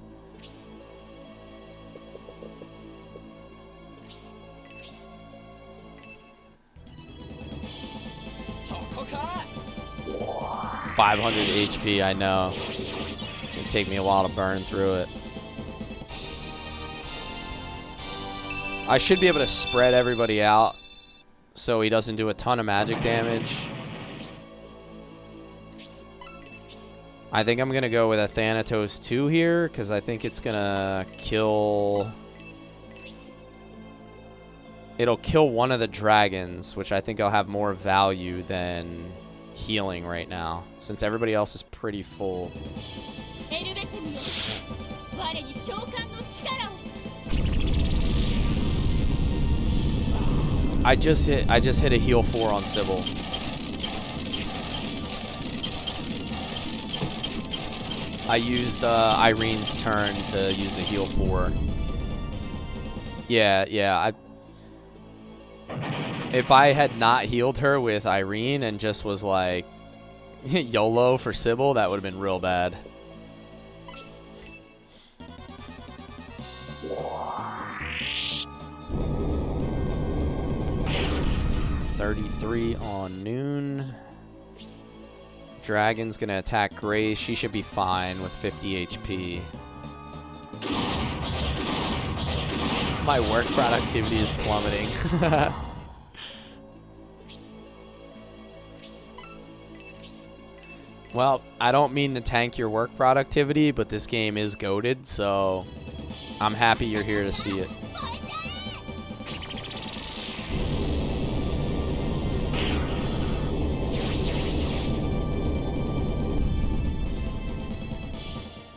$500 HP, I know. It'd take me a while to burn through it. I should be able to spread everybody out so he doesn't do a ton of magic damage. I think I'm going to go with a Thanatos 2 here, because I think it's going to kill... It'll kill one of the dragons, which I think I'll have more value than healing right now, since everybody else is pretty full. I just hit a heal 4 on Sybil. I used Irene's turn to use a heal 4. Yeah. If I had not healed her with Irene and just was like YOLO for Sybil, that would have been real bad. $33 on Noon. Dragon's gonna attack Grace. She should be fine with 50 HP. My work productivity is plummeting. Well, I don't mean to tank your work productivity, but this game is goated, so I'm happy you're here to see it.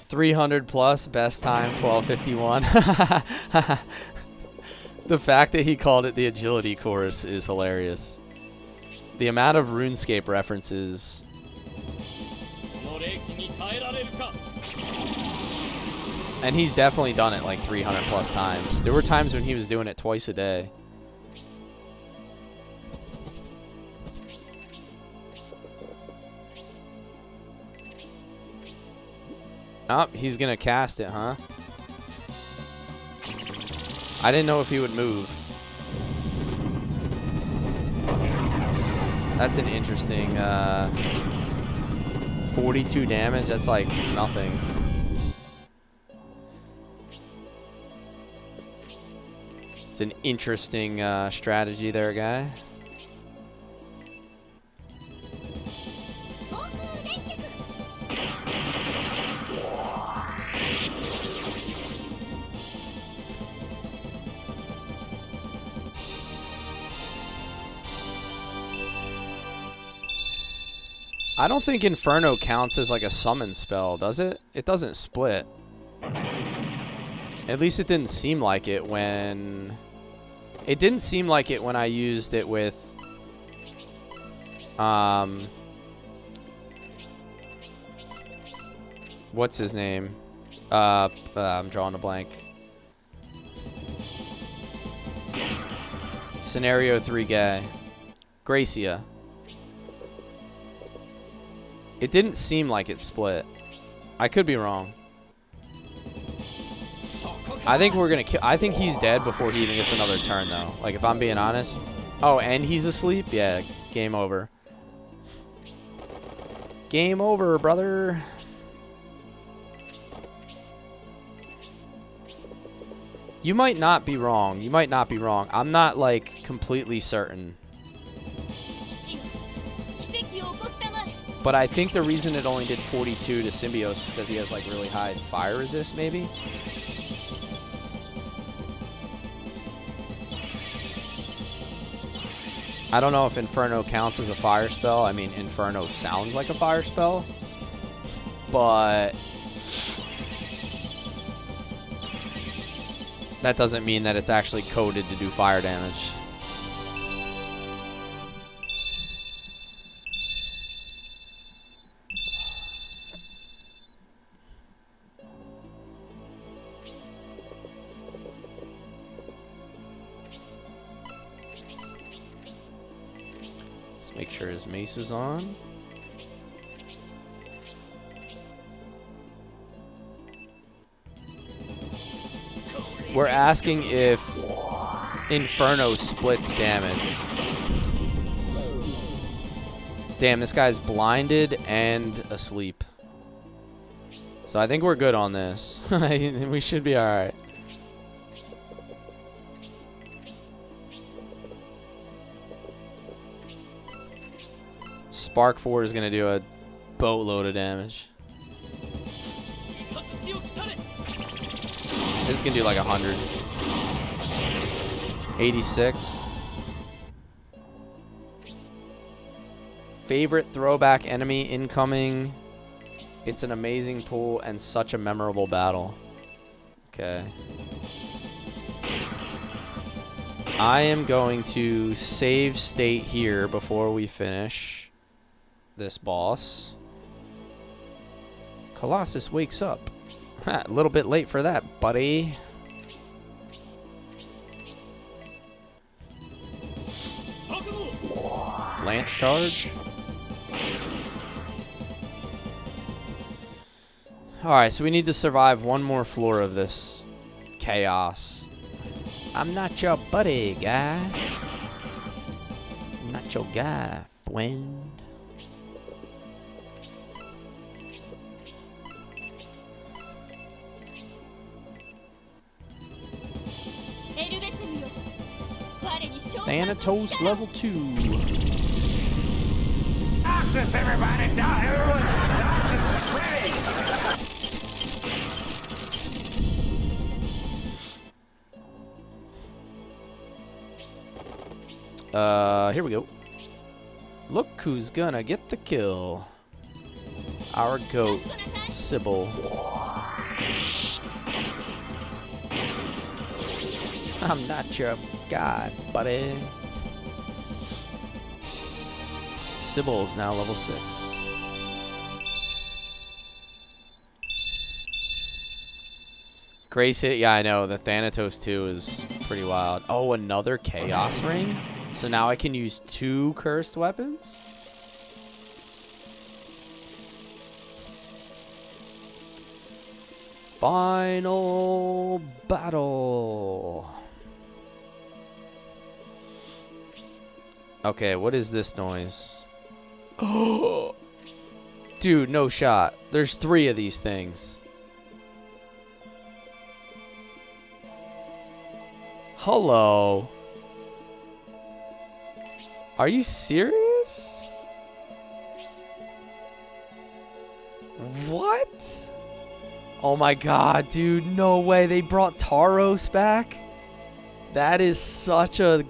300 plus, best time 12:51. The fact that he called it the agility course is hilarious. The amount of RuneScape references. And he's definitely done it like 300 plus times. There were times when he was doing it twice a day. Oh, he's gonna cast it, huh? I didn't know if he would move. That's an interesting 42 damage. That's like nothing. It's an interesting strategy there, guy. I don't think Inferno counts as like a summon spell, does it? It doesn't split. At least it didn't seem like it when... It didn't seem like it when I used it with... What's his name? I'm drawing a blank. Scenario 3 guy. Gracia. It didn't seem like it split. I could be wrong. I think we're gonna kill. I think he's dead before he even gets another turn, though. Like, if I'm being honest. Oh, and he's asleep? Yeah, game over. Game over, brother. You might not be wrong. You might not be wrong. I'm not, like, completely certain. But I think the reason it only did 42 to Symbios is because he has, like, really high fire resist, maybe? I don't know if Inferno counts as a fire spell. I mean, Inferno sounds like a fire spell. But... that doesn't mean that it's actually coded to do fire damage. Let's make sure his mace is on. We're asking if Inferno splits damage. Damn, this guy's blinded and asleep. So I think we're good on this. We should be alright. Spark 4 is going to do a boatload of damage. This can do like 100. 86. Favorite throwback enemy incoming. It's an amazing pool and such a memorable battle. Okay. I am going to save state here before we finish this boss. Colossus wakes up. A little bit late for that, buddy. Lance charge. Alright, so we need to survive one more floor of this chaos. I'm not your buddy, guy. I'm not your guy, friend. Thanatos level 2. Darkness, everybody! Darkness is ready! Here we go. Look who's gonna get the kill. Our goat, Sybil. I'm not your god, buddy. Sybil's now level 6. Grace hit, yeah, I know. The Thanatos 2 is pretty wild. Oh, another Chaos Ring? So now I can use 2 cursed weapons? Final battle. Okay, what is this noise? Oh, dude, no shot. There's 3 of these things. Hello. Are you serious? What? Oh my god, dude, no way. They brought Taros back? That is such a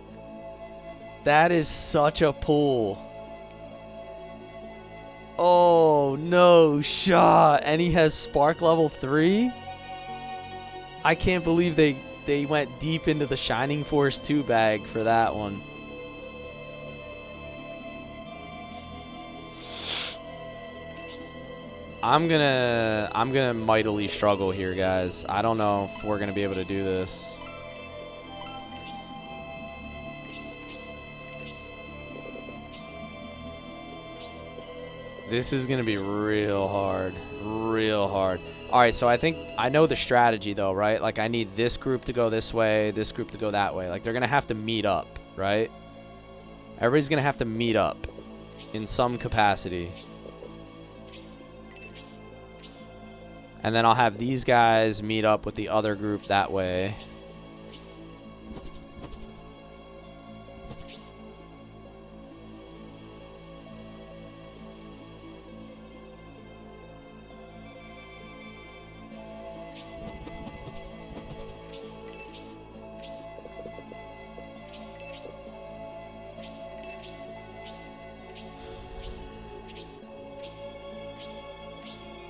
pull. Oh, no shot. And he has Spark level 3? I can't believe they went deep into the Shining Force 2 bag for that one. I'm gonna mightily struggle here, guys. I don't know if we're gonna be able to do this. This is gonna be real hard. Real hard. Alright, so I think I know the strategy though, right? Like I need this group to go this way, this group to go that way. Like they're gonna have to meet up, right? Everybody's gonna have to meet up in some capacity. And then I'll have these guys meet up with the other group that way.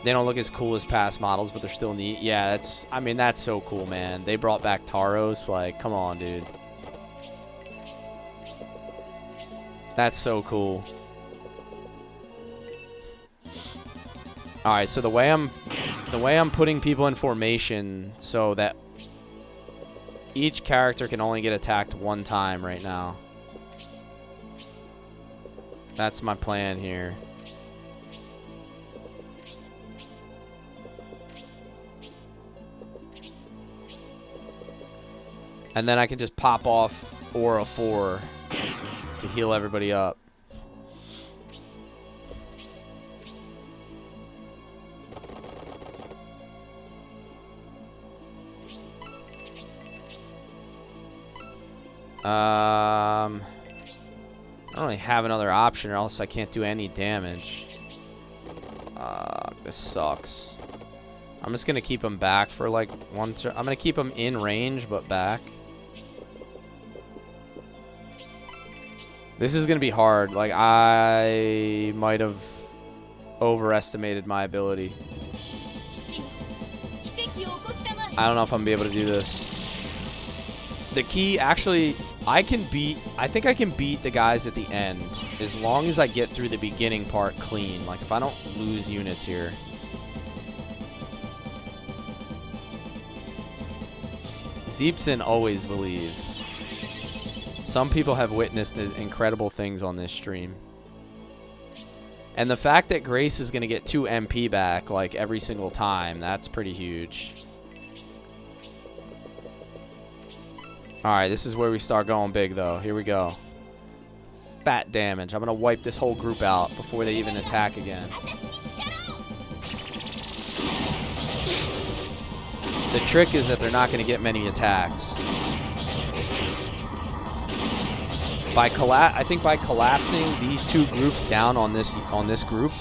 They don't look as cool as past models, but they're still neat. Yeah, I mean, that's so cool, man. They brought back Taros. Like, come on, dude. That's so cool. All right, so the way I'm putting people in formation so that each character can only get attacked 1 time right now. That's my plan here. And then I can just pop off Aura 4 to heal everybody up. I don't really have another option or else I can't do any damage. This sucks. I'm just going to keep them back for like 1 turn. I'm going to keep them in range but back. This is going to be hard. Like, I might have overestimated my ability. I don't know if I'm going to be able to do this. The key, actually, I think I can beat the guys at the end as long as I get through the beginning part clean. Like, if I don't lose units here. Zeepson always believes. Some people have witnessed incredible things on this stream. And the fact that Grace is going to get 2 MP back, like, every single time, that's pretty huge. Alright, this is where we start going big, though. Here we go. Fat damage. I'm going to wipe this whole group out before they even attack again. The trick is that they're not going to get many attacks. I think by collapsing these 2 groups down on this group,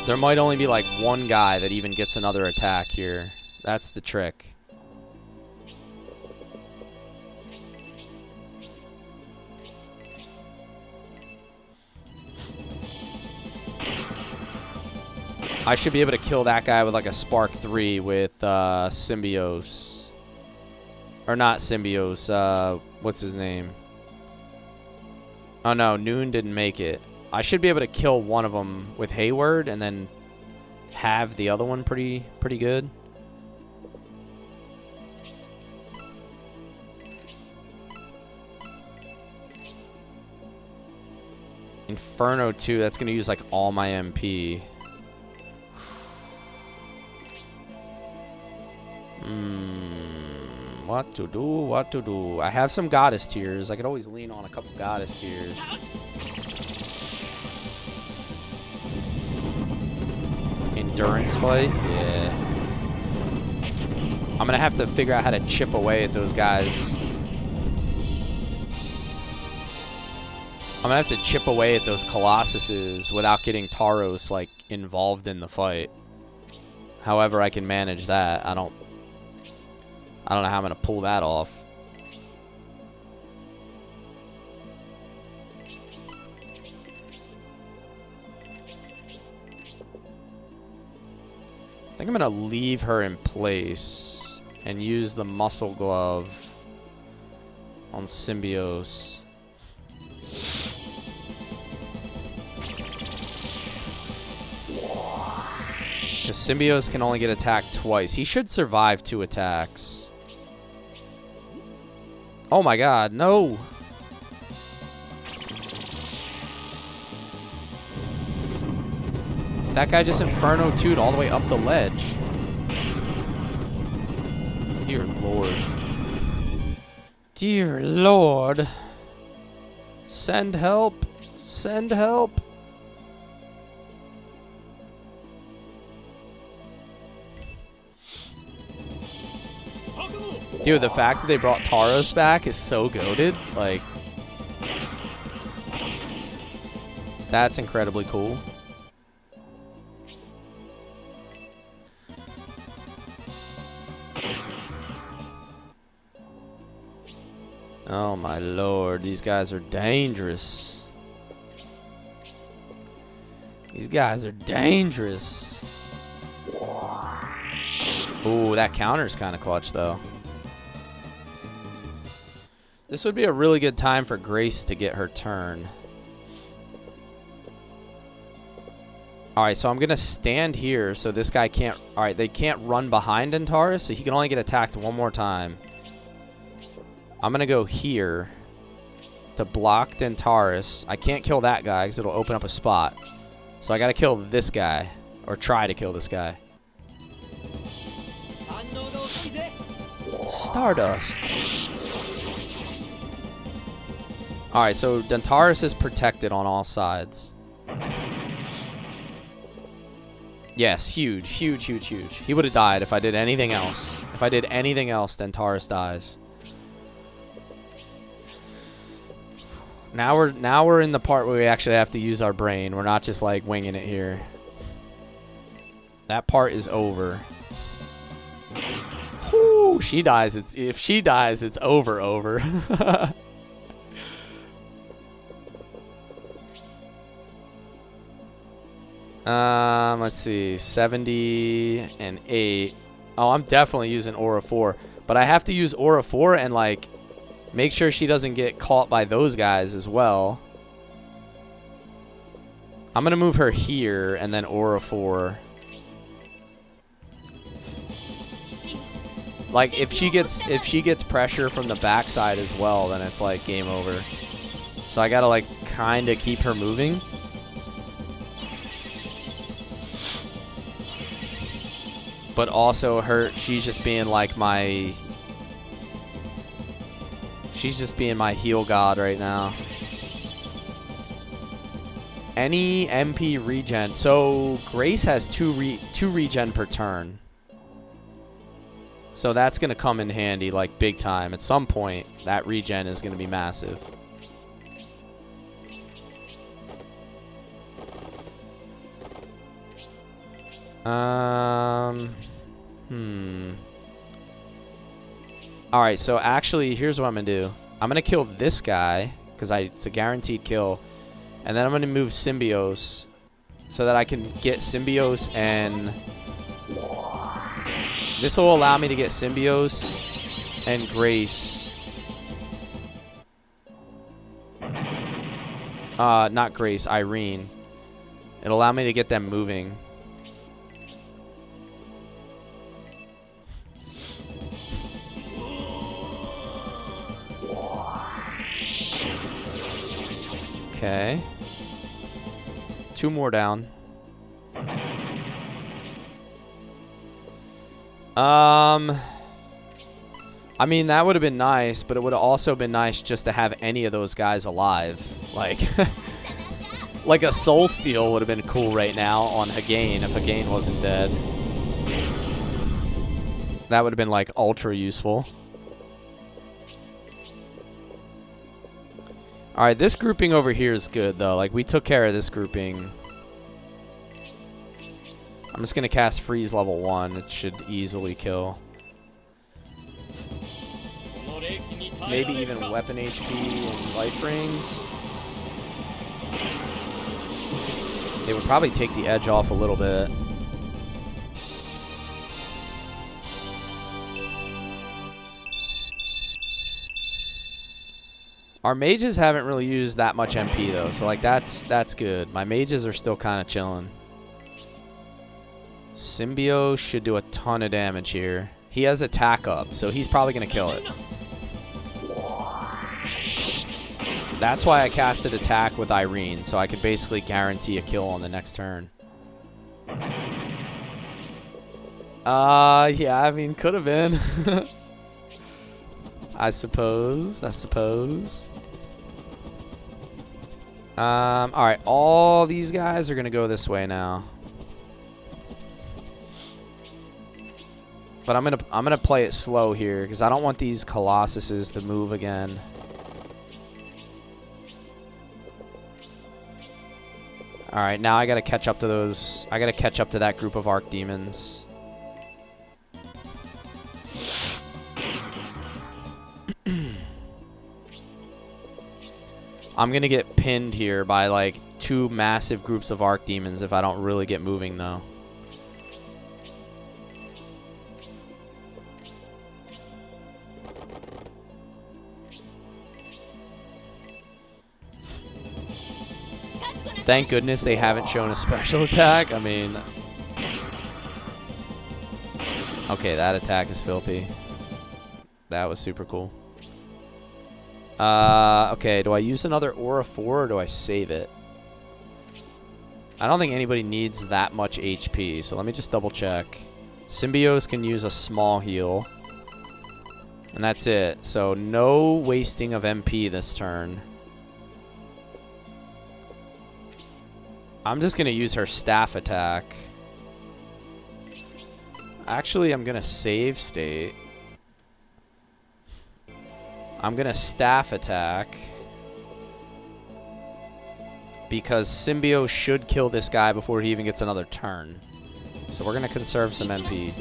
there might only be like 1 guy that even gets another attack here. That's the trick. I should be able to kill that guy with like a Spark 3 with Symbiose. Or not Symbios. What's his name? Oh no, Noon didn't make it. I should be able to kill one of them with Hayward and then have the other one pretty good. Inferno 2, that's going to use like all my MP. What to do? What to do? I have some goddess tears. I could always lean on a couple goddess tears. Endurance fight? Yeah. I'm gonna have to figure out how to chip away at those guys. I'm gonna have to chip away at those Colossuses without getting Taros like involved in the fight. However I can manage that. I don't know how I'm gonna pull that off. I think I'm gonna leave her in place and use the muscle glove on Symbios. Because Symbios can only get attacked twice. He should survive 2 attacks. Oh my god, no! That guy just Inferno 2'd all the way up the ledge. Dear Lord. Dear Lord. Send help. Send help. Dude, the fact that they brought Taros back is so goated. Like, that's incredibly cool. Oh my lord, these guys are dangerous. These guys are dangerous. Ooh, that counter's kind of clutch though. This would be a really good time for Grace to get her turn. Alright, so I'm going to stand here so this guy can't... Alright, they can't run behind Antares, so he can only get attacked one more time. I'm going to go here to block Antares. I can't kill that guy because it'll open up a spot. So I got to kill this guy. Or try to kill this guy. Stardust. Alright, so Dantaris is protected on all sides. Yes, huge, huge, huge, huge. He would have died if I did anything else. If I did anything else, Dantaris dies. Now we're in the part where we actually have to use our brain. We're not just like winging it here. That part is over. Whew, she dies. If she dies, it's over. Let's see, 70 and 8. Oh, I'm definitely using Aura 4, but I have to use Aura 4 and like make sure she doesn't get caught by those guys as well. I'm gonna move her here and then Aura 4. Like if she gets pressure from the backside as well, then it's like game over. So I gotta like kind of keep her moving. But also she's just being like my... She's just being my heal god right now. Any MP regen. So Grace has two regen per turn. So that's going to come in handy like big time. At some point, that regen is going to be massive. Alright, so actually, here's what I'm going to do. I'm going to kill this guy, because it's a guaranteed kill. And then I'm going to move Symbios, so that I can get Symbios and... This will allow me to get Symbios and Grace. Not Grace, Irene. It'll allow me to get them moving. Okay. 2 more down. I mean, that would have been nice, but it would have also been nice just to have any of those guys alive. Like, like a Soul Steal would have been cool right now on Hagain if Hagain wasn't dead. That would have been, like, ultra useful. Alright, this grouping over here is good, though. Like, we took care of this grouping. I'm just going to cast Freeze level 1. It should easily kill. Maybe even weapon HP and life rings. They would probably take the edge off a little bit. Our mages haven't really used that much MP though, so like that's good. My mages are still kind of chilling. Symbio should do a ton of damage here. He has attack up, so he's probably gonna kill it. That's why I casted attack with Irene, so I could basically guarantee a kill on the next turn. Yeah, I mean, could have been. I suppose. Alright, all these guys are gonna go this way now. But I'm gonna play it slow here, because I don't want these Colossuses to move again. Alright, now I gotta catch up to those. I gotta catch up to that group of Archdemons. I'm gonna get pinned here by like 2 massive groups of Archdemons if I don't really get moving though. Thank goodness they haven't shown a special attack. I mean... Okay, that attack is filthy. That was super cool. Okay, do I use another Aura 4 or do I save it? I don't think anybody needs that much HP, so let me just double check. Symbios can use a small heal. And that's it. So no wasting of MP this turn. I'm just going to use her staff attack. Actually, I'm going to save state. I'm going to staff attack. Because Symbio should kill this guy before he even gets another turn. So we're going to conserve some MP.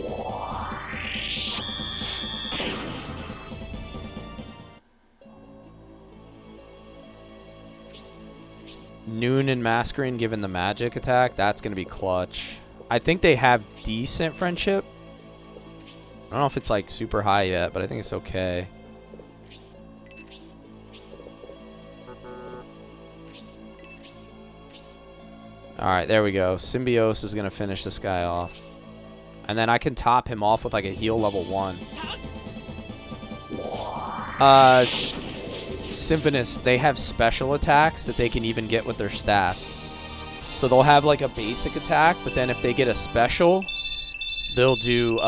Noon and Masquerade given the magic attack. That's going to be clutch. I think they have decent friendship. I don't know if it's like super high yet, but I think it's okay. Alright, there we go. Symbios is going to finish this guy off. And then I can top him off with like a heal level 1. Symphonist, they have special attacks that they can even get with their staff. So they'll have like a basic attack, but then if they get a special, they'll do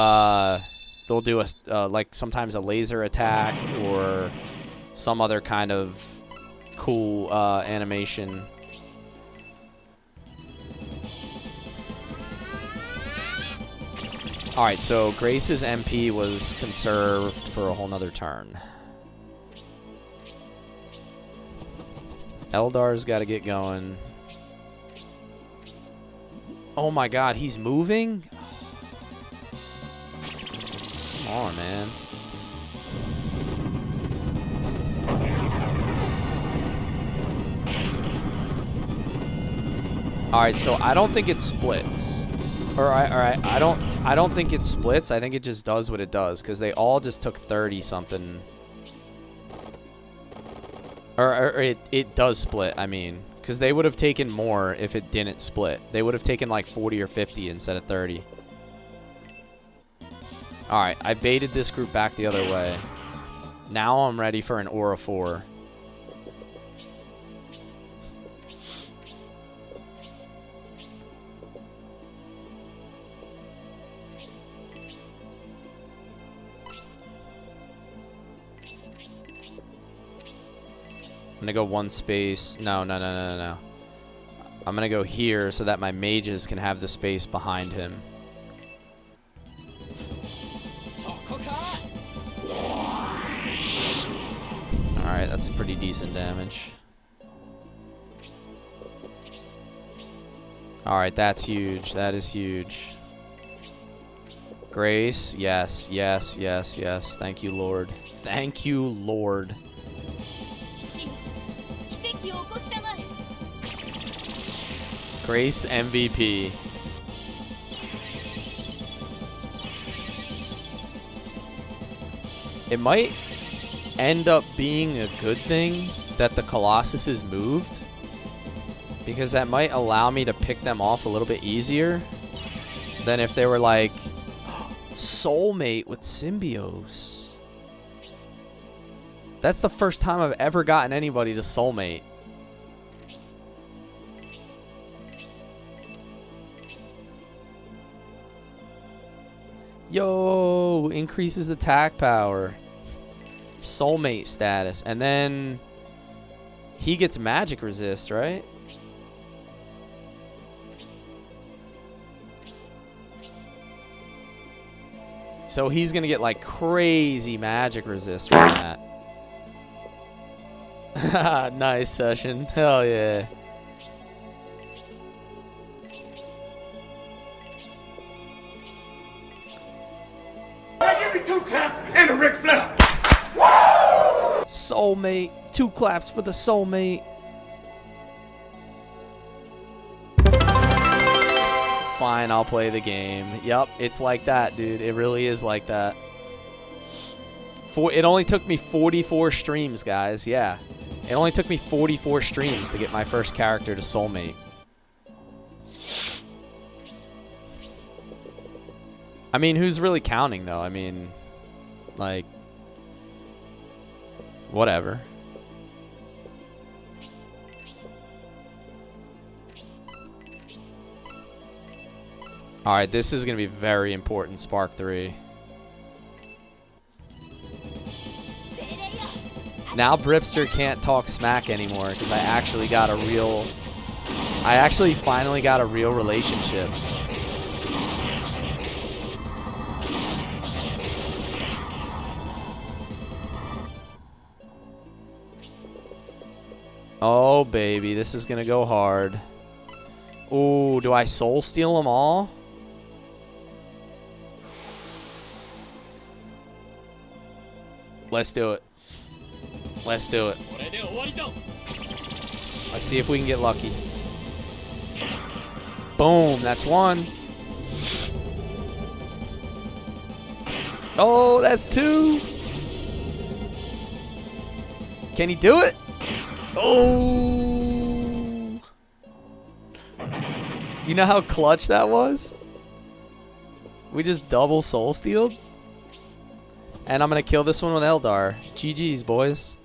like sometimes a laser attack or some other kind of cool animation. Alright, so Grace's MP was conserved for a whole nother turn. Eldar's got to get going. Oh my god, he's moving? Come on, man. Alright, so I don't think it splits. Alright, I don't think it splits. I think it just does what it does, because they all just took 30 something. Or it does split, I mean. Because they would have taken more if it didn't split. They would have taken like 40 or 50 instead of 30. Alright, I baited this group back the other way. Now I'm ready for an Aura 4. I'm gonna go one space. No. I'm gonna go here so that my mages can have the space behind him. Alright, that's pretty decent damage. Alright, that's huge. That is huge. Grace. Yes. Thank you, Lord. Thank you, Lord. Grace MVP. It might end up being a good thing that the Colossus is moved, because that might allow me to pick them off a little bit easier than if they were like soulmate with Symbios. That's the first time I've ever gotten anybody to soulmate. Yo, increases attack power. Soulmate status. And then he gets magic resist, right? So he's going to get like crazy magic resist from that. Nice session. Hell yeah. Give me 2 claps and a Ric Flair. Soulmate. 2 claps for the soulmate. Fine, I'll play the game. Yep, it's like that, dude. It really is like that. It only took me 44 streams, guys. Yeah. It only took me 44 streams to get my first character to soulmate. I mean, who's really counting, though? I mean, like, whatever. Alright, this is going to be very important, Spark 3. Now Bripster can't talk smack anymore because I actually finally got a real relationship. Oh, baby, this is going to go hard. Ooh, do I soul steal them all? Let's do it. Let's do it. Let's see if we can get lucky. Boom, that's 1. Oh, that's 2. Can he do it? Oh. You know how clutch that was? We just double soul stealed. And I'm going to kill this one with Eldar. GG's, boys.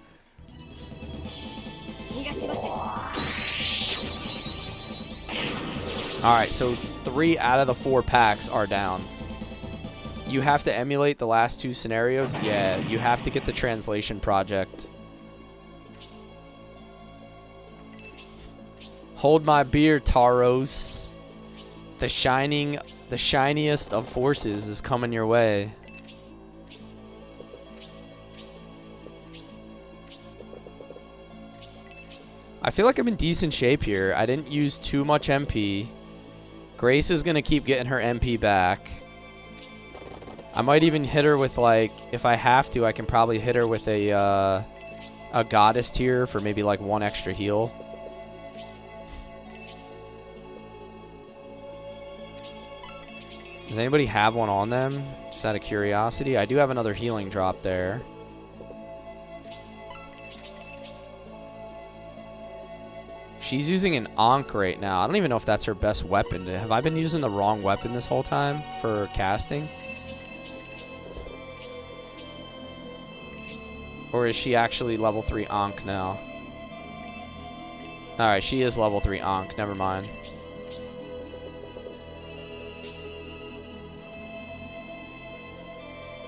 Alright, so 3 out of the 4 packs are down. You have to emulate the last 2 scenarios? Yeah, you have to get the translation project. Hold my beer, Taros. The shiniest of forces is coming your way. I feel like I'm in decent shape here. I didn't use too much MP. Grace is going to keep getting her MP back. I might even hit her with, like, if I have to, I can probably hit her with a goddess tier for maybe like 1 extra heal. Does anybody have one on them? Just out of curiosity. I do have another healing drop there. She's using an Ankh right now. I don't even know if that's her best weapon. Have I been using the wrong weapon this whole time for casting? Or is she actually level 3 Ankh now? Alright, she is level 3 Ankh. Never mind.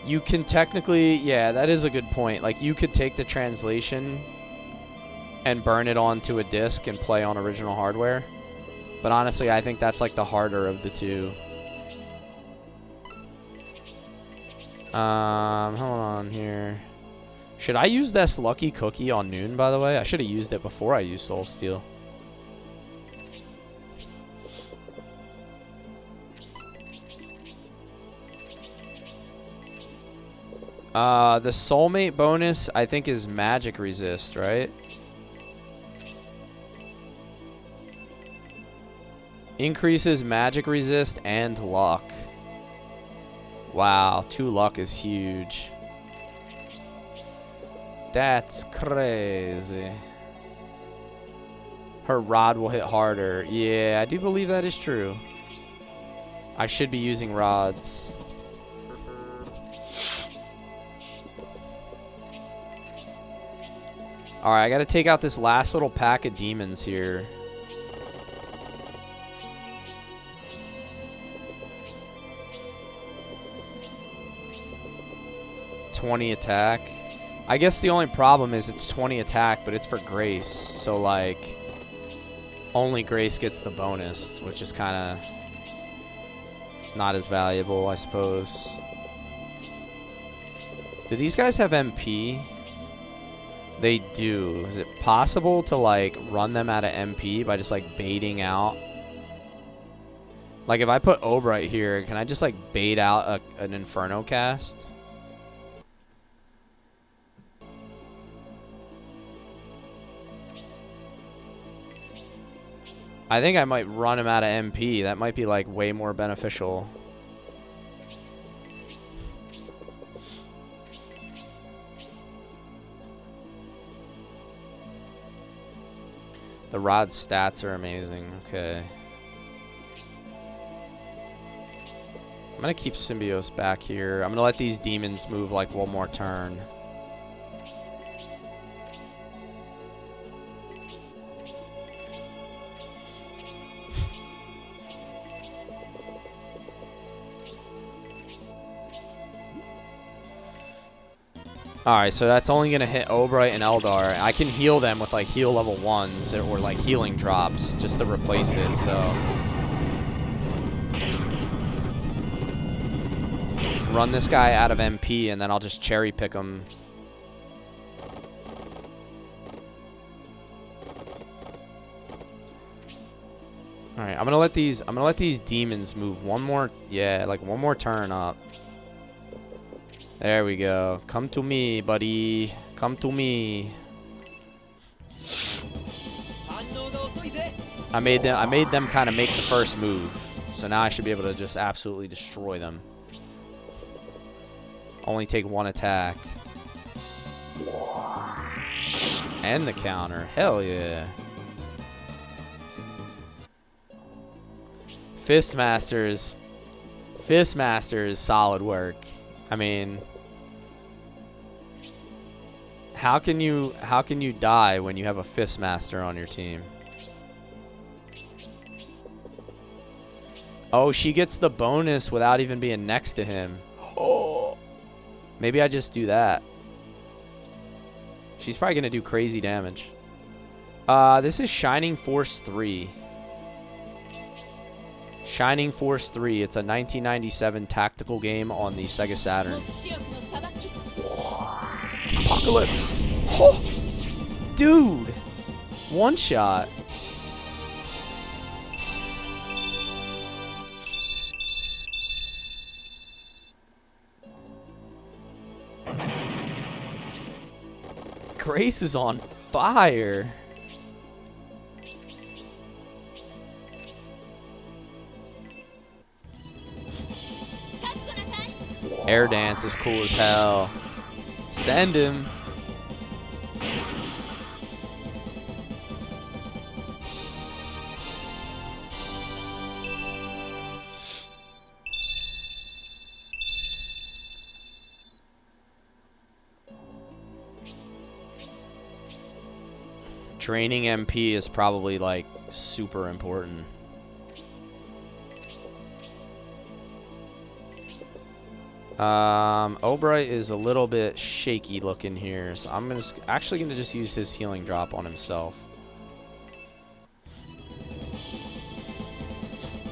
You can technically... Yeah, that is a good point. Like, you could take the translation and burn it onto a disc and play on original hardware. But honestly, I think that's like the harder of the two. Hold on here. Should I use this Lucky Cookie on Noon, by the way? I should have used it before I used Soul Steel. The Soulmate bonus, I think, is Magic Resist, right? Increases Magic Resist and Luck. Wow, 2 Luck is huge. That's crazy. Her rod will hit harder. Yeah, I do believe that is true. I should be using rods. Alright, I gotta take out this last little pack of demons here. $20 attack. I guess the only problem is it's 20 attack, but it's for Grace. So, like, only Grace gets the bonus, which is kind of not as valuable, I suppose. Do these guys have MP? They do. Is it possible to, like, run them out of MP by just, like, baiting out? Like, if I put Obright here, can I just, like, bait out an Inferno cast? I think I might run him out of MP. That might be, like, way more beneficial. The rod stats are amazing. Okay. I'm going to keep Symbios back here. I'm going to let these demons move, like, one more turn. Alright, so that's only going to hit Obright and Eldar. I can heal them with, like, heal level 1s or, like, healing drops just to replace it, so... Run this guy out of MP, and then I'll just cherry pick him. Alright, I'm gonna let these demons move one more, yeah, like one more turn up. There we go. Come to me, buddy. Come to me. I made them kind of make the first move. So now I should be able to just absolutely destroy them. Only take 1 attack. And the counter. Hell yeah. Fistmaster is solid work. I mean, how can you die when you have a Fistmaster on your team? Oh, she gets the bonus without even being next to him. Oh, maybe I just do that. She's probably gonna do crazy damage. This is Shining Force 3. Shining Force 3. It's a 1997 tactical game on the Sega Saturn. Apocalypse. Oh, dude. One shot. Grace is on fire. Air dance is cool as hell. Send him. Draining MP is probably like super important. Obright is a little bit shaky looking here, so I'm actually gonna just use his healing drop on himself.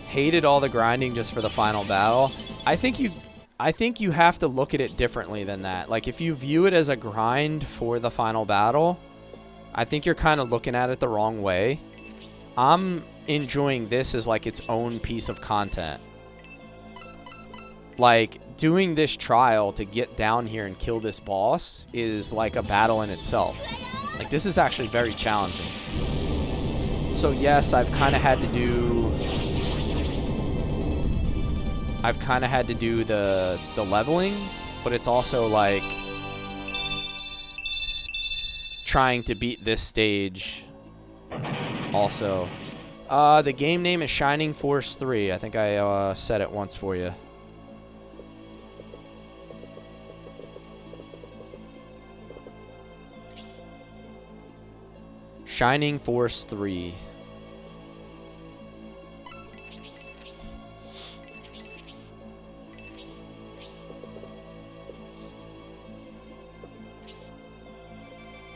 Hated all the grinding just for the final battle. I think you have to look at it differently than that. Like, if you view it as a grind for the final battle, I think you're kind of looking at it the wrong way. I'm enjoying this as like its own piece of content. Like, doing this trial to get down here and kill this boss is like a battle in itself. Like, this is actually very challenging. So yes, I've kind of had to do the leveling, but it's also like trying to beat this stage also. The game name is Shining Force 3. I think I said it once for you. Shining Force 3.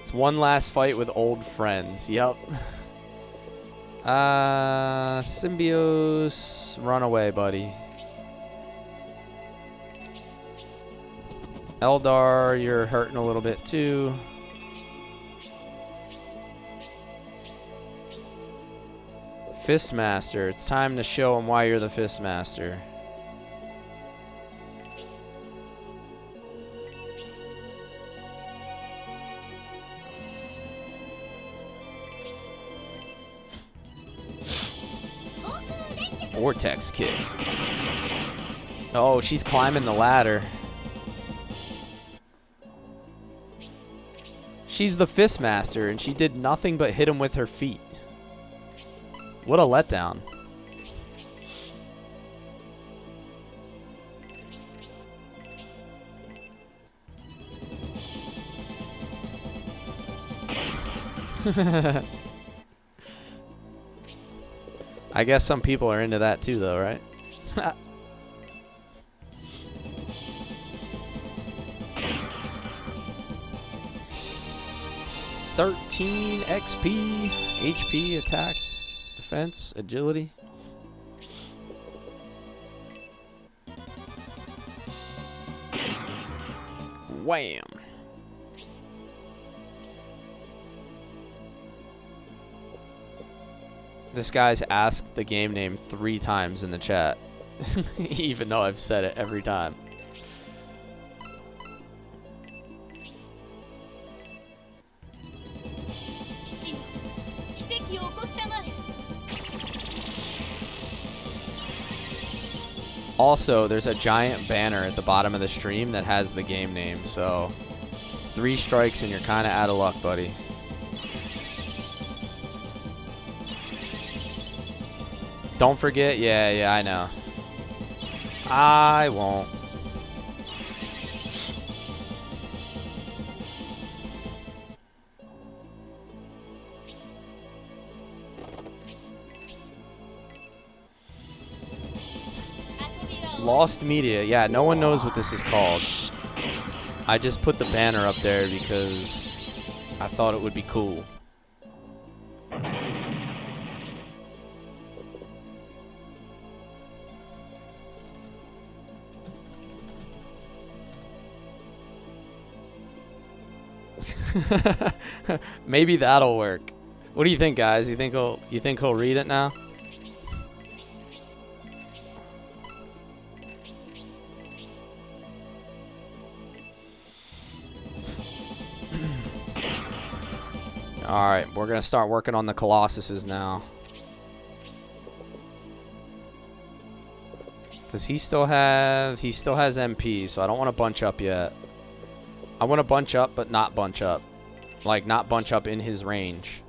It's one last fight with old friends. Yep. Symbios, run away, buddy. Eldar, you're hurting a little bit too. Fistmaster, it's time to show him why you're the Fistmaster. Vortex kick. Oh, she's climbing the ladder. She's the Fistmaster, and she did nothing but hit him with her feet. What a letdown. I guess some people are into that too, though, right? 13 XP, HP, attack, defense, agility. Wham! This guy's asked the game name 3 times in the chat, even though I've said it every time. Also, there's a giant banner at the bottom of the stream that has the game name, so 3 strikes and you're kind of out of luck, buddy. Don't forget, yeah, I know. I won't. Lost Media. Yeah, no one knows what this is called. I just put the banner up there because I thought it would be cool. Maybe that'll work. What do you think, guys? You think he'll read it now? Alright, we're going to start working on the Colossuses now. Because he still has MP, so I don't want to bunch up yet. I want to bunch up, but not bunch up. Like, not bunch up in his range.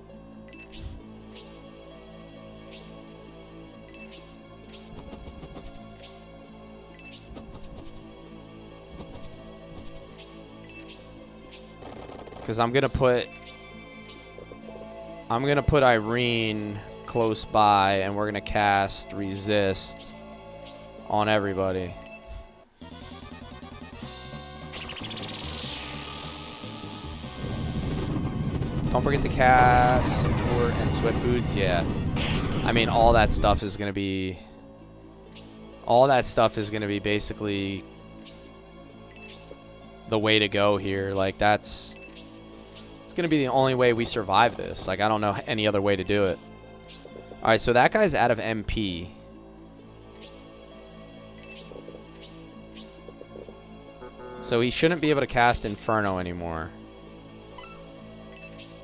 Because I'm gonna put Irene close by, and we're gonna cast resist on everybody. Don't forget to cast support and swift boots. Yeah, I mean all that stuff is gonna be basically the way to go here. Like it's gonna be the only way we survive this. Like I don't know any other way to do it. All right, so that guy's out of MP. So he shouldn't be able to cast Inferno anymore.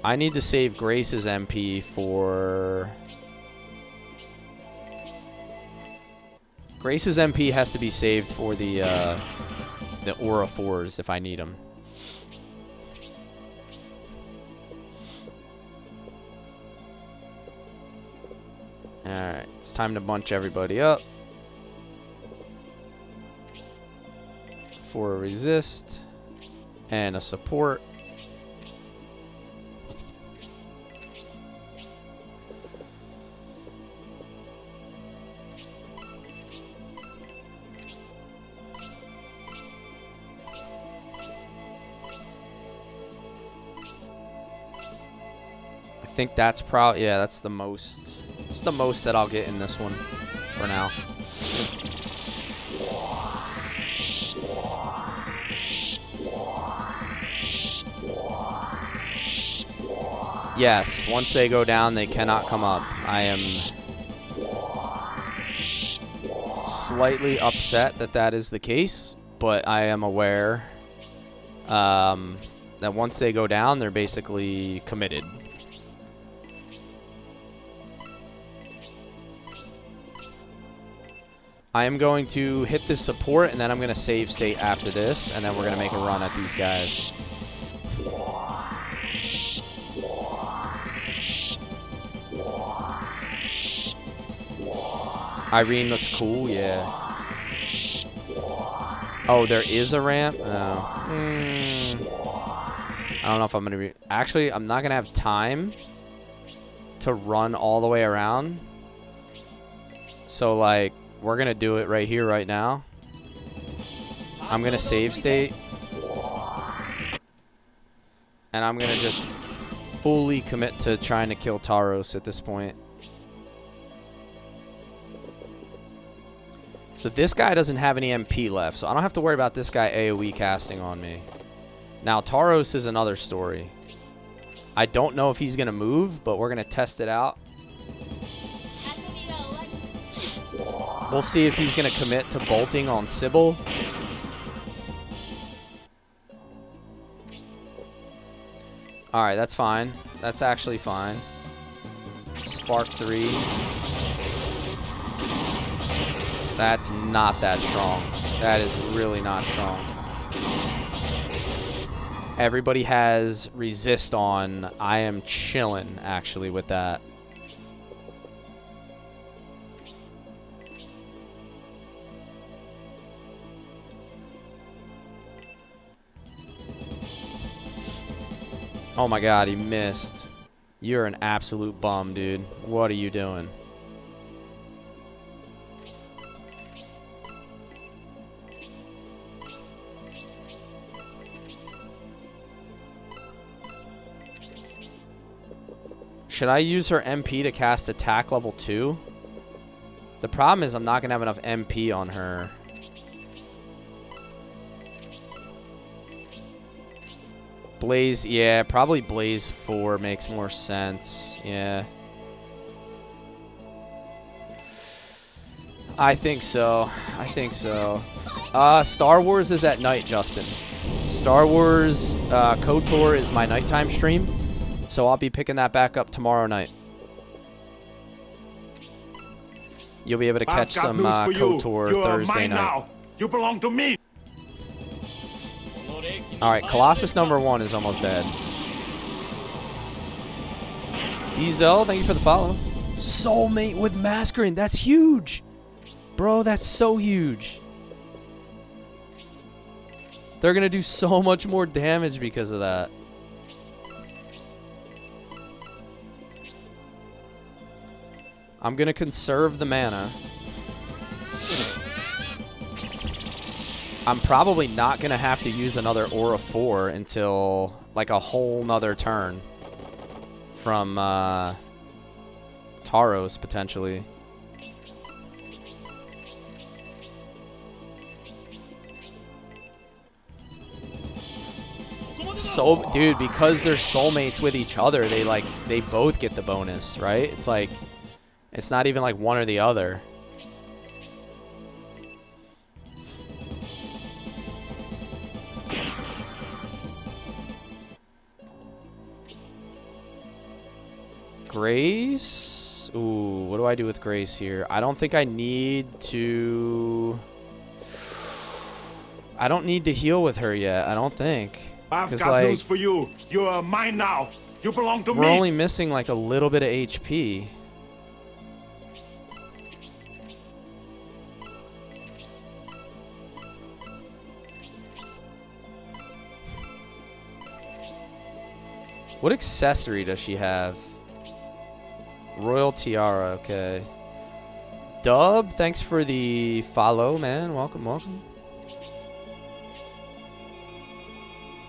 I need to save Grace's MP for... Grace's MP has to be saved for the Aura 4s if I need them. Alright, it's time to bunch everybody up. For a resist and a support. I think that's probably, yeah, that's the most. It's the most that I'll get in this one for now. Yes, once they go down, they cannot come up. I am slightly upset that that is the case, but I am aware that once they go down, they're basically committed. I am going to hit this support, and then I'm going to save state after this, and then we're going to make a run at these guys. Irene looks cool, yeah. Oh, there is a ramp? Oh. I don't know if I'm going to be... Actually, I'm not going to have time to run all the way around. So, like, we're going to do it right here, right now. I'm going to save state. And I'm going to just fully commit to trying to kill Taros at this point. So this guy doesn't have any MP left, so I don't have to worry about this guy AoE casting on me. Now, Taros is another story. I don't know if he's going to move, but we're going to test it out. We'll see if he's going to commit to bolting on Sybil. Alright, that's fine. That's actually fine. Spark 3. That's not that strong. That is really not strong. Everybody has resist on. I am chilling, actually, with that. Oh my god, he missed. You're an absolute bum, dude. What are you doing? Should I use her MP to cast attack level 2? The problem is I'm not going to have enough MP on her. Blaze, yeah, probably Blaze 4 makes more sense. Yeah. I think so. I think so. Star Wars is at night, Justin. Star Wars KOTOR is my nighttime stream. So I'll be picking that back up tomorrow night. You'll be able to catch some KOTOR Thursday night. Now. You belong to me. Alright, Colossus number 1 is almost dead. Diesel, thank you for the follow. Soulmate with Masquerade, that's huge! Bro, that's so huge. They're gonna do so much more damage because of that. I'm gonna conserve the mana. I'm probably not gonna have to use another Aura 4 until like a whole nother turn from Taros potentially. So, dude, because they're soulmates with each other, they both get the bonus, right? It's like, it's not even like one or the other. Grace? Ooh, what do I do with Grace here? I don't think I need to... I don't need to heal with her yet, I don't think. I've got news for you. You're mine now. You belong to me. We're only missing like a little bit of HP. What accessory does she have? Royal Tiara, okay. Dub, thanks for the follow, man. Welcome, welcome.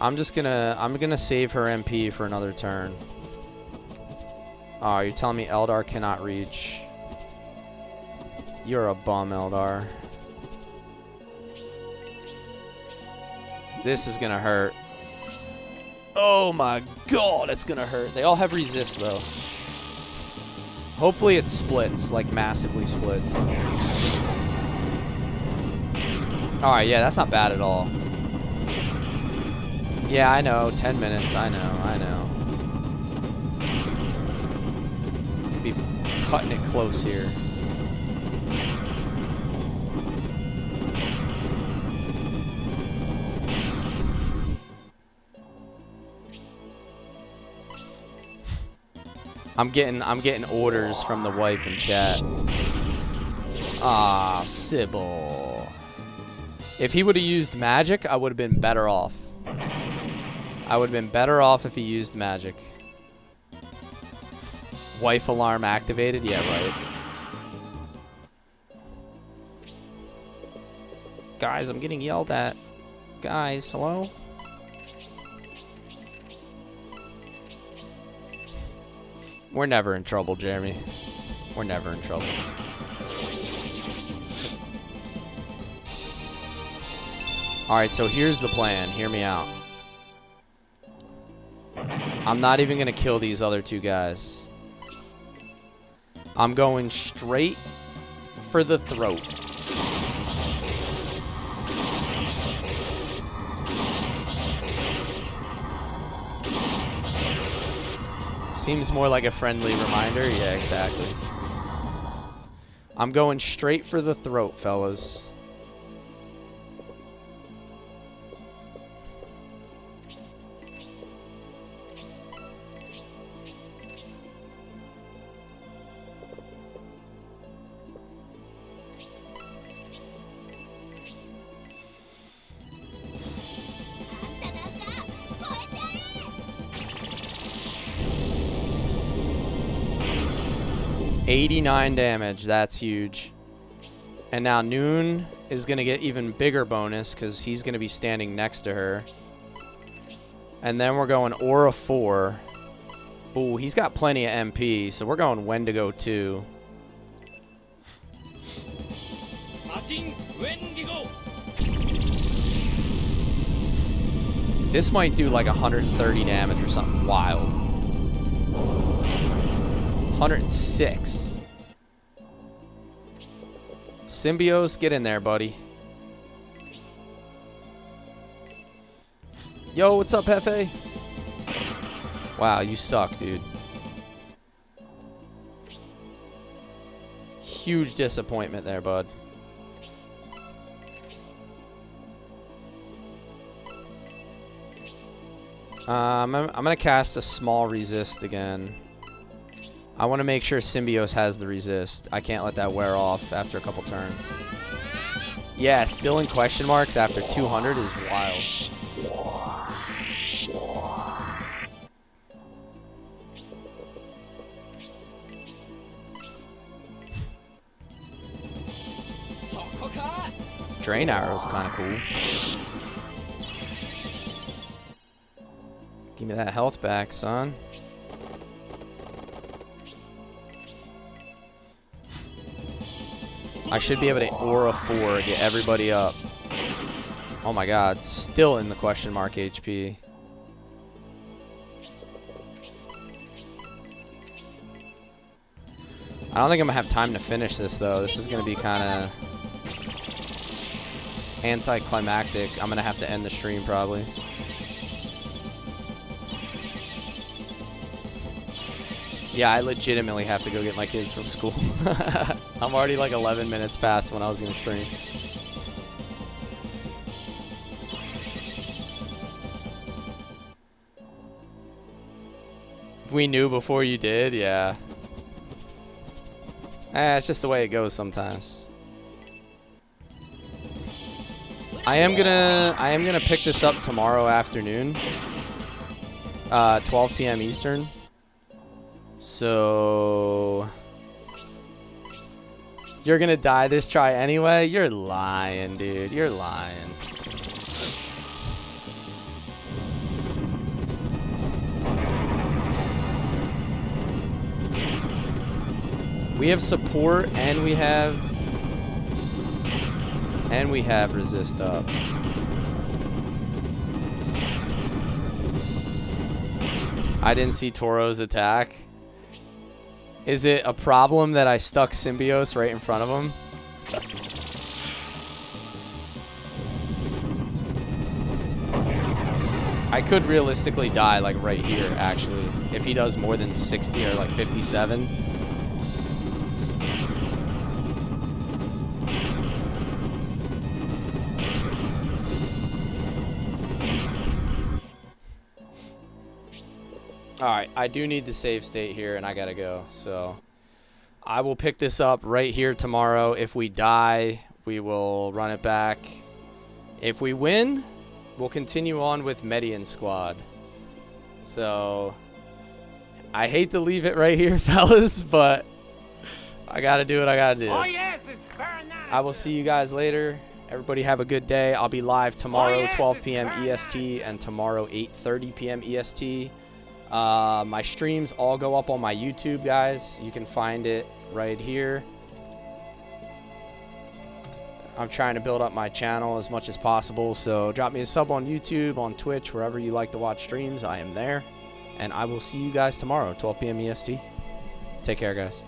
I'm gonna save her MP for another turn. Oh, you're telling me Eldar cannot reach. You're a bum, Eldar. This is gonna hurt. Oh my god, it's gonna hurt. They all have resist though. Hopefully it splits, like massively splits. Alright, yeah, that's not bad at all. Yeah, I know. 10 minutes. I know. It's gonna be cutting it close here. I'm getting orders from the wife in chat. Ah, Sybil. If he would have used magic, I would have been better off. I would have been better off if he used magic. Wife alarm activated? Yeah, right. Guys, I'm getting yelled at. Guys, hello? We're never in trouble, Jeremy. We're never in trouble. Alright, so here's the plan. Hear me out. I'm not even going to kill these other two guys. I'm going straight for the throat. Seems more like a friendly reminder. Yeah, exactly. I'm going straight for the throat, fellas. $89 damage. That's huge. And now Noon is going to get even bigger bonus because he's going to be standing next to her. And then we're going Aura 4. Ooh, he's got plenty of MP, so we're going Wendigo 2. This might do like 130 damage or something wild. 106. Symbios, get in there, buddy. Yo, what's up, Hefe? Wow, you suck, dude. Huge disappointment there, bud. I'm gonna cast a small resist again. I want to make sure Symbios has the resist. I can't let that wear off after a couple turns. Yeah, still in question marks after 200 is wild. Drain arrow's kind of cool. Give me that health back, son. I should be able to aura 4, get everybody up. Oh my god, still in the question mark HP. I don't think I'm gonna have time to finish this though. This is gonna be kind of anticlimactic. I'm gonna have to end the stream probably. Yeah, I legitimately have to go get my kids from school. I'm already like 11 minutes past when I was going to stream. We knew before you did, yeah. It's just the way it goes sometimes. I am gonna pick this up tomorrow afternoon, 12 p.m. Eastern. So you're gonna die this try anyway? You're lying, dude. You're lying. We have support and we have resist up. I didn't see Toro's attack. Is it a problem that I stuck Symbios right in front of him? I could realistically die like right here, actually. If he does more than 60 or like 57. Alright, I do need the save state here, and I gotta go. So, I will pick this up right here tomorrow. If we die, we will run it back. If we win, we'll continue on with Median Squad. So, I hate to leave it right here, fellas, but I gotta do what I gotta do. Oh, yes, it's very nice. I will see you guys later. Everybody have a good day. I'll be live tomorrow, 12 p.m. EST, and tomorrow, 8:30 p.m. EST. My streams all go up on my YouTube, guys. You can find it right here. I'm trying to build up my channel as much as possible, so drop me a sub on YouTube, on Twitch, wherever you like to watch streams. I am there, and I will see you guys tomorrow, 12 p.m. EST. Take care, guys.